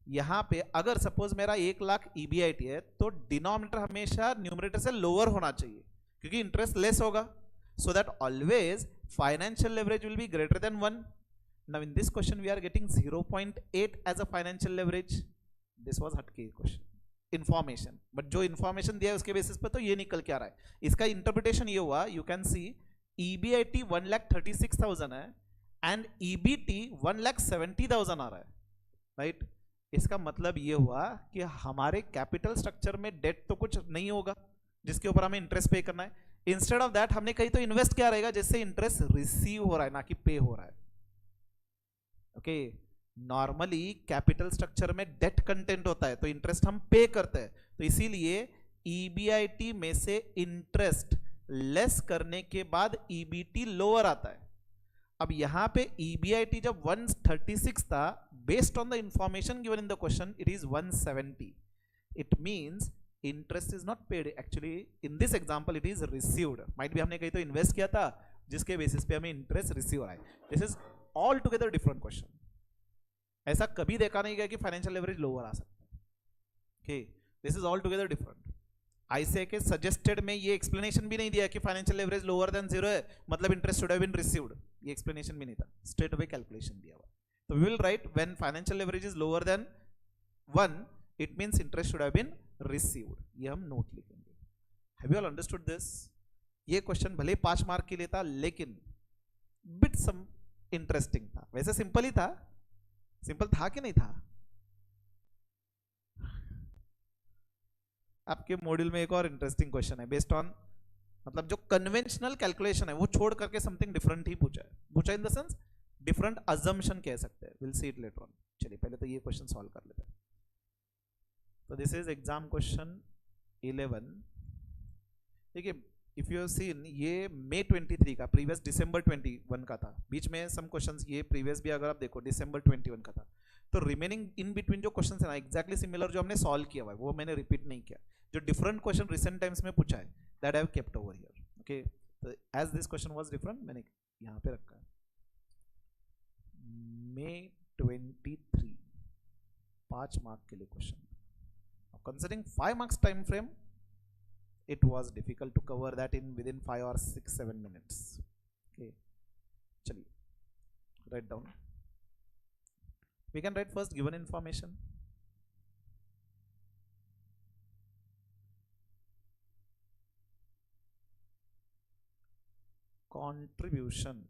यहां पे अगर सपोज मेरा 1 लाख EBIT है, तो डिनोमिनेटर हमेशा न्यूमरेटर से लोअर होना चाहिए क्योंकि इंटरेस्ट लेस होगा, so that always financial leverage will be greater than 1. Now in this question we are getting 0.8 as a financial leverage. This was हटके क्वेश्चन इंफॉर्मेशन, बट जो इंफॉर्मेशन दिया है उसके बेसिस पे तो ये निकल के आ रहा है. इसका इंटरप्रिटेशन ये हुआ, यू कैन सी EBIT 1,36,000 है एंड EBT 1,70,000 आ रहा है, राइट? इसका मतलब ये हुआ कि हमारे कैपिटल स्ट्रक्चर में डेट तो कुछ नहीं होगा जिसके ऊपर हमें इंटरेस्ट पे करना है. इंस्टेड ऑफ दैट हमने कहीं तो इन्वेस्ट क्या रहेगा जिससे इंटरेस्ट रिसीव हो रहा है, ना कि पे हो रहा है. ओके, नॉर्मली कैपिटल स्ट्रक्चर में डेट कंटेंट होता है तो इंटरेस्ट हम पे करते हैं, तो इसीलिए EBIT में से इंटरेस्ट लेस करने के बाद EBT लोअर आता है. अब यहां पे EBIT जब 136 था, based on the information given in the question it is 170. It means interest is not paid, actually in this example it is received. Might भी हमने कहीं तो इन्वेस्ट किया था जिसके बेसिस पे हमें इंटरेस्ट रिसीव हो रहा है. This is all together different question. ऐसा कभी देखा नहीं गया कि फाइनेंशियल लेवरेज लोअर आ सकता है. Okay, this is all together different. ICAI के सजेस्टेड में ये एक्सप्लेनेशन भी नहीं दिया कि फाइनेंशियल लेवरेज लोअर देन 0 है मतलब interest should have been received. ये एक्सप्लेनेशन भी नहीं था, स्ट्रेट अवे कैलकुलेशन दिया हुआ. तो we will write when financial leverage is lower than 1 it means interest should have been received. ये हम नोट लिखेंगे. Have you all understood this? ये क्वेश्चन भले 5 मार्क के लिए था लेकिन बिट सम इंटरेस्टिंग था. वैसे सिंपल ही था, सिंपल था कि नहीं था? आपके मॉड्यूल में एक और इंटरेस्टिंग क्वेश्चन है बेस्ड ऑन, मतलब जो कन्वेंशनल कैलकुलेशन है वो छोड़ करके समथिंग डिफरेंट ही पूछा है. पूछा इन द सेंस डिफरेंट अजम्पशन कह सकते हैं. Will see it later on. चलिए पहले तो ये क्वेश्चन सॉल्व कर लेते हैं. तो दिस इज एग्जाम क्वेश्चन 11. देखिए इफ यू हैव सीन ये May 23 का, प्रीवियस December 21 का था. बीच में सम क्वेश्चंस ये प्रीवियस भी अगर आप देखो December 21 का था. तो रिमेनिंग इन बिटवीन जो क्वेश्चंस है ना एग्जैक्टली सिमिलर जो हमने सॉल्व किया हुआ है वो मैंने रिपीट नहीं किया. जो डिफरेंट क्वेश्चन रिसेंट टाइम्स में पूछा है that I have kept over here. Okay, तो as this question was different मैंने यहाँ पे रखा है. May 23 5 मार्क के लिए question. Considering 5 marks time frame it was difficult to cover that in within 5 or 6-7 minutes. Okay, chaliye write down. We can write first given information. Contribution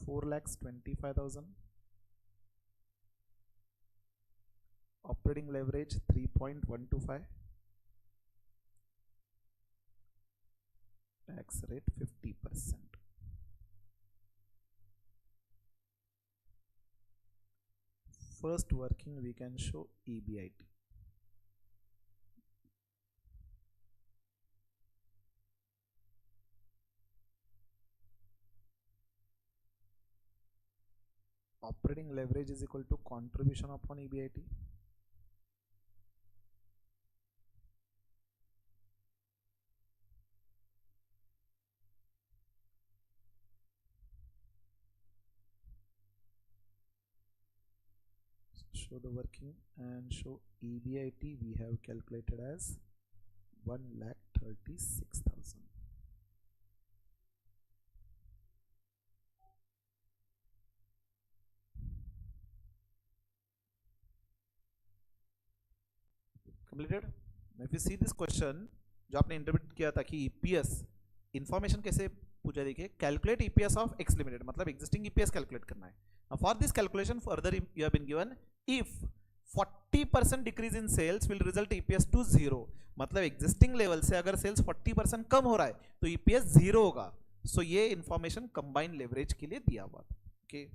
4,25,000. Operating leverage 3.125. Tax rate 50%. First working we can show EBIT. Operating leverage is equal to contribution upon EBIT. show the working and show EBIT. We have calculated as 1,36,000. Completed. Now if you see this question जो आपने interpret किया था कि EPS information कैसे पूछा, देखिए calculate EPS of X limited, मतलब existing EPS calculate करना है. For this calculation further you have been given if 40% decrease in sales will result EPS to 0, मतलब एग्जिस्टिंग लेवल से अगर सेल्स 40% कम हो रहा है तो ईपीएस 0 होगा. सो ये इंफॉर्मेशन कंबाइंड लेवरेज के लिए दिया हुआ था. Okay,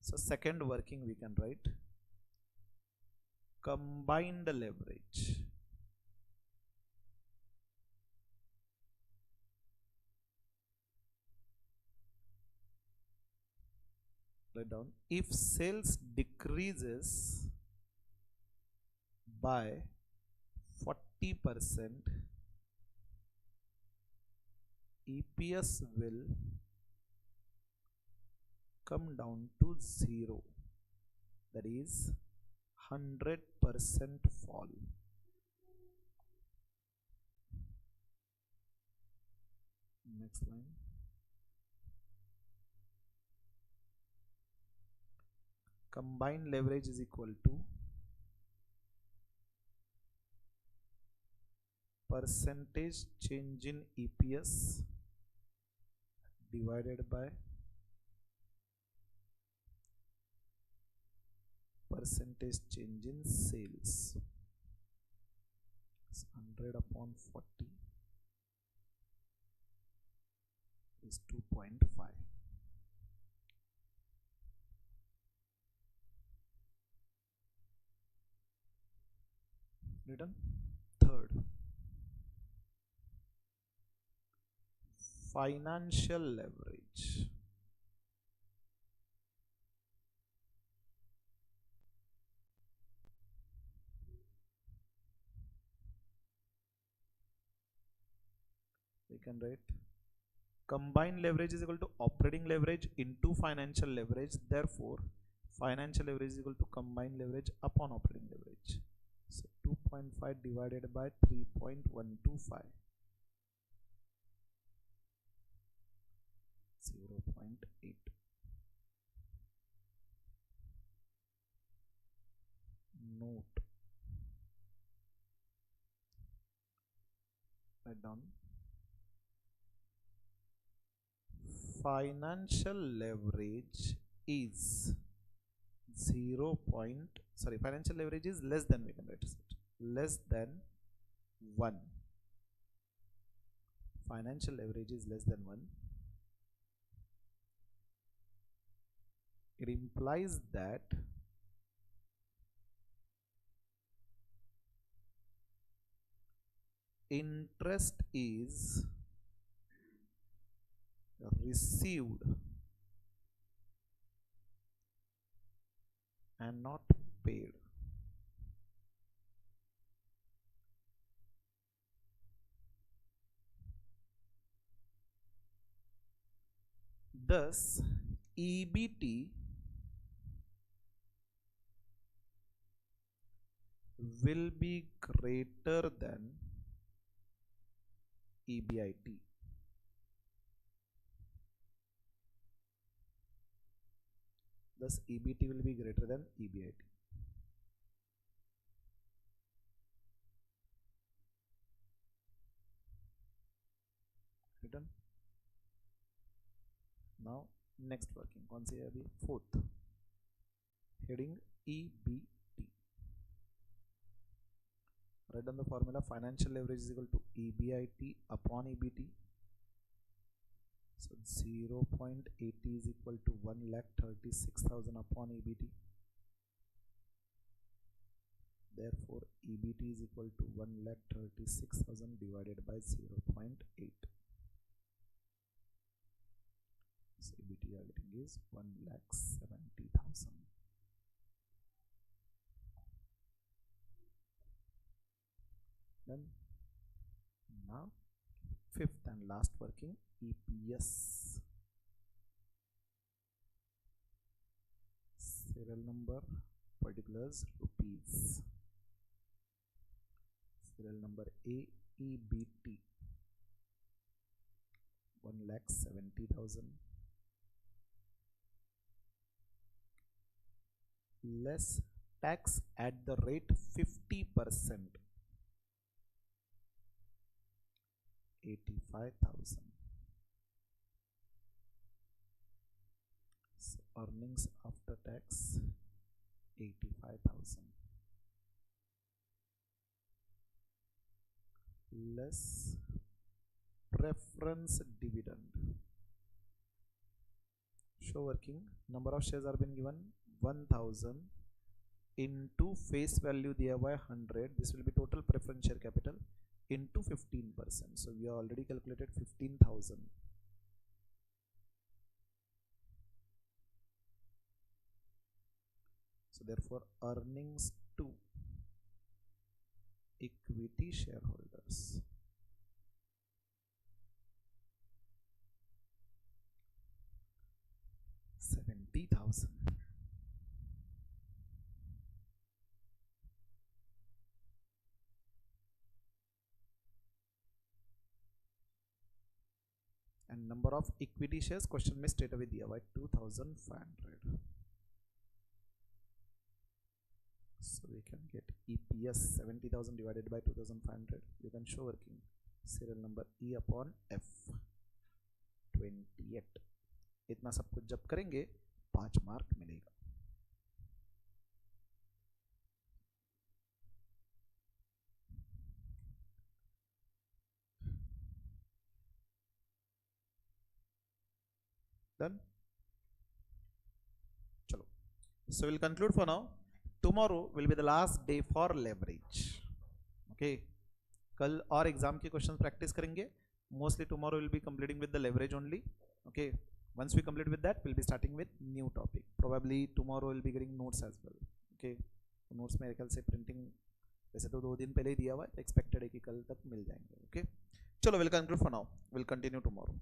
so second working we can write combined leverage. Write down, if sales decreases by 40%, EPS will come down to 0, that is 100% fall. Next line. Combined leverage is equal to percentage change in EPS divided by percentage change in sales. So 100 upon 40 is 2.5. Written. Third, financial leverage. We can write combined leverage is equal to operating leverage into financial leverage. Therefore, financial leverage is equal to combined leverage upon operating leverage. So 2.5 divided by 3.125, 0.8. Note, write down, financial leverage is financial leverage is less than, we can write it, less than 1. Financial leverage is less than 1. It implies that interest is received and not paid. Thus, EBT will be greater than EBIT. Thus, EBT will be greater than EBIT. Written. Now, next working. कौन सी है अभी? Fourth. Heading EBT. Write down the formula. Financial leverage is equal to EBIT upon EBT. So 0.80 is equal to 1,36,000 upon EBT. Therefore, EBT is equal to 1,36,000 divided by 0.8. So EBT you are getting is 1,70,000. Then now fifth and last working, EPS. Serial number plus rupees. Serial number AEBT 1,70,000 less tax at the rate 50%, 85,000. So earnings after tax 85,000 less preference dividend. Show working. Number of shares are been given 1000 into face value दिया हुआ है 100. This will be total preference share capital into 15%. So we have already calculated 15,000. So therefore earnings to equity shareholders 70,000. And number of equity shares question में straight away दिया हुआ है 2,500. So we can get EPS 70,000 divided by 2,500. You can show working. Serial number E upon F 28. इतना सब कुछ जब करेंगे 5 mark मिलेगा. Done. चलो. So we'll conclude for now. Tomorrow will be the last day for leverage. Okay. कल और exam के क्वेश्चन प्रैक्टिस करेंगे. Mostly tomorrow will be completing with the leverage only. Okay. Once we complete with that, we'll be starting with new topic. Probably tomorrow we'll be getting notes as well. Okay. Notes मेरे ख्याल से printing वैसे तो 2 दिन पहले ही दिया हुआ है. Expected है कि कल तक मिल जाएंगे. Okay. चलो, we'll conclude for now. We'll continue tomorrow.